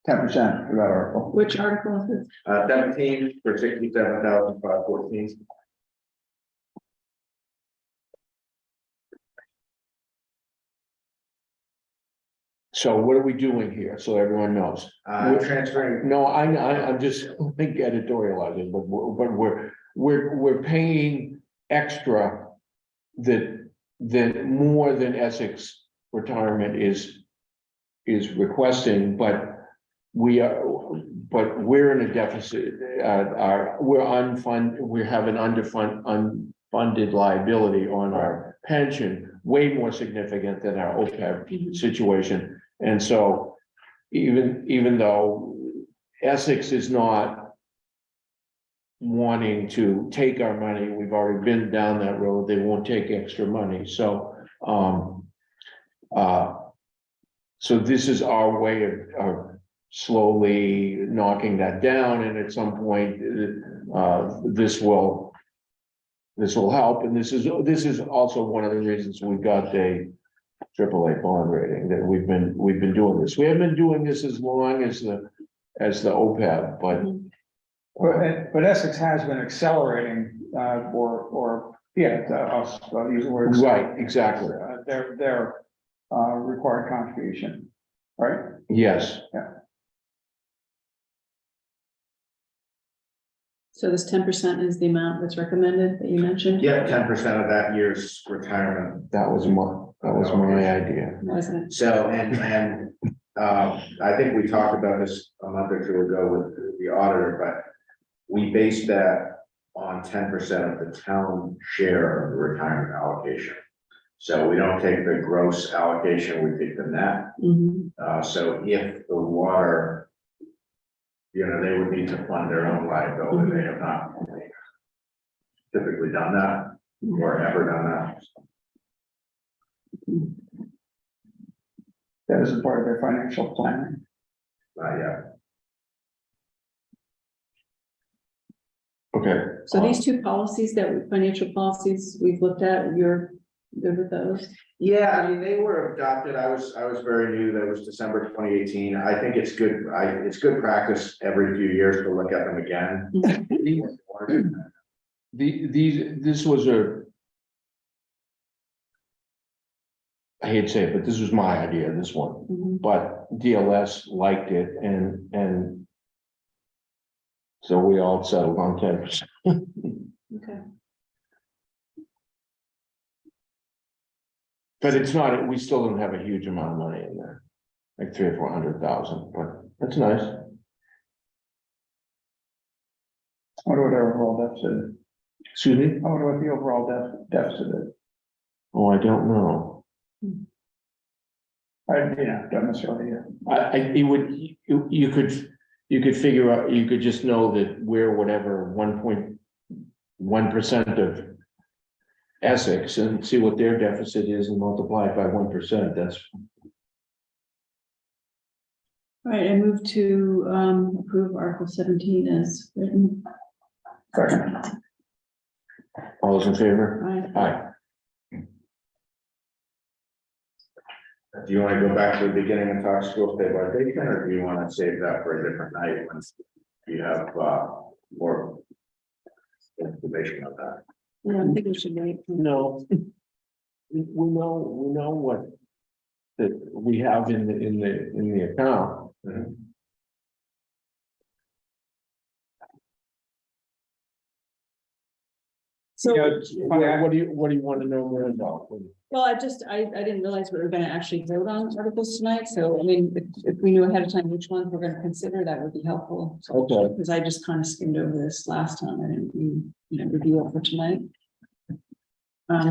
10% for that article. Which article is this? 17 for 67,514. So what are we doing here? So everyone knows. Transferring, No, I'm just editorializing, but we're paying extra that more than Essex Retirement is requesting, but we're in a deficit, we're unfunded, we have an unfunded liability on our pension, way more significant than our OPEB situation. And so even though Essex is not wanting to take our money, we've already been down that road, they won't take extra money. So so this is our way of slowly knocking that down, and at some point, this will help, and this is also one of the reasons we got a AAA bond rating, that we've been doing this. We haven't been doing this as long as the OPEB, but But Essex has been accelerating, I'll use the word. right, exactly, Their required contribution, right? yes. So this 10% is the amount that's recommended that you mentioned? Yeah, 10% of that year's retirement. That was my idea. Wasn't it? So, and I think we talked about this a month or two ago with the auditor, but we based that on 10% of the town share of the retirement allocation. So we don't take the gross allocation, we take the net. Mhm. So if the water, they would need to fund their own liability. They have not typically done that or ever done that. That isn't part of their financial planning. Not yet. Okay. So these two policies financial policies we've looked at, you're good with those? Yeah, I mean, they were adopted. I was very new. That was December 2018. I think it's good. It's good practice every few years to look at them again. This was I hate to say it, but this was my idea, this one, Mhm. but DLS liked it, and so we all settled on 10%. Okay. But it's not, we still don't have a huge amount of money in there, like 300,000 or 400,000, but that's nice. I wonder what our overall deficit is. Excuse me? I wonder what the overall deficit is. Oh, I don't know. Don't necessarily. It would, you could figure out, you could just know that we're whatever 1.1% of Essex and see what their deficit is and multiply it by 1%. That's. All right, I move to approve Article 17 as written. Second. All those in favor? Aye. Aye. Do you want to go back to the beginning and talk school stabilization, or do you want to save that for a different night when you have more information on that? Yeah, I think we should wait. No. We know what that we have in the account. Mhm. So, What do you want to know more about? well, I didn't realize we were gonna actually vote on articles tonight, so I mean, if we knew ahead of time which ones we're gonna consider, that would be helpful. Okay. Because I just kind of skimmed over this last time, I didn't, review it for tonight.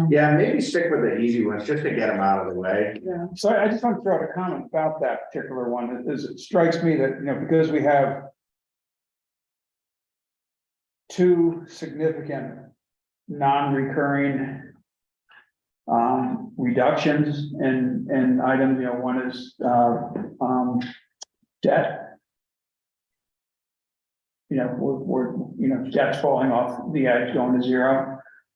Yeah, maybe stick with the easy ones just to get them out of the way. Yeah, So I just want to throw out a comment about that particular one. It strikes me that, because we have two significant non-recurring reductions in items, one is debt. We're debt's falling off the edge, going to zero.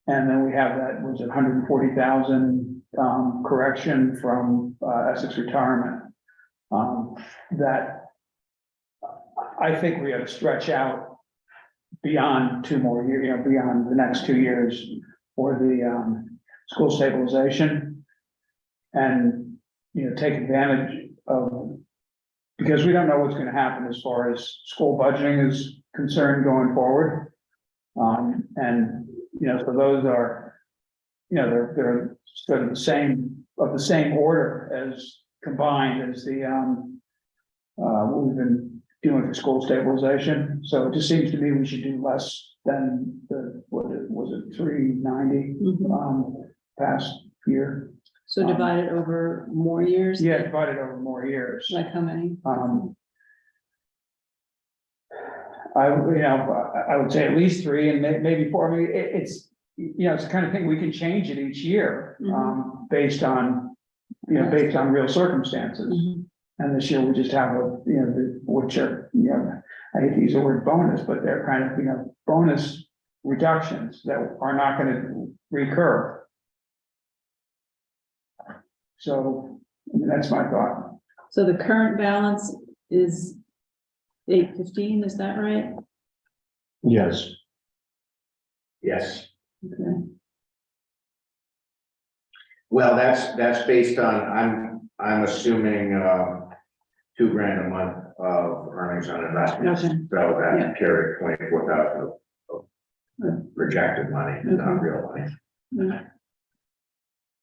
And then we have that, was it 140,000 correction from Essex retirement. That I think we have to stretch out beyond 2 more years, beyond the next 2 years for the school stabilization. And, take advantage of, because we don't know what's gonna happen as far as school budgeting is concerned going forward. So those are, they're sort of the same order as combined as the, what we've been doing for school stabilization. So it just seems to me we should do less than was it 390, past year. so divided over more years? Yeah, divided over more years. Like how many? I would say at least 3 and maybe 4. I mean, it's the kind of thing we can change it each year, based on, based on real circumstances. Mhm. And this year we just have which are, I hate to use the word bonus, but they're kind of, bonus reductions that are not gonna recur. So that's my thought. So the current balance is 815, is that right? Yes. Yes. Okay. Well, that's based on, I'm assuming, $2,000 a month of earnings on investments. Okay. So Yeah. that carried 24,000 of projected money, not real money. Yeah.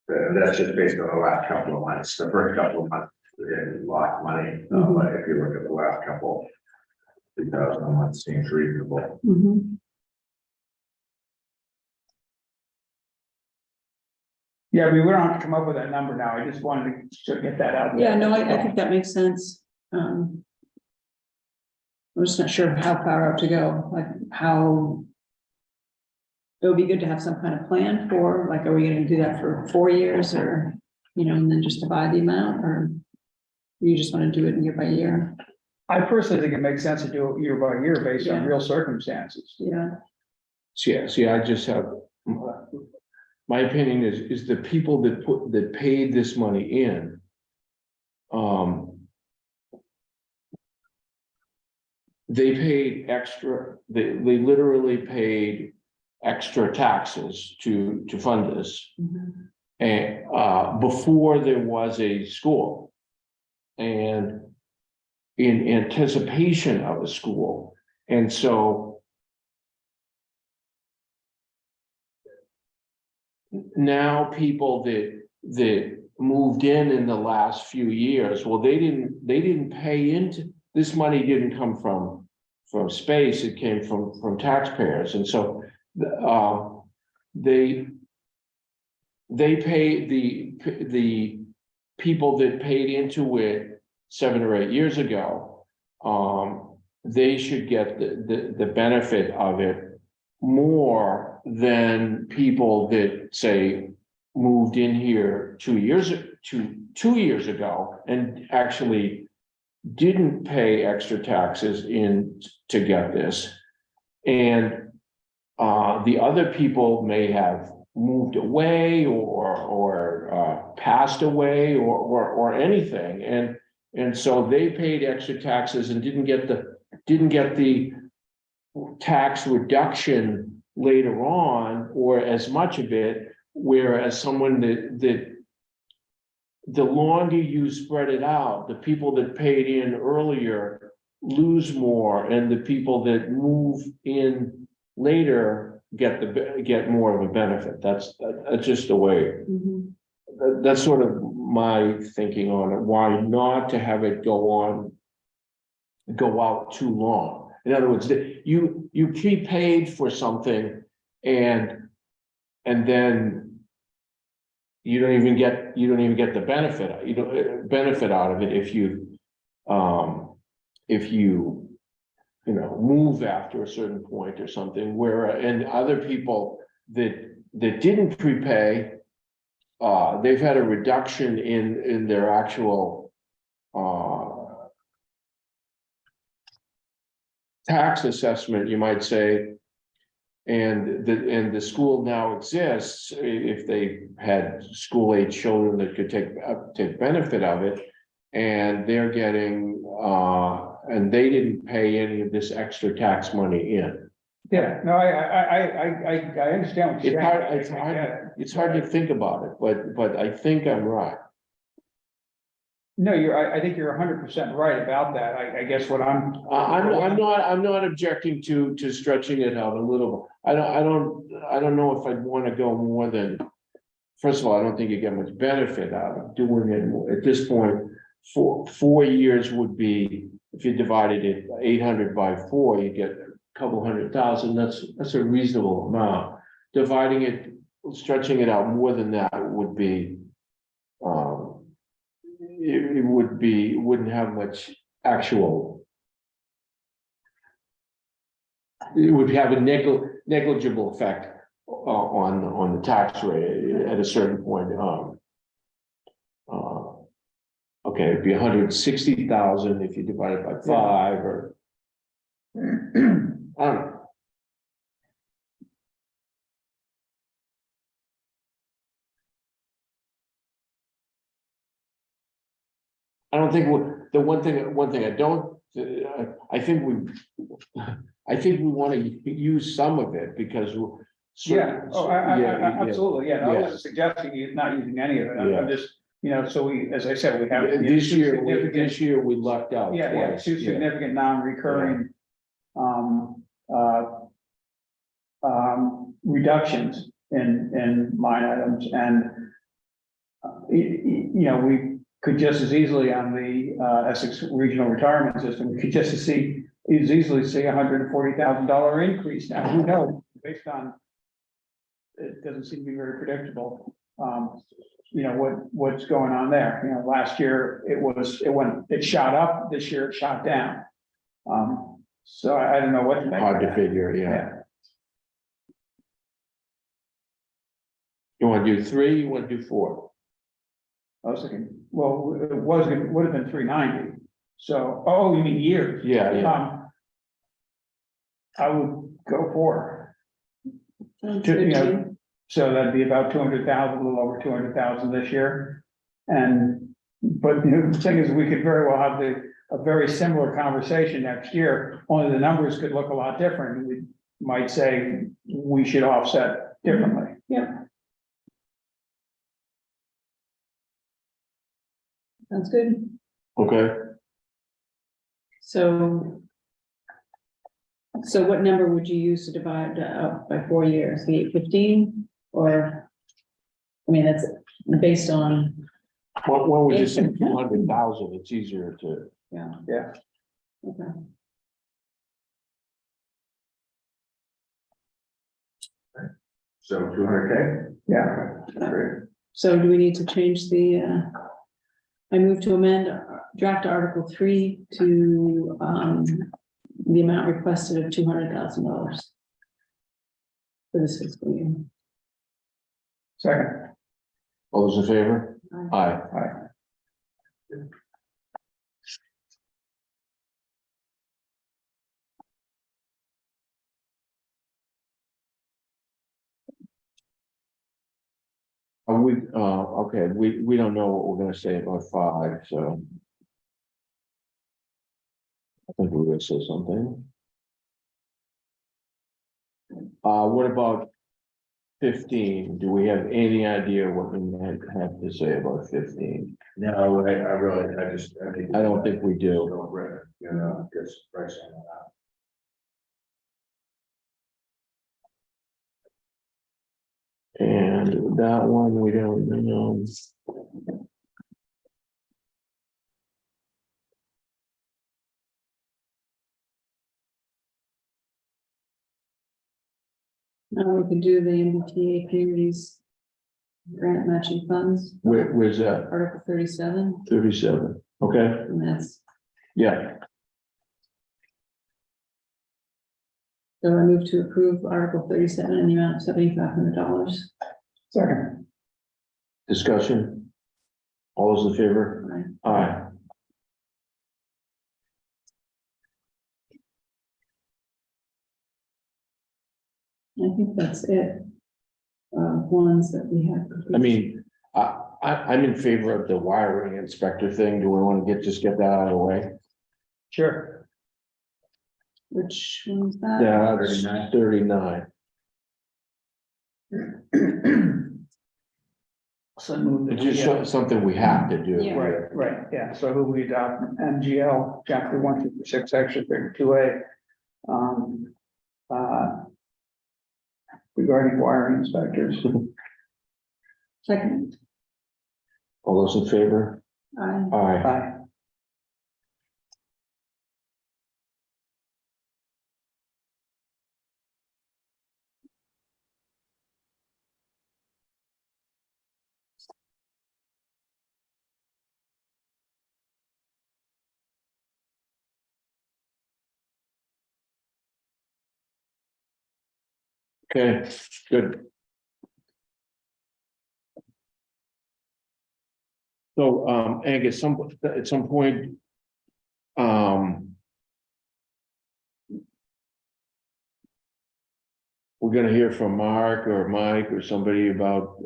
That's just based on the last couple of months. The first couple of months, it lost money, but if you look at the last couple, 2,000 a month seems reasonable. Mhm. Yeah, we don't have to come up with that number now. I just wanted to get that out there. Yeah, no, I think that makes sense. I'm just not sure how far out to go, like how. It would be good to have some kind of plan for, like, are we gonna do that for 4 years or, and then just divide the amount, or you just wanna do it year by year? I personally think it makes sense to do it year by year based on Yeah. real circumstances. Yeah, See, I just have, my opinion is the people that paid this money in. They paid extra, they literally paid extra taxes to fund this. Mhm. And before there was a school. And in anticipation of a school, and so. Now people that moved in the last few years, well, they didn't pay into, this money didn't come from space, it came from taxpayers, and so they paid the people that paid into it 7 or 8 years ago. They should get the benefit of it more than people that say moved in here 2 years ago and actually didn't pay extra taxes in to get this. And the other people may have moved away or passed away or anything, and so they paid extra taxes and didn't get the tax reduction later on, or as much of it, whereas someone that the longer you spread it out, the people that paid in earlier lose more, and the people that move in later get more of a benefit. That's just the way. Mhm. That's sort of my thinking on it. Why not to have it go out too long? In other words, you prepaid for something and then you don't even get the benefit out of it if you move after a certain point or something, where and other people that didn't prepay, they've had a reduction in their actual tax assessment, you might say, and the school now exists. If they had school age children that could take benefit of it, and they're getting and they didn't pay any of this extra tax money in. Yeah, no, I understand what you're saying. It's hard to think about it, but I think I'm right. No, I think you're 100% right about that. I guess what I'm not objecting to stretching it out a little. I don't know if I'd want to go more than. First of all, I don't think you get much benefit out of doing it at this point. 4 years would be, if you divided it 800 by 4, you get a couple $100,000. That's a reasonable amount. Dividing it, stretching it out more than that would be. It wouldn't have much actual. It would have a negligible effect on the tax rate at a certain point. Okay. Okay, it'd be 160,000 if you divide it by 5 or. I don't know. I don't think, the one thing I don't, I think we want to use some of it because. Yeah, Yeah. absolutely, yeah, I Yeah. wasn't suggesting you not using any of it, I'm Yeah. just, you know, so we, as I said, we have. This two year, significant- this year we lucked out Yeah, twice. two significant non-recurring, reductions in line items and you know, we could just as easily on the, Essex Regional Retirement System, we could just as easily see $140,000 increase. Now, who knows, based on, it doesn't seem to be very predictable. You know, what's going on there, you know, last year it shot up, this year it shot down. So I don't know what to make. Hard of to that. figure, yeah. Yeah. You want to do 3, you want to do 4? I was thinking, well, would have been 390. So, oh, you mean years? Yeah, yeah. I would go for, Sounds you good to know, me. so that'd be about 200,000, a little over 200,000 this year. And, but you know, the thing is, we could very well have a very similar conversation next year, only the numbers could look a lot different. We might say we should offset differently. Yeah. Sounds good. Okay, So what number would you use to divide up by 4 years, the 815, or? I mean, that's based on, when we just say 200,000, it's easier to. yeah. Yeah. Okay. So 200K? Yeah. Great. So do we need to change I move to amend draft Article 3 to, the amount requested of $200,000 for this fiscal year. Second. All those in favor? Aye. Aye. Okay, we don't know what we're gonna say about 5, so. I think we're gonna say something. What about 15? Do we have any idea what we might have to say about 15? No, I really, I don't think we do. You know, just pricing on that. And that one, we don't know. Now we can do the MBTA communities grant matching funds, Where's that? Article 37, 37, okay, and that's, yeah, so I move to approve Article 37 in the amount of $7,500. Second. discussion. All those in favor? Aye. Aye. I think that's it. Ones that we have. I mean, I'm in favor of the wiring inspector thing. Do we want to just get that out of the way? Sure. Which one's that? Yeah, that's 39. So move It's just something we have to do. Yeah. Right, yeah, so who we adopt MGL, chapter 156, section 32A. Regarding wiring inspectors. Second. All those in favor? Aye. Aye. Aye. Okay, good. So, Angus, at some point, we're gonna hear from Mark or Mike or somebody about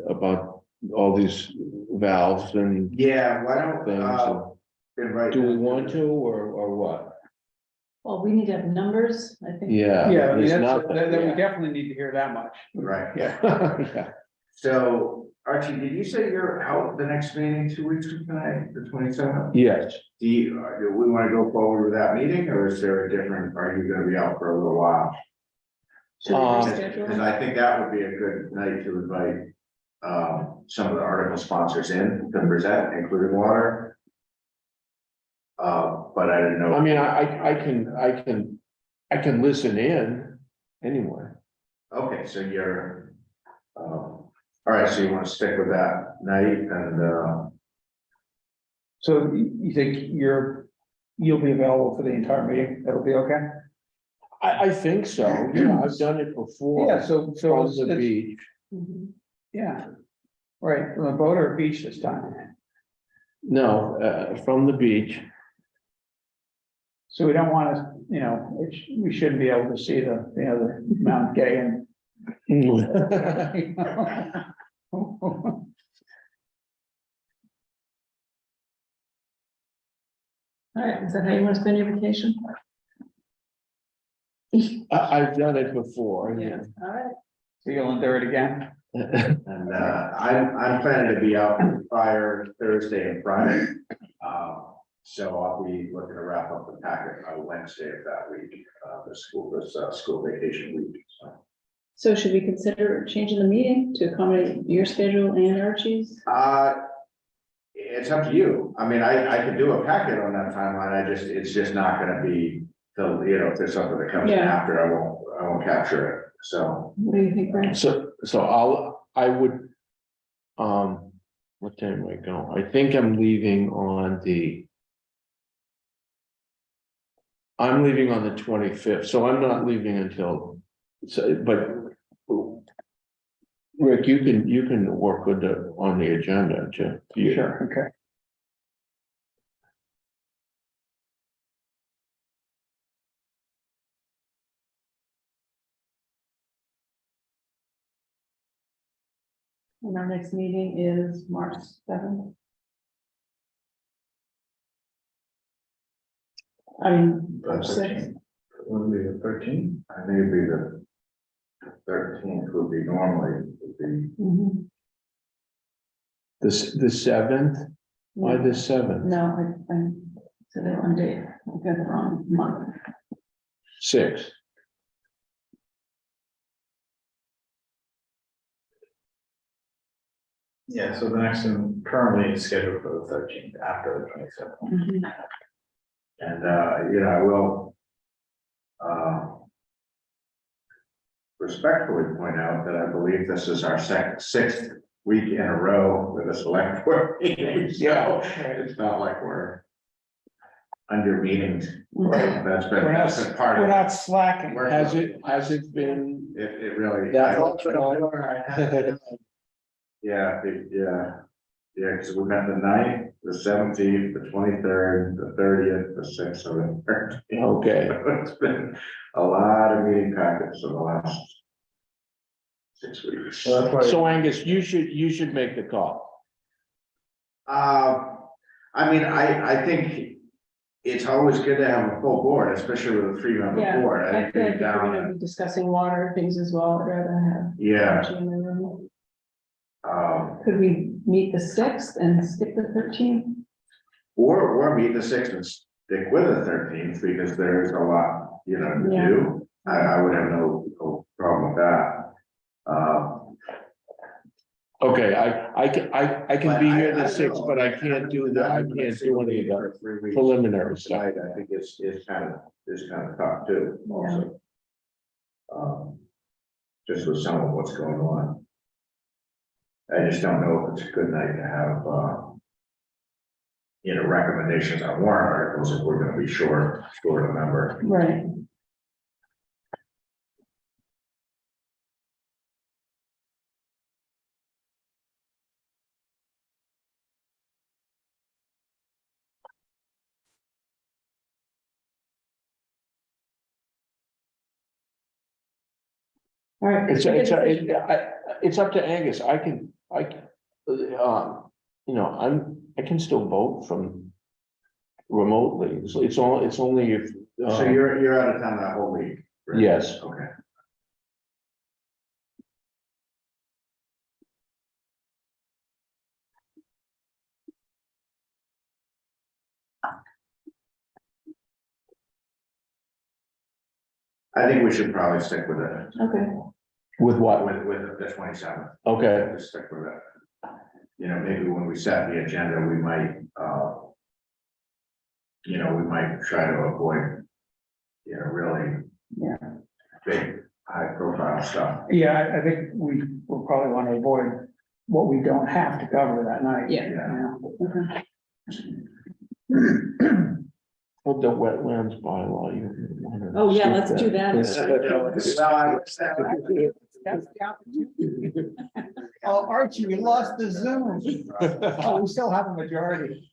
all these valves and Yeah, why don't, things. invite. Do we them want to, or what? Well, we need to have numbers, I think. Yeah. Yeah, I mean, there's that's, not- then we definitely need to hear that much. Right. Yeah. Yeah. So, Archie, did you say you're out the next meeting 2 weeks from tonight, the 27th? Yes, Do we want to go forward with that meeting, or is there a different, are you gonna be out for a little while? Should we Um, reschedule? Because I think that would be a good night to invite, some of the article sponsors in to present, including water. But I didn't know. I mean, I can listen in anyway. Okay, so you're, all right, so you want to stick with that night and, So you think you'll be available for the entire meeting? That'll be okay? I think so, yeah, I've done it before. Yeah, so From the it's- beach. Mhm. Yeah. Right, from a boat or a beach this time? No, from the beach. So we don't want to, we shouldn't be able to see the Mount Gay and. All right, is that how you want to spend your vacation? I've done it before, yeah. All right. So you'll endure it again? and, I'm planning to be out prior Thursday and Friday. So I'll be looking to wrap up the packet on Wednesday of that week, this school vacation week, so. So should we consider changing the meeting to accommodate your schedule and Archie's? It's up to you. I mean, I could do a packet on that timeline. It's just not gonna be, if there's something that comes in Yeah. after, I won't capture it, so. What do you think, Brent? So I would, what time am I going? I think I'm leaving on the 25th, so I'm not leaving until, but Rick, you can work with on the agenda too. Sure, okay. And our next meeting is March 7th. I mean, March 6th. Would be the 13th? I think it'd be the 13th would be normally, would be. Mhm. The 7th, why the 7th? No, I said the wrong date. I got the wrong month. 6th. Yeah, so the next one currently is scheduled for the 13th after the 27th. Mhm. And, I will, respectfully point out that I believe this is our sixth week in a row with a select board meeting. So it's not like we're under meetings. Mhm. That's been part We're of not slacking. Has it been? it really. That Yeah, because we met the 9th, the 17th, the 23rd, the 30th, the 6th, and the 13th. Okay, It's been a lot of meeting packets in the last 6 weeks. So that's why. so Angus, you should make the call. I mean, I think it's always good to have a full board, especially with a 3-member Yeah, board. I I think feel like being if we're down, gonna be discussing water things as well, I'd rather have yeah, Archie in the room. um, Could we meet the 6th and skip the 13th? or meet the 6th and stick with the 13th, because there's a lot, to Yeah. do. I would have no problem with that. Okay, I can But be I- here I the don't 6th, know. but I can't do that, I can't do any of the 3 weeks preliminary stuff. tonight, I think it's kind of tough too, also. Just with some of what's going on. I just don't know if it's a good night to have, recommendations on warrant articles if we're gonna be short a member. Right. All right. It's up to Angus. I can, I can still vote from remotely. It's only if. So you're out of town that whole week? right? Yes. Okay. I think we should probably stick with it, Okay, With what? with the 27th. Okay, Just stick with it. Maybe when we set the agenda, we might, we might try to avoid, really yeah. big, high profile stuff. Yeah, I think we will probably want to avoid what we don't have to cover that night. Yeah. Okay. well, the wetlands bylaw. You wanna Oh, yeah, skip let's do that. That's the opportunity. Oh, Archie, we lost the Zoom. Oh, we still have a majority.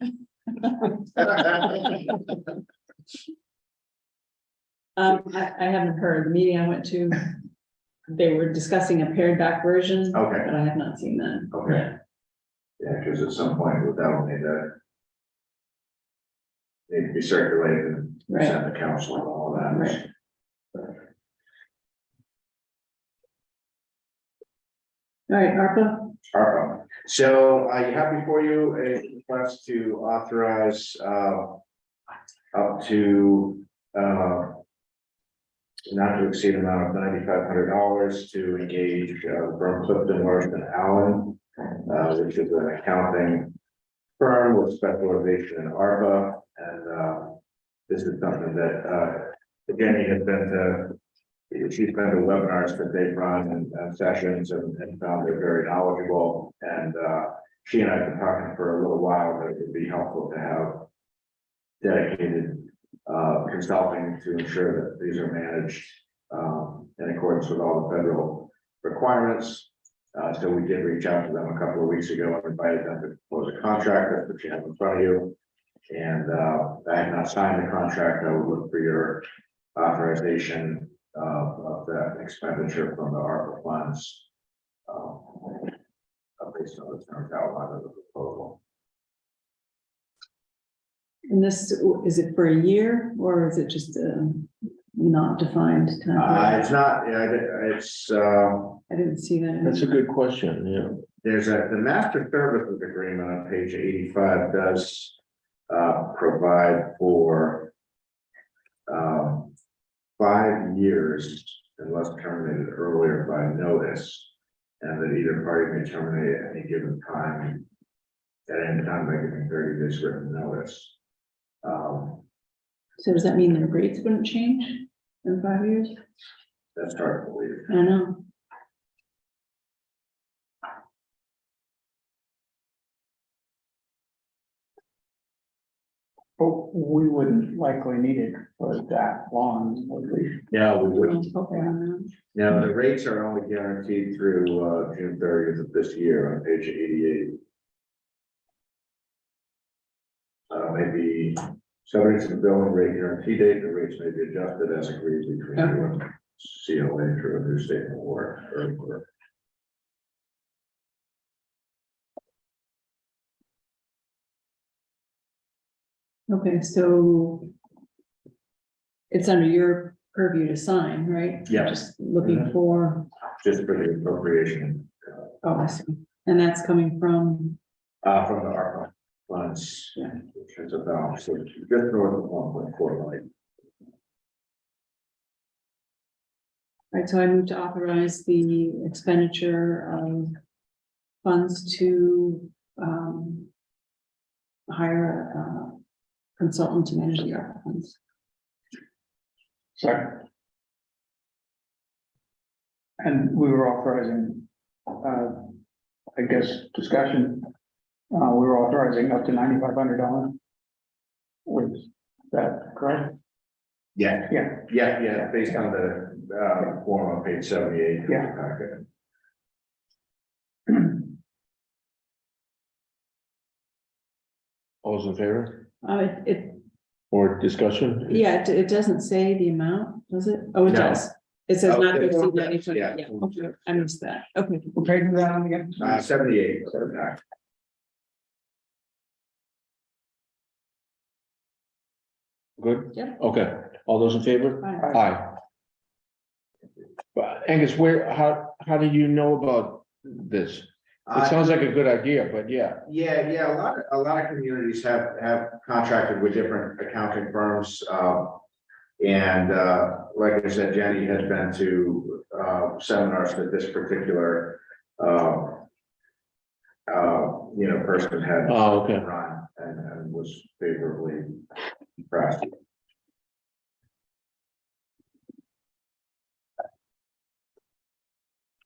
I haven't heard, the meeting I went to, they were discussing a pared back version. Okay. But I have not seen that. Okay. Yeah, because at some point that'll need to be circulated and Right. sent to council and all that. Right. All right, ARPA, ARPA. So you have before you a request to authorize up to not to exceed amount of $9,500 to engage from Clifton Marston Allen, which is an accounting firm with specialization in ARPA. And this is something that Jenny has been to. She's been to webinars that they've run and sessions and found they're very knowledgeable. And she and I have been talking for a little while that it would be helpful to have dedicated consulting to ensure that these are managed in accordance with all the federal requirements. So we did reach out to them a couple of weeks ago and invited them to propose a contract. That's what you have in front of you. And I have not signed the contract. I would look for your authorization of that expenditure from the ARPA funds. Based on the terms outlined of the proposal. and this, is it for a year or is it just a not defined time? It's not, yeah, it's, I didn't see that. That's a good question, yeah. there's the master services agreement on page 85 does provide for 5 years unless terminated earlier by notice, and that either party may terminate at any given time, at any time by giving 30 days written notice. So does that mean the rates wouldn't change in 5 years? That's hard to believe. I don't know. But we wouldn't likely need it for that long, would we? Yeah, we would. Okay, on that. Now, the rates are only guaranteed through June 30th of this year on page 88. Maybe subject to the billing rate guarantee date, the rates may be adjusted as agreed between you and CLA through a new statement of work. Okay, so it's under your purview to sign, right? Yeah. Just looking for, Just for the appropriation oh, I see. And that's coming from, from the ARPA funds. Yeah. Which is about, so just north of 1.4 million. right, so I move to authorize the expenditure of funds to hire a consultant to manage the ARPA funds. Sorry. And we were authorizing, I guess, discussion. We were authorizing up to $9,500. Was that correct? Yeah, Yeah. based on the form on page 78. of the Yeah. packet. All's in favor It, or discussion? yeah, it doesn't say the amount, does it? Oh, it No. does. It says Oh, not to yeah. exceed 90%. Yeah. Yeah, okay, I missed that. Okay. What page is that on again? 78. Good? Yeah. Okay, all those in favor? Fine. Aye. But Angus, how did you know about this? It sounds like a good idea, but yeah. Yeah, a lot of communities have contracted with different accounting firms. And like I said, Jenny has been to seminars that this particular person had Oh, okay. run and was favorably impressed.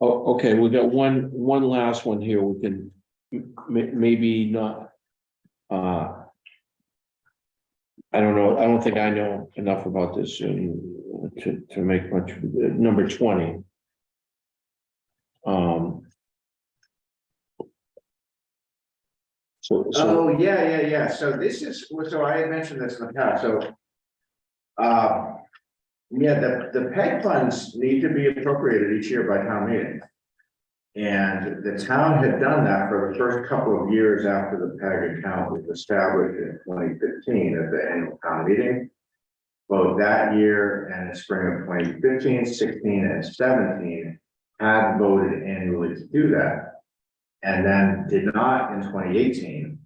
Oh, okay, we got one last one here. We can maybe not. I don't know. I don't think I know enough about this to make much. Number 20. So Oh, yeah. So this is, so I had mentioned this in the past, so. Yeah, the PEG funds need to be appropriated each year by town meeting. And the town had done that for the first couple of years after the PEG account was established in 2015 at the annual town meeting. Both that year and the spring of 2015, 16, and 17 had voted annually to do that. And then did not in 2018.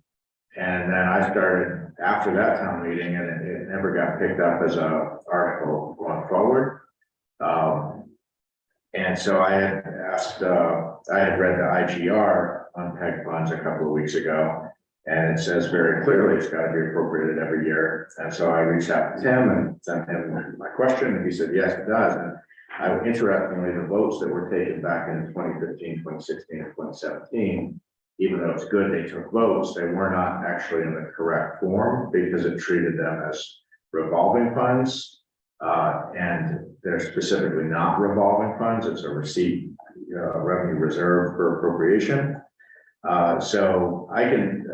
And then I started after that town meeting, and it never got picked up as a article going forward. And so I had asked, I had read the IGR on PEG funds a couple of weeks ago, and it says very clearly it's got to be appropriated every year. And so I reached out to Tim and sent him my question, and he said, yes, it does. And interestingly, the votes that were taken back in 2015, 2016, and 2017, even though it's good they took votes, they were not actually in the correct form because it treated them as revolving funds. And they're specifically not revolving funds. It's a receipt revenue reserve for appropriation. So I can,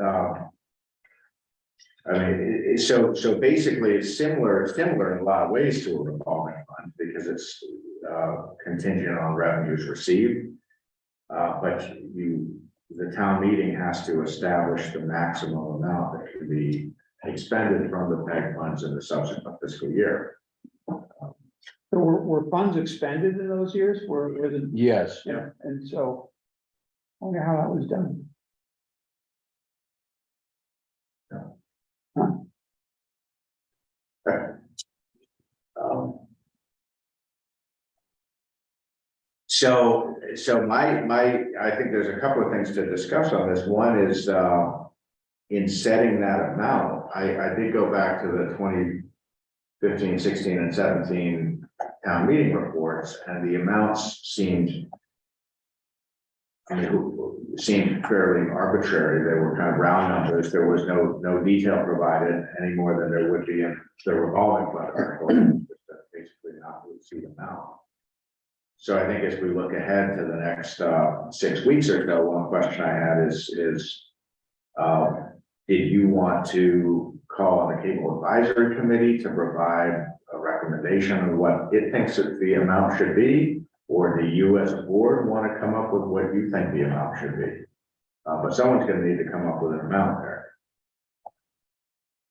so basically it's similar in a lot of ways to a revolving fund because it's contingent on revenues received. But the town meeting has to establish the maximum amount that can be expended from the PEG funds in the subsequent fiscal year. So were funds expended in those years? Were the, yes. yeah, and so. I wonder how that was done. So I think there's a couple of things to discuss on this. One is, in setting that amount, I did go back to the 2015, 16, and 17 town meeting reports, and the amounts seemed fairly arbitrary. They were kind of round numbers. There was no detail provided any more than there would be in the revolving fund article, basically not to exceed amount. So I think as we look ahead to the next 6 weeks or so, one question I had is did you want to call on the cable advisory committee to provide a recommendation on what it thinks that the amount should be? Or do you as a board want to come up with what you think the amount should be? But someone's going to need to come up with an amount there.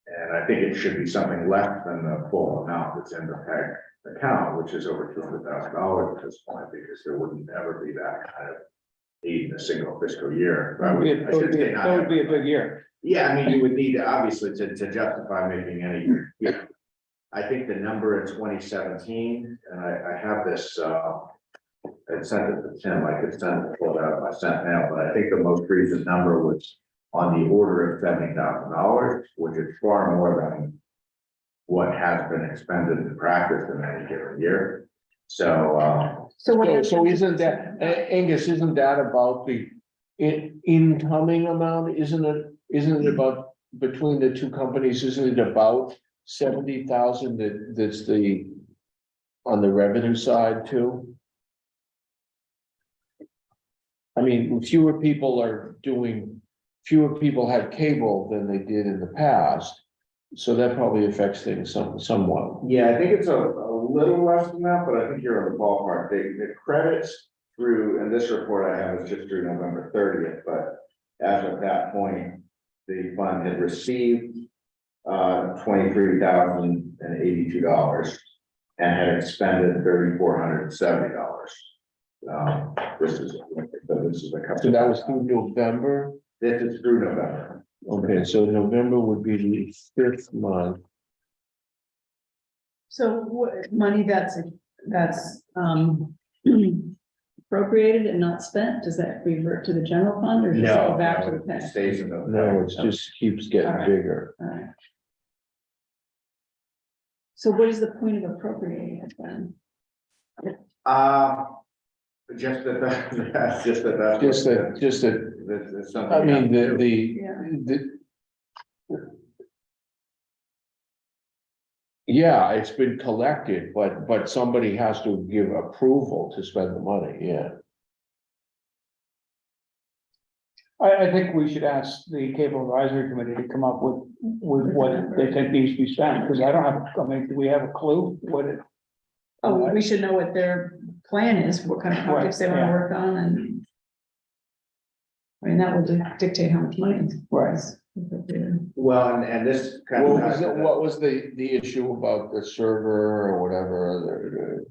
And I think it should be something less than the full amount that's in the PEG account, which is over $200,000 at this point, because there wouldn't ever be that kind of need in a single fiscal year. That would be a big year. Yeah, I mean, you would need to obviously to justify making any, yeah. I think the number in 2017, and I have this, I sent it to Tim, I could send it, pull it out of my sent mail, but I think the most recent number was on the order of $70,000, which is far more than what has been expended in practice in any given year. So, So isn't that, Angus, isn't that about the incoming amount? Isn't it about between the two companies? Isn't it about 70,000 that's on the revenue side too? I mean, fewer people have cable than they did in the past. So that probably affects things somewhat. yeah, I think it's a little less than that, but I think you're in the ballpark. The credits through, and this report I have is just through November 30th, but as of that point, the fund had received $23,082 and had expended $3,470. This is a couple. So that was through November. This is through November. Okay, so November would be the 5th month. So what, money that's appropriated and not spent, does that revert to the general fund or does it go back to the It pay? stays in the. No, it just keeps getting Alright. bigger. All right. So what is the point of appropriating it then? Just that, that's. Just that, That's something. I mean, Yeah. yeah, it's been collected, but somebody has to give approval to spend the money, yeah. I think we should ask the cable advisory committee to come up with what they think needs to be spent, because I mean, do we have a clue what it? Oh, we should know what their plan is, what kind of projects they wanna yeah. work on and. I mean, that will dictate how much money. Right. Well, and this kind of. What was the issue about the server or whatever?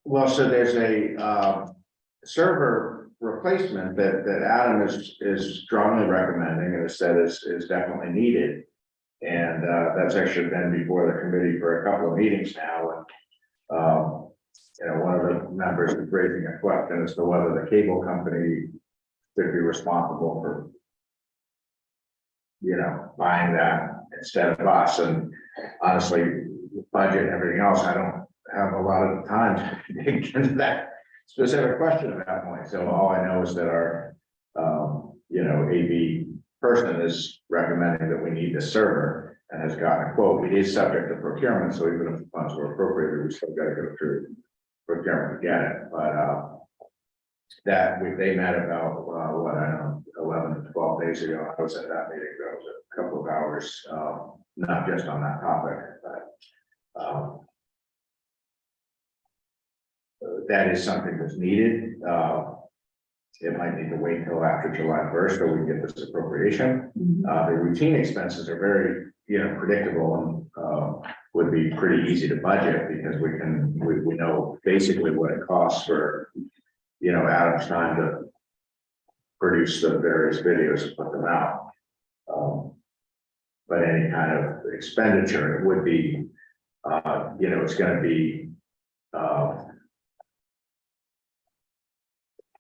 Well, so there's a server replacement that Adam is strongly recommending and has said is definitely needed. And that's actually been before the committee for a couple of meetings now. And one of the members is raising a question as to whether the cable company should be responsible for buying that instead of us. And honestly, budget and everything else, I don't have a lot of time to dig into that specific question at that point. So all I know is that our, AV person is recommending that we need the server and has gotten a quote. It is subject to procurement, so even if the funds were appropriated, we still got to go through procurement to get it. But they met about, 11 to 12 days ago. I was at that meeting, that was a couple of hours, not just on that topic, but that is something that's needed. It might need to wait until after July 1st so we can get this appropriation. The routine expenses are very, predictable and would be pretty easy to budget because we know basically what it costs for, Adam's time to produce the various videos and put them out. But any kind of expenditure, it would be, it's going to be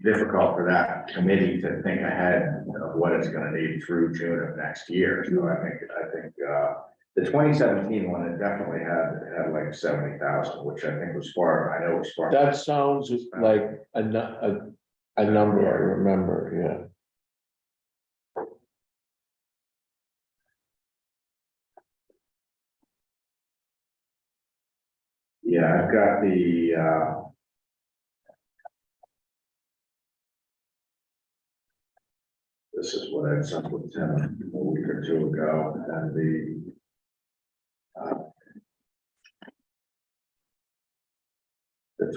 difficult for that committee to think ahead of what it's going to need through June of next year. So I think the 2017 one, it definitely had like 70,000, which I think was far. I know it was far. That sounds like a number I remember, yeah. Yeah, I've got the this is what I sent with Tim a week or two ago, and the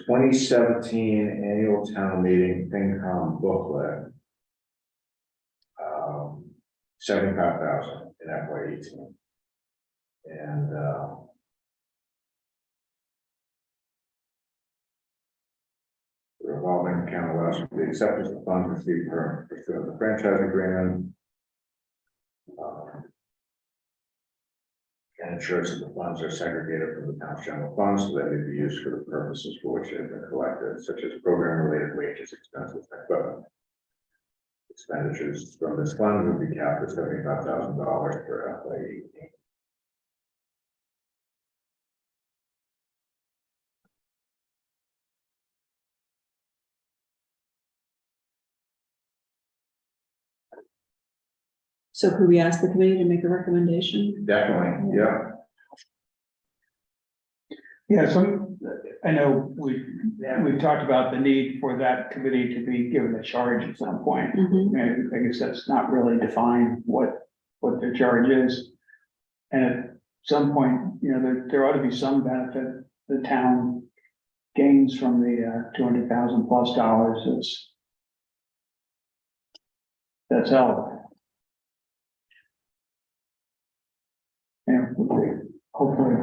2017 annual town meeting FinCom booklet, 75,000 in FY18, and the revolving account allows for the acceptance of funds received pursuant to the franchise agreement. And ensures that the funds are segregated from the town's general funds so that they be used for the purposes for which they have been collected, such as program-related wages, expenses, and equipment. Expenditures from this fund would be capped at $75,000 per FY18. So could we ask the committee to make a recommendation? Definitely, yeah. Yeah, I know we've talked about the need for that committee to be given a charge at some point. Mhm. And I guess that's not really defined what their charge is. And at some point, there ought to be some benefit the town gains from the, $200,000+ that's held. And hopefully,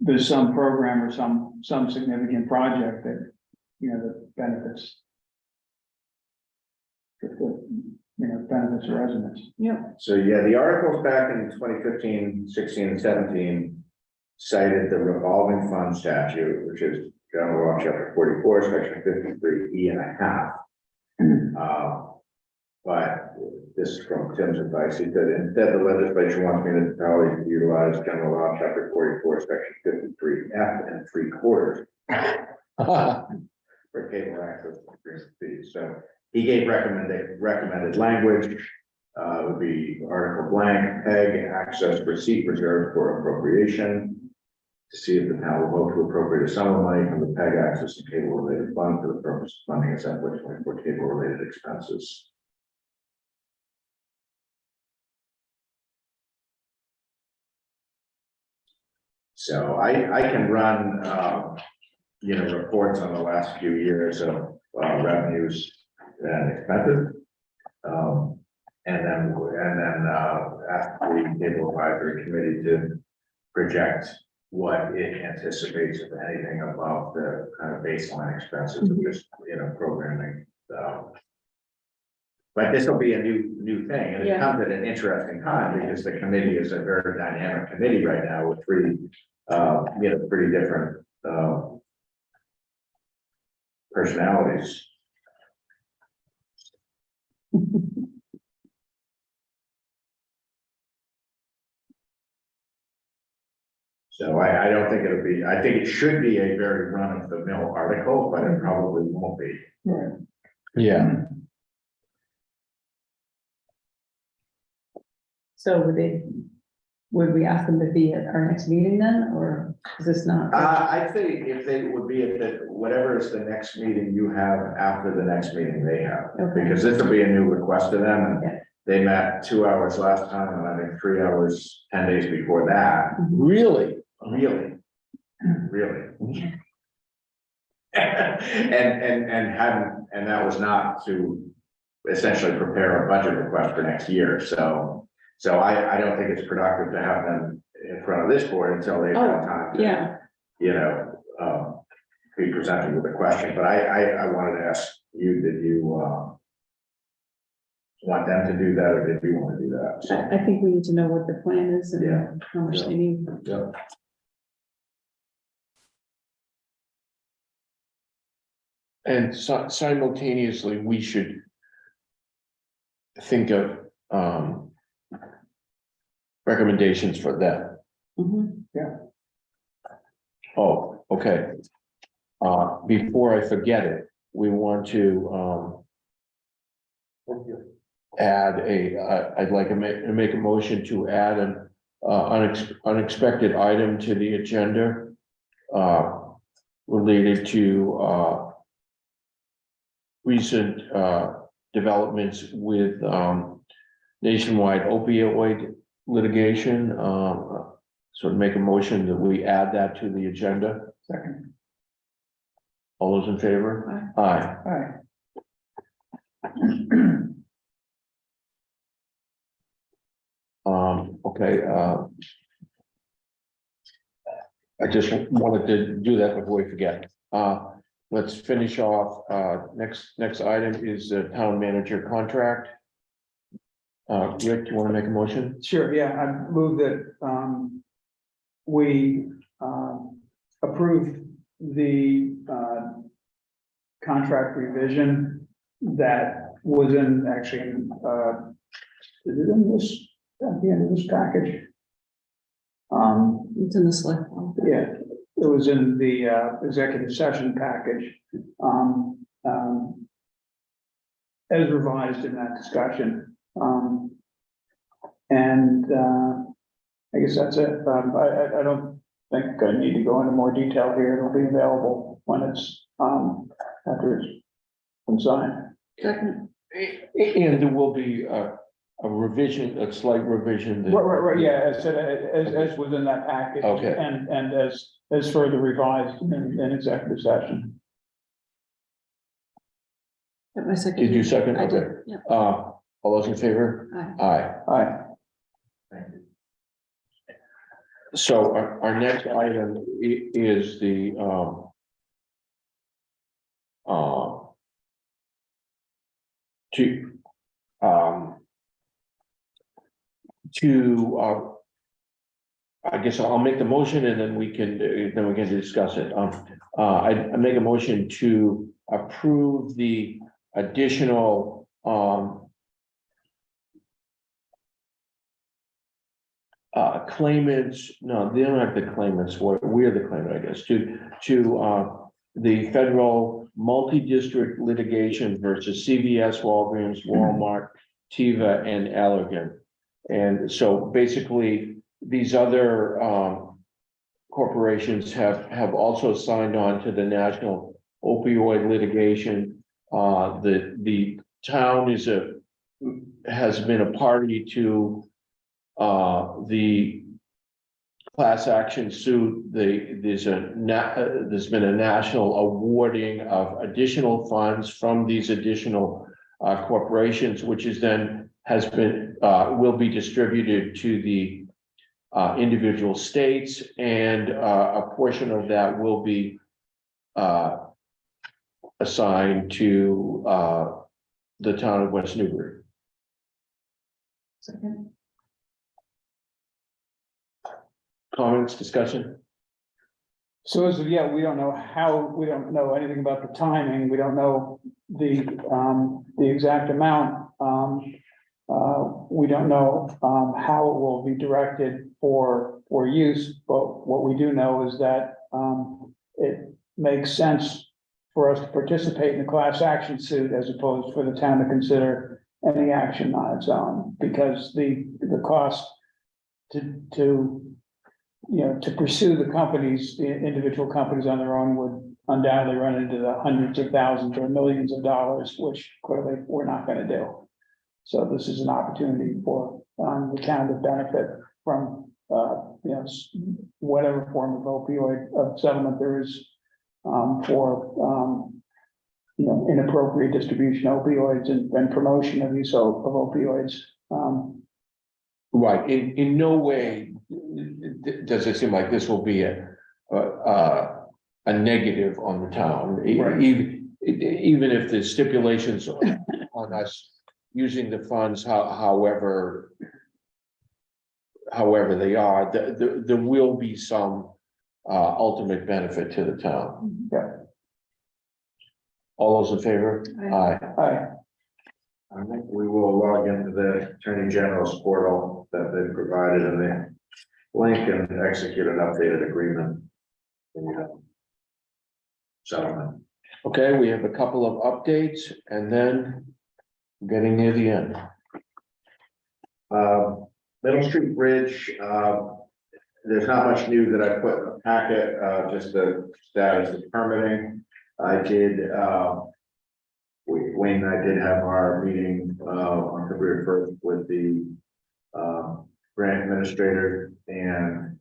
there's some program or some significant project that, that benefits. Benefits residents. Yep. So, yeah, the articles back in 2015, 16, and 17 cited the revolving fund statute, which is General Law, Chapter 44, Section 53E.5. But this is from Tim's advice. He said, instead, the legislature wants municipalities to utilize General Law, Chapter 44, Section 53F and 3/4 for cable access fees. So he gave recommended language. Would be article blank, PEG access receipt reserved for appropriation. To see if the town will vote to appropriate a sum of money from the PEG access and cable related fund for the purpose of funding establishment for cable related expenses. So I can run, reports on the last few years of revenues and expenses. And then ask the cable advisory committee to project what it anticipates, if anything, above the kind of baseline expenses of just, programming. But this will be a new thing, and it comes at an interesting time because the committee is a very dynamic committee right now with three, pretty different personalities. So I don't think it'll be, I think it should be a very run-of-the-mill article, but it probably won't be. Right. Yeah. So would we ask them to be at our next meeting then, or is this not? I'd say if they would be at the, whatever is the next meeting you have after the next meeting they have. Okay. Because this will be a new request to them, Yeah. and they met 2 hours last time, and I think 3 hours, 10 days before that. Really? Really? And that was not to essentially prepare a budget request for next year, so I don't think it's productive to have them in front of this board until they've had time to, be presented with a question, but I wanted to ask you, did you want them to do that, or did you want to do that? So, I think we need to know what the plan is Yeah. and how much they need. yeah. And simultaneously, we should think of recommendations for them. Mhm. Oh, okay. Before I forget it, we want to add I'd like to make a motion to add an unexpected item to the agenda related to recent developments with nationwide opioid litigation. So to make a motion that we add that to the agenda. Second. All those in favor? Aye. All right. Okay, I just wanted to do that before we forget. Let's finish off. Next item is the town manager contract. Rick, do you want to make a motion? Sure, yeah, I move that, we, approve the, contract revision that was in, actually, is it in this, at the end of this package? It's in the select. Board. Yeah, it was in the, executive session package, as revised in that discussion. I guess that's it. I don't think I need to go into more detail here. It'll be available when it's, after it's been signed. Second. And there will be a revision, a slight revision. Right, yeah, as within that package. Okay. And as as further revised in executive session. That was a- Did you second? I did, Okay. yeah. All those in favor? Aye. Aye. Aye. So our next item is the, I guess I'll make the motion and then we can discuss it. I make a motion to approve the additional, claimants, no, they don't have the claimants, we're the claimant, I guess, to the federal multi-district litigation versus CVS, Walgreens, Walmart, Teva, and Allergan. And so basically, these other corporations have also signed on to the national opioid litigation. The town has been a party to the class action suit. There's been a national awarding of additional funds from these additional corporations, which is then will be distributed to the individual states, and a portion of that will be assigned to the town of West Newbury. Second. Comments, discussion? So as of yet, we don't know anything about the timing, we don't know the exact amount. We don't know how it will be directed for use, but what we do know is that it makes sense for us to participate in the class action suit as opposed for the town to consider any action on its own, because the cost to pursue the companies, the individual companies on their own would undoubtedly run into the hundreds of thousands or millions of dollars, which clearly we're not going to do. So this is an opportunity for the town to benefit from whatever form of opioid settlement there is for inappropriate distribution of opioids and promotion of use of opioids. Right. In no way does it seem like this will be a negative on the town. Right. Even if the stipulations on us using the funds, however they are, there will be some ultimate benefit to the town. Yeah. All those in favor? Aye. Aye. I think we will log into the Attorney General's portal that they provided in the link and execute an updated agreement. Settlement. Okay, we have a couple of updates and then getting near the end. Middle Street Bridge, there's not much new that I put in the packet, just the status of permitting. I did, Wayne and I did have our meeting on February 1st with the grant administrator, and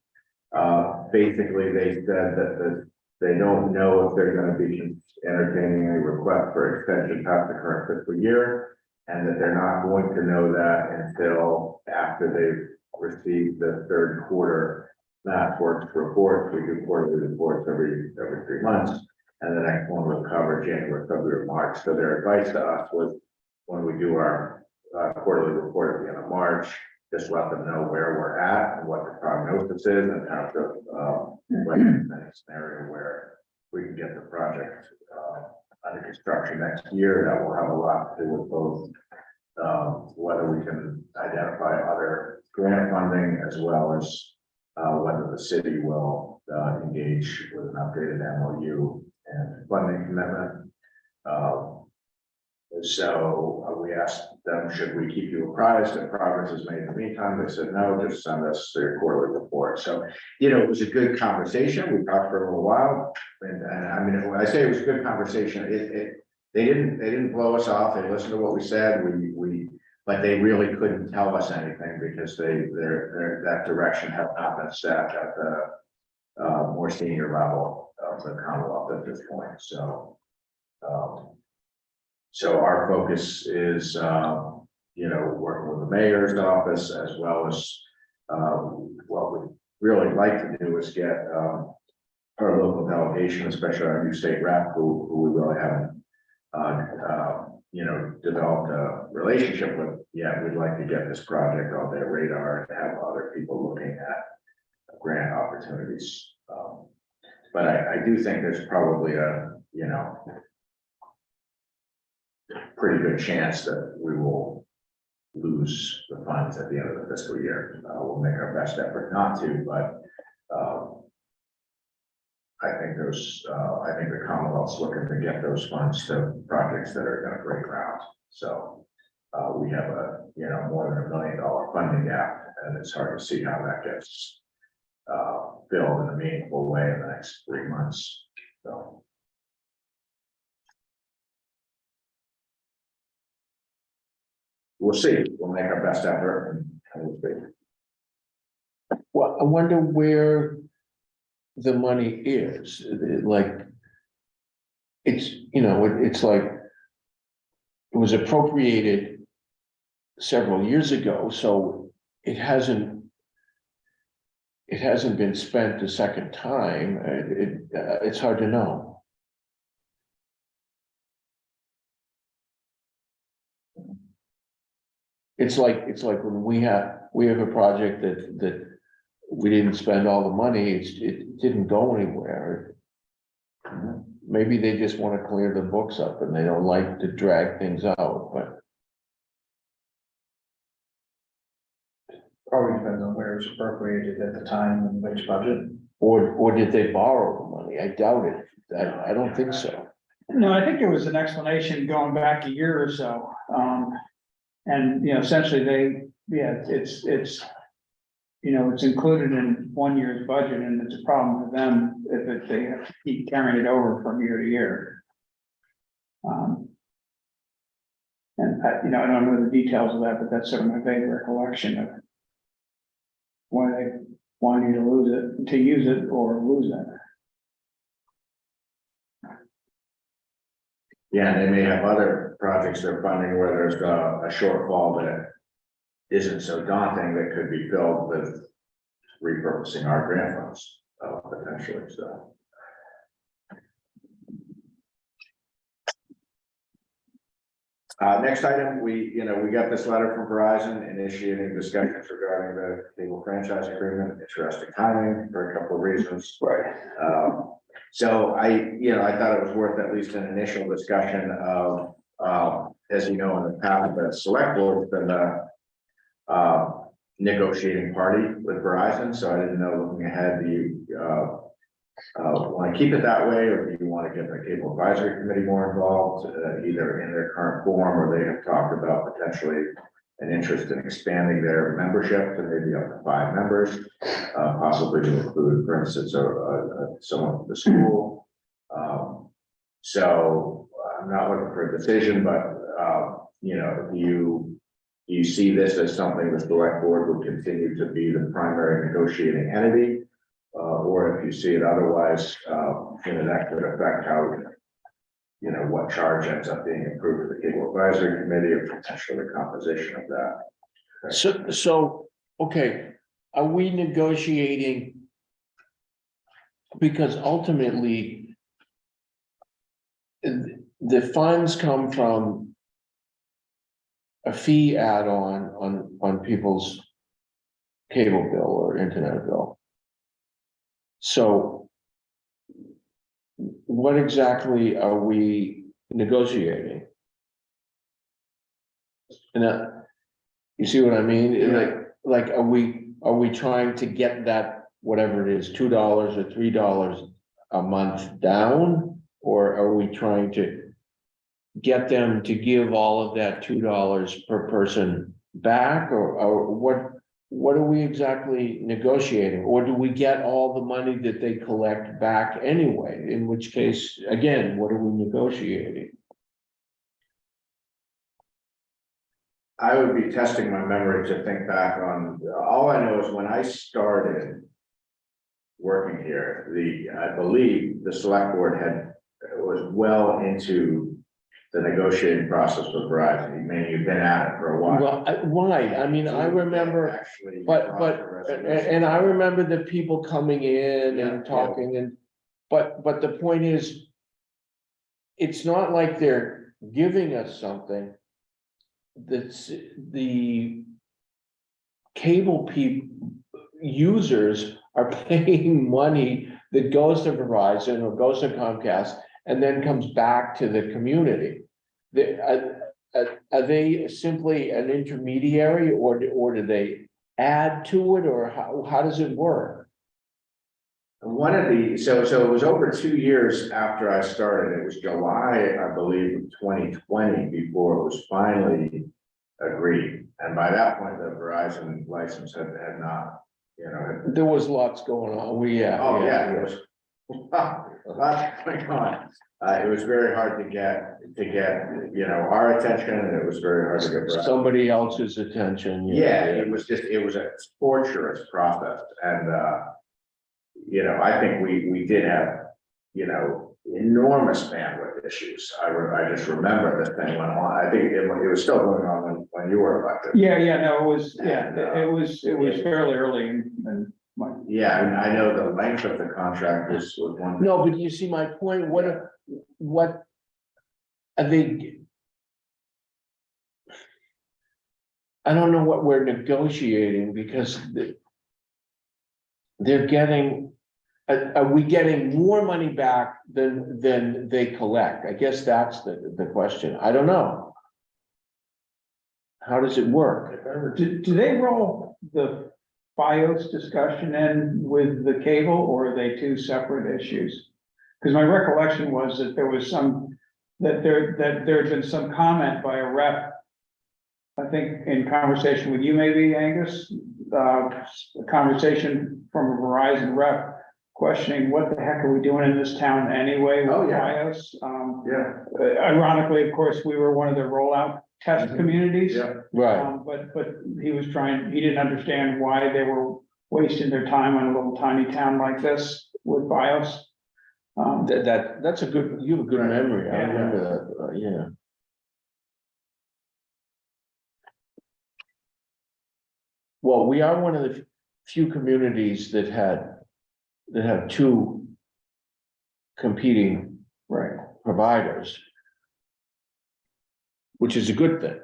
basically they said that they don't know if they're going to be entertaining a request for extension past the current fiscal year, and that they're not going to know that until after they've received the third quarter Mass Works reports. We do quarterly reports every 3 months, and the next one will cover January, February, March. So their advice to us was, when we do our quarterly report at the end of March, just let them know where we're at and what the prognosis is, and how to like in a scenario where we can get the project under construction next year. That will have a lot to do with both whether we can identify other grant funding, as well as whether the city will engage with an updated MOU and funding commitment. So we asked them, should we keep you apprised if progress is made in the meantime? They said, no, just send us their quarterly report. So, it was a good conversation. We talked for a little while. And I mean, when I say it was a good conversation, they didn't blow us off. They listened to what we said. But they really couldn't tell us anything because that direction had not been set at more senior level of the Commonwealth at this point, so. So our focus is, working with the mayor's office as well as, what we'd really like to do is get, our local delegation, especially our new state rep, who we really haven't, developed a relationship with yet. We'd like to get this project on their radar and have other people looking at grant opportunities. But I do think there's probably a, pretty good chance that we will lose the funds at the end of the fiscal year. We'll make our best effort not to, but I think the Commonwealth's looking to get those funds to projects that are gonna break ground. So we have more than $1 million funding gap, and it's hard to see how that gets filled in a meaningful way in the next 3 months. So. We'll see. We'll make our best effort and we'll see. Well, I wonder where the money is, like. It's, it's like. It was appropriated several years ago, so it hasn't been spent a second time. It's hard to know. It's like when we have a project that we didn't spend all the money, it didn't go anywhere. Maybe they just want to clear the books up and they don't like to drag things out, but. Probably depends on where it was appropriated at the time and which budget. Or did they borrow the money? I doubt it. I don't think so. No, I think there was an explanation going back a year or so. And, essentially it's included in 1 year's budget, and it's a problem for them if they have to keep carrying it over from year to year. And I don't know the details of that, but that's sort of my vague recollection of why they want you to lose it, to use it or lose it. Yeah, they may have other projects they're funding where there's a shortfall that isn't so daunting that could be filled with repurposing our grant funds, potentially, so. Next item, we got this letter from Verizon initiating discussions regarding the cable franchise agreement. Interesting timing for a couple of reasons. Right. So I thought it was worth at least an initial discussion of, as you know, in the past, the select board has been the negotiating party with Verizon. So I didn't know, looking ahead, do you want to keep it that way, or do you want to get the cable advisory committee more involved, either in their current form, or they have talked about potentially an interest in expanding their membership to maybe up to 5 members, possibly to include, for instance, someone from the school. So I'm not looking for a decision, but do you see this as something the select board would continue to be the primary negotiating entity, or if you see it otherwise, that could affect how what charge ends up being approved for the cable advisory committee, or potentially the composition of that. So, okay, are we negotiating? Because ultimately, the funds come from a fee add-on on people's cable bill or internet bill. So what exactly are we negotiating? And you see what I mean? Yeah. Like, are we trying to get that, whatever it is, $2 or $3 a month down? Or are we trying to get them to give all of that $2 per person back? Or what are we exactly negotiating? Or do we get all the money that they collect back anyway? In which case, again, what are we negotiating? I would be testing my memory to think back on, all I know is when I started, working here. I believe the select board was well into the negotiating process with Verizon. I mean, you've been at it for a while. Well, right, I mean, I remember, Actually, but, brought the resolution. and I remember the people coming in and Yeah. talking and, but the point is, it's not like they're giving us something. That's the cable users are paying money that goes to Verizon or goes to Comcast and then comes back to the community. Are they simply an intermediary or do they add to it, or how does it work? So it was over 2 years after I started. It was July, I believe, of 2020 before it was finally agreed. And by that point, the Verizon license had not, There was lots going on, oh, yeah, it was. Lots going on. It was very hard to get, our attention, and it was very hard to get. Verizon. Somebody else's attention. Yeah, it was a torturous process, and, I think we did have, enormous bandwidth issues. I just remember this thing went on. I think it was still going on when you were elected. Yeah, no, it was, And, it was fairly early and Yeah, and I know the length of the contract was one. No, but you see my point, what are they? I don't know what we're negotiating because they're getting, are we getting more money back than they collect? I guess that's the question. I don't know. How does it work? do they roll the BIOS discussion in with the cable, or are they two separate issues? Because my recollection was that there was that there had been some comment by a rep, I think in conversation with you maybe, Angus, a conversation from a Verizon rep questioning what the heck are we doing in this town anyway with Oh, yeah. BIOS? Yeah. Ironically, of course, we were one of the rollout test communities. Yeah. Right, But he didn't understand why they were wasting their time on a little tiny town like this with BIOS. that's a good, you have a good Right. memory, I Yeah. remember that, yeah. Well, we are one of the few communities that have two competing Right. providers, which is a good thing.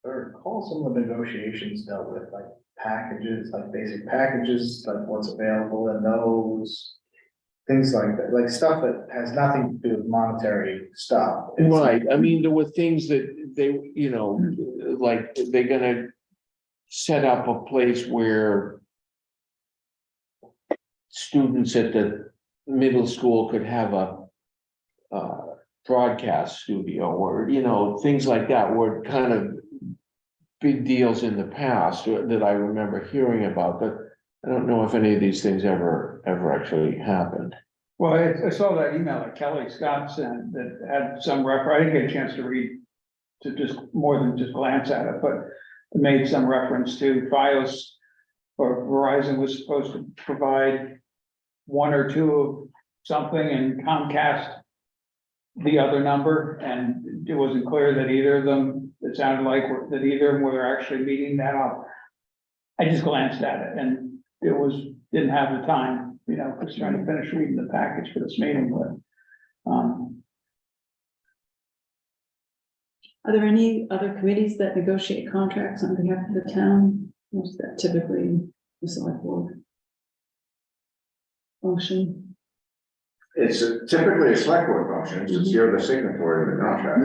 I recall some of the negotiations dealt with like packages, like basic packages, like what's available in those. Things like that, like stuff that has nothing to do with monetary stuff. It's- Right, I mean, there were things that they, like, they're gonna set up a place where students at the middle school could have a broadcast studio, or, things like that were kind of big deals in the past that I remember hearing about, but I don't know if any of these things ever actually happened. Well, I saw that email that Kelly Scott sent that had some I didn't get a chance to read, to just more than just glance at it, but it made some reference to BIOS, or Verizon was supposed to provide one or two of something and Comcast the other number, and it wasn't clear that either of them, it sounded like that either of them were actually meeting that up. I just glanced at it and didn't have the time, just trying to finish reading the package for this meeting, but. Are there any other committees that negotiate contracts on behalf of the town? Or is that typically the select board function? It's typically a select board function, since you're the signatory of the contract.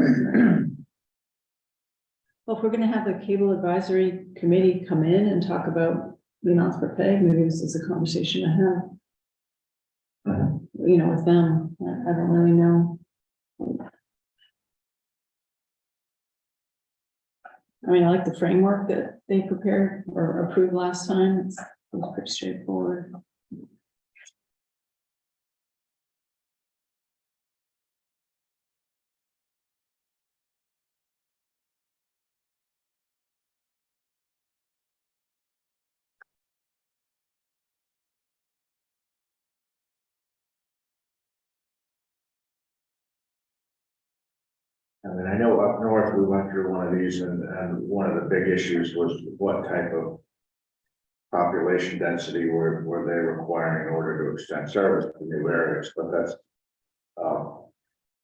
Well, if we're gonna have the cable advisory committee come in and talk about the amounts per pay, maybe this is a conversation to have. With them, I don't really know. I mean, I like the framework that they prepared or approved last time. It was pretty straightforward. I mean, I know up north, we went through one of these and one of the big issues was what type of population density were they requiring in order to extend service to new areas, but that's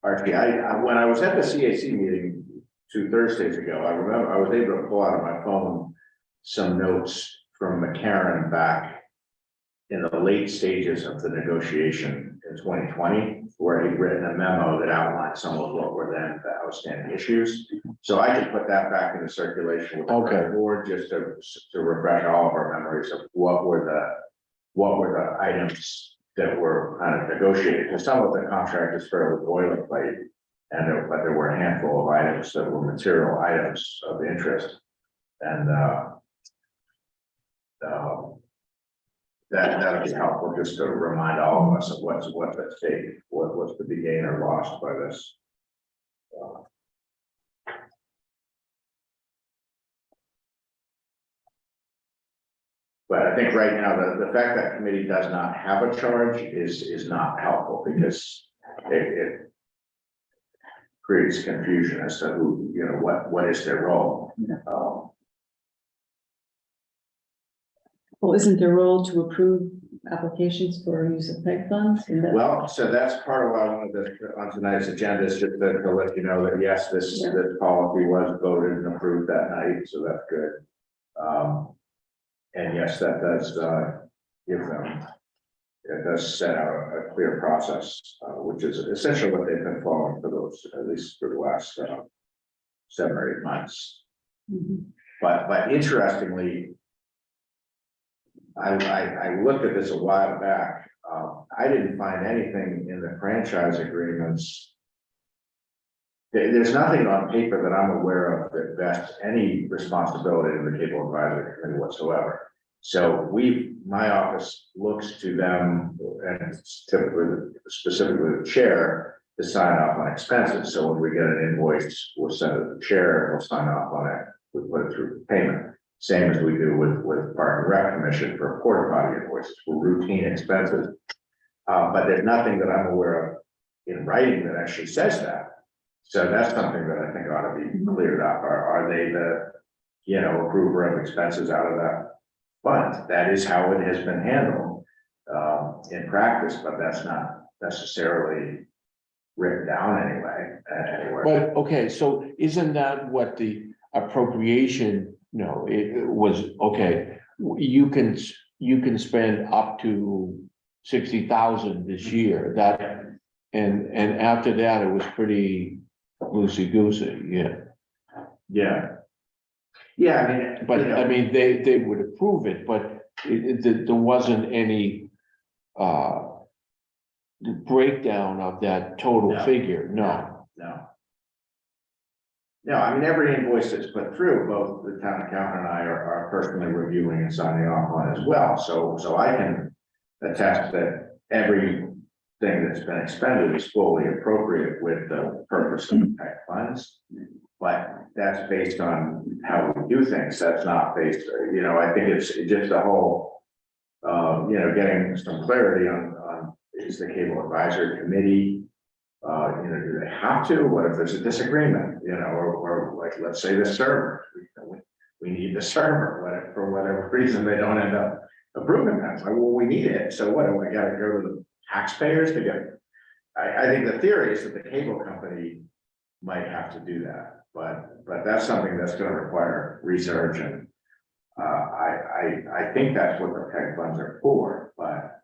Archie, when I was at the CAC meeting 2 Thursdays ago, I remember I was able to pull out of my phone some notes from McCarran back in the late stages of the negotiation in 2020, where he'd written a memo that outlined some of what were then the outstanding issues. So I could put that back into circulation with the Okay. board just to refresh all of our memories of what were the items that were kind of negotiated. Because some of the contract is fairly boilerplate, but there were a handful of items that were material items of interest, and that'll be helpful just to remind all of us of what's at stake, what's to be gained or lost by this. But I think right now, the fact that committee does not have a charge is not helpful, because it creates confusion as to who, what is their role. Well, isn't their role to approve applications for use of PEG funds? Well, so that's part of what I wanted to put on tonight's agenda, is just to let you know that yes, this policy was voted and approved that night, so that's good. And yes, that does give them, it does set out a clear process, which is essentially what they've been following for those, at least for the last 7 or 8 months. But interestingly, I looked at this a while back. I didn't find anything in the franchise agreements. There's nothing on paper that I'm aware of that vests any responsibility to the Cable Advisory Committee whatsoever. So my office looks to them, and typically, specifically the chair, to sign off on expenses. So when we get an invoice, we'll send it to the chair, and we'll sign off on it. We put it through payment. Same as we do with Park and Rec Commission for porta potty invoices for routine expenses. But there's nothing that I'm aware of in writing that actually says that. So that's something that I think ought to be cleared up. Are they the, approver of expenses out of that fund? That is how it has been handled in practice, but that's not necessarily written down anywhere. But, okay, so isn't that what the appropriation, it was, okay, you can spend up to 60,000 this year, that, and after that, it was pretty loosey-goosey, Yeah. I mean, but I mean, they would approve it, but there wasn't any breakdown of that total No. figure, no. No, I mean, every invoice that's put through, both the town accountant and I are personally reviewing and signing off on as well. So I can attest that everything that's been expended is fully appropriate with the purpose of the PEC funds. But that's based on how we do things. That's not based, I think it's just a whole, getting some clarity on is the Cable Advisory Committee, do they have to? What if there's a disagreement, or like, let's say the server, we need the server, for whatever reason, they don't end up approving that. It's like, well, we need it. So what, do I gotta go to the taxpayers to get it? I think the theory is that the cable company might have to do that, but that's something that's gonna require research, and I think that's what the PEG funds are for, but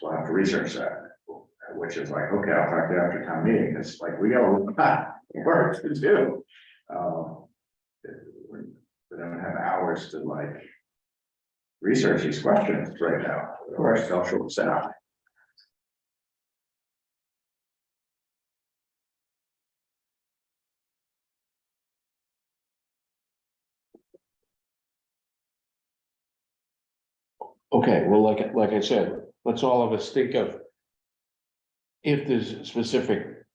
we'll have to research that, which is like, okay, I'll talk to you after town meeting. It's like, we got a lot of work to do. We don't have hours to research these questions right now, or social staff. Okay, well, like I said, let's all of us think of if there's specific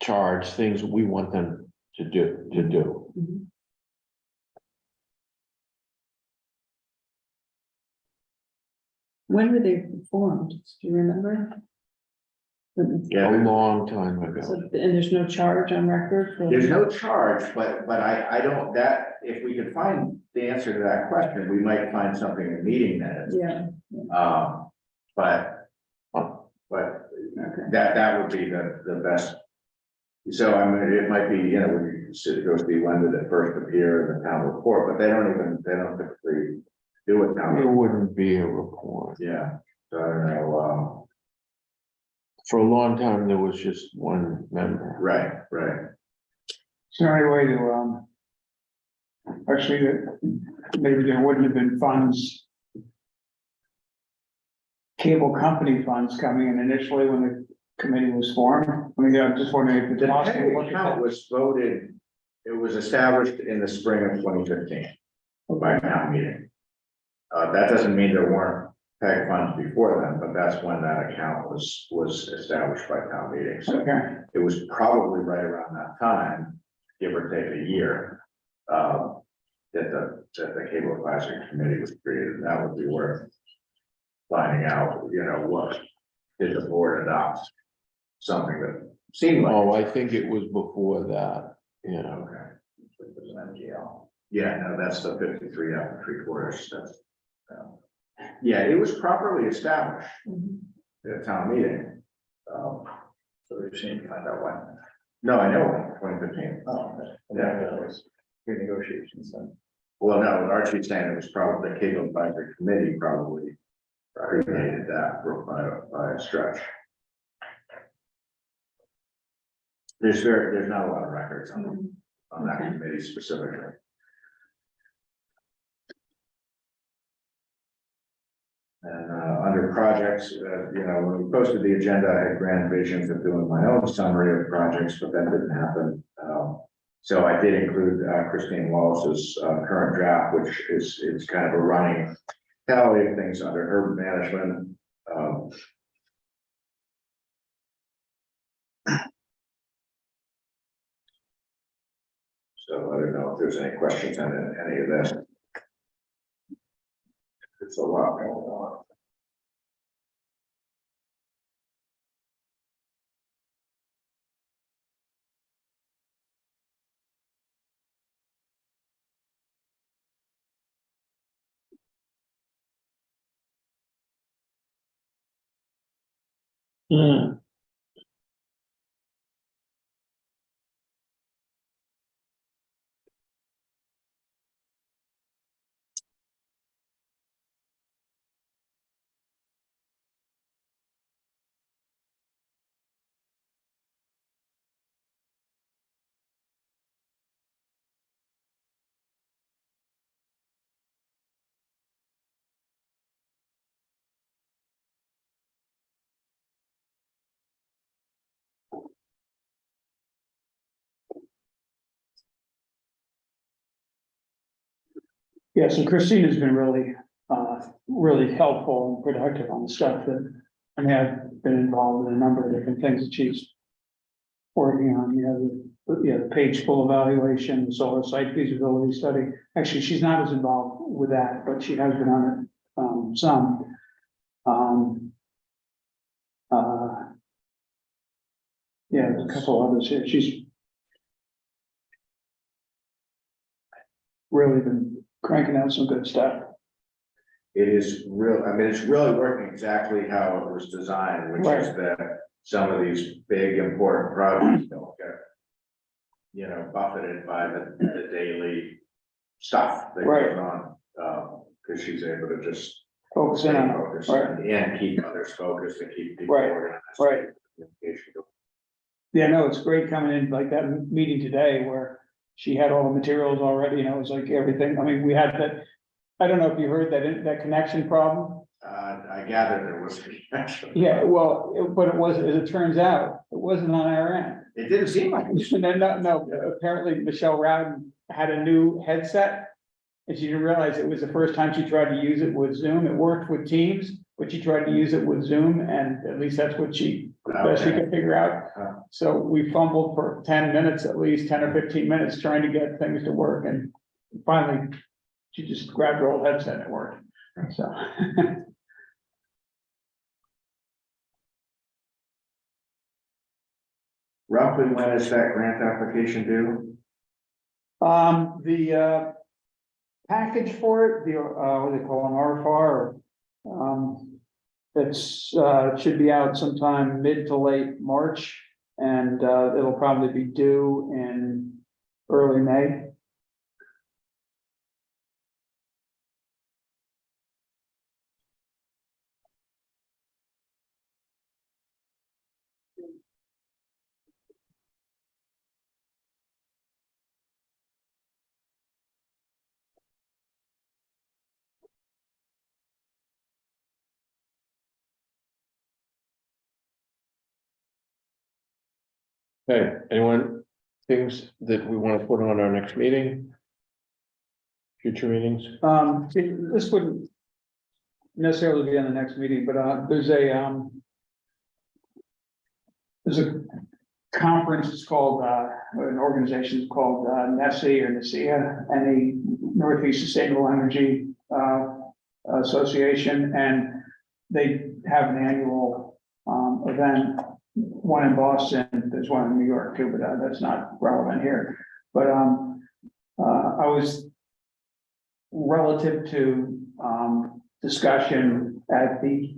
charge, things we want them to do. When were they formed? Do you remember? A long time So, ago. and there's no charge on record for? There's no charge, but I don't, that, if we could find the answer to that question, we might find something in meeting minutes. Yeah, But okay. that would be the best. So I mean, it might be, you know, when it goes to be when did it first appear in the town report, but they don't typically do it now. It wouldn't be a report. Yeah, so I don't know, For a long time, there was just one member. right. Is there any way to, actually, maybe there wouldn't have been funds, cable company funds coming in initially when the committee was formed? I mean, I'm just wondering if The it's possible. to PEG look at account that. was voted, it was established in the spring of 2015 by town meeting. That doesn't mean there weren't PEG funds before then, but that's when that account was established by town meeting. So Okay, it was probably right around that time, give or take a year, that the cable advisory committee was created. And that would be worth finding out, you know, what did the board adopt? Something that seemed like. Oh, I think it was before that, you know. Okay. Yeah, no, that's the 53 after 3/4. That's. Yeah, it was properly established Mhm. at town meeting. So we just need to find out when. No, I know, 2015. Oh, okay. Yeah. That was renegotiations then. Well, no, Archie's saying it was probably the cable advisory committee probably created that by a stretch. There's not a lot of records on that Okay. committee specifically. And under projects, you know, when we posted the agenda, I had grand visions of doing my own summary of projects, but that didn't happen. So I did include Christine Wallace's current draft, which is kind of a running tally of things under her management. So I don't know if there's any questions on any of this. It's a lot going on. Hmm. yeah, so Christine has been really helpful and productive on the stuff that, I mean, I've been involved in a number of different things that she's working on, the page full evaluation, the solar site feasibility study. Actually, she's not as involved with that, but she has been on it, some. Yeah, there's a couple others here. She's really been cranking out some good stuff. It is real, I mean, it's really working exactly how it was designed, which is that some of these big important projects don't get, you know, buffeted by the daily stuff that Right. goes on. Because she's able to just Focus in stay on it. focused Right. and keep others focused and keep people Right, organized. right. Communication going. Yeah, no, it's great coming in like that meeting today where she had all the materials already, and it was like everything, I mean, we had that. I don't know if you heard that connection problem. I gathered there was. Yeah, well, but it was, as it turns out, it wasn't on our end. It didn't seem like it. No, apparently Michelle Rowden had a new headset. And she didn't realize it was the first time she tried to use it with Zoom. It worked with Teams, but she tried to use it with Zoom, and at least that's what she could figure out. So we fumbled for 10 minutes, at least 10 or 15 minutes, trying to get things to work, and finally, she just grabbed her old headset and it worked, so. Roughly when is that grant application due? The package for it, the, what do they call an RFR? It's, should be out sometime mid to late March, and, it'll probably be due in early May. Okay, anyone, things that we want to put on our next meeting? Future meetings? This wouldn't necessarily be on the next meeting, but, there's a conference, it's called, an organization is called, NESI or NESIA, any Northeast Sustainable Energy, Association, and they have an annual, event, one in Boston, there's one in New York too, but that's not relevant here. But, I was relative to, discussion at the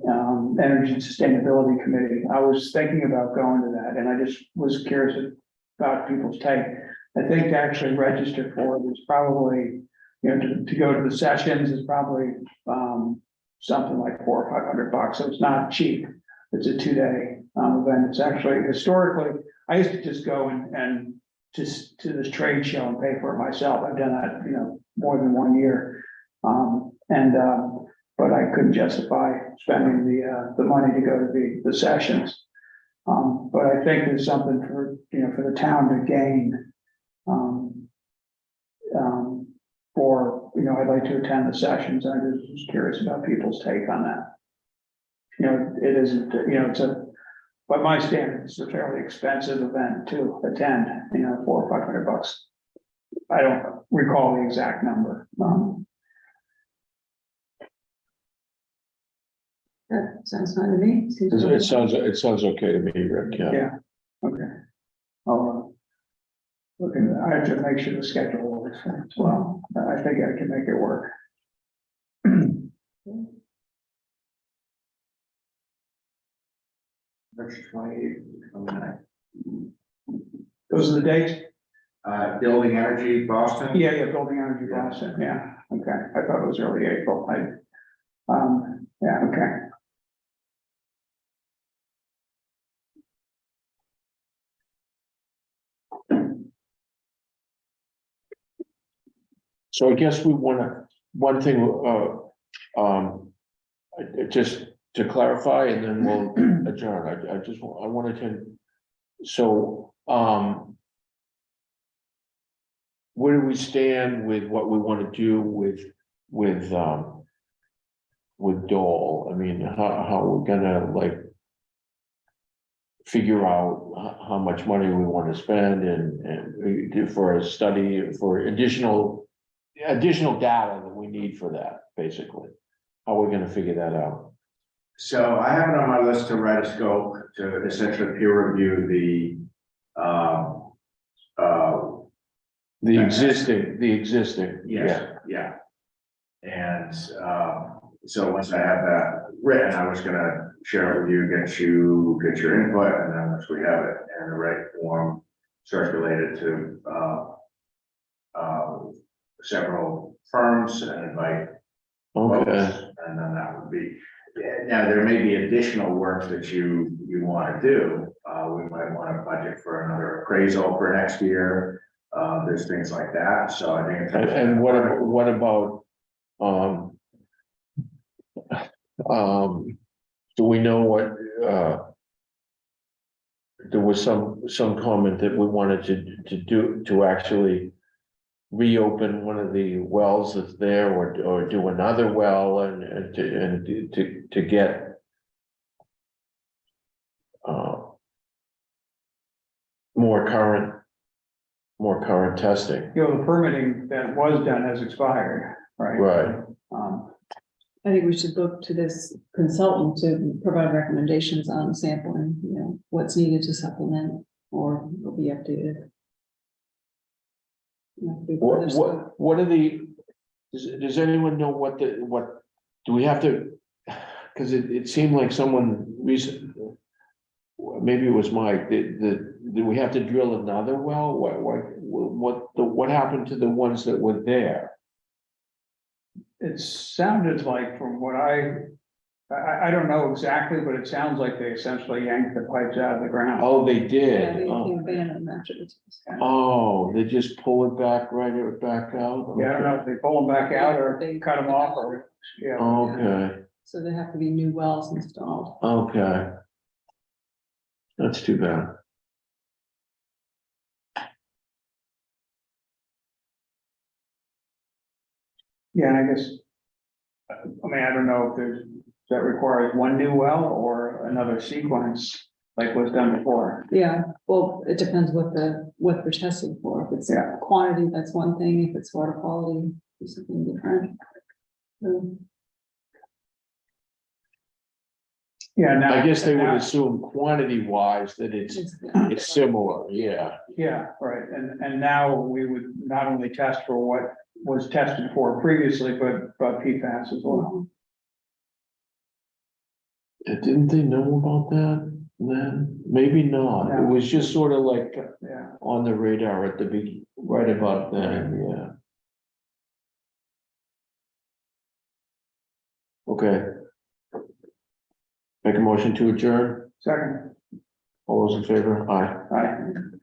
Energy and Sustainability Committee. I was thinking about going to that, and I just was curious about people's take. I think to actually register for it is probably, you know, to go to the sessions is probably something like $400 or $500. So it's not cheap. It's a 2-day event. It's actually historically, I used to just go and just to this trade show and pay for it myself. I've done that, you know, more than 1 year. But I couldn't justify spending the money to go to the sessions. But I think there's something for, you know, for the town to gain. For, you know, I'd like to attend the sessions. I just was curious about people's take on that. You know, it isn't, you know, by my standards, it's a fairly expensive event to attend, you know, $400 or $500. I don't recall the exact number. That sounds fine to me. It sounds okay to me, Rick, yeah. Yeah, okay. I'll, I have to make sure the schedule works as well. I think I can make it work. March 28th, 29th. Those are the dates? Building Energy, Boston. Yeah, Building Energy Boston, yeah, okay. I thought it was early April. Yeah, okay. So I guess we wanna, one thing, just to clarify, and then we'll adjourn, I wanted to, so, where do we stand with what we want to do with Dole? I mean, how we're gonna like figure out how much money we want to spend and do for a study for additional data that we need for that, basically. How we're gonna figure that out. So I have it on my list to write a scope to essentially peer review The existing, yes, yeah. And so once I have that written, I was gonna share it with you, get your input, and then once we have it in the right form, circulated to several firms and invite folks, Okay, and then that would be. Now, there may be additional work that you want to do. We might want to budget for another appraisal for next year. There's things like that, so I think. and what about, do we know what, there was some comment that we wanted to actually reopen one of the wells that's there, or do another well and to get more current testing. You know, the permitting that was done has expired, right? Right. I think we should look to this consultant to provide recommendations on sampling, you know, what's needed to supplement. or it'll be updated. Further stuff. What are the, does anyone know what do we have to? Cause it seemed like someone recent, maybe it was Mike, do we have to drill another well? What happened to the ones that were there? It sounded like from what I don't know exactly, but it sounds like they essentially yanked the pipes out of the ground. Oh, they Yeah, did. they Oh. abandoned that. Oh, they just pull it back, back out? Yeah, I don't know if they pull them back out or They- cut them off or, yeah. Okay, So there have to be new wells installed. okay. That's too bad. Yeah, and I guess, I mean, I don't know if that requires one new well or another sequence like was done before. Yeah, well, it depends what they're testing for. If it's Yeah. quantity, that's one thing. If it's water quality, it's something different. So, Yeah, now. I guess they would now- assume quantity wise that it's similar, yeah. Yeah, right, and now we would not only test for what was tested for previously, but PFAS as well. And didn't they know about that then? Maybe not. It was just sort of like Yeah, on the radar at the right about then, yeah. Okay. Make a motion to adjourn. second, All those in favor? Aye. right.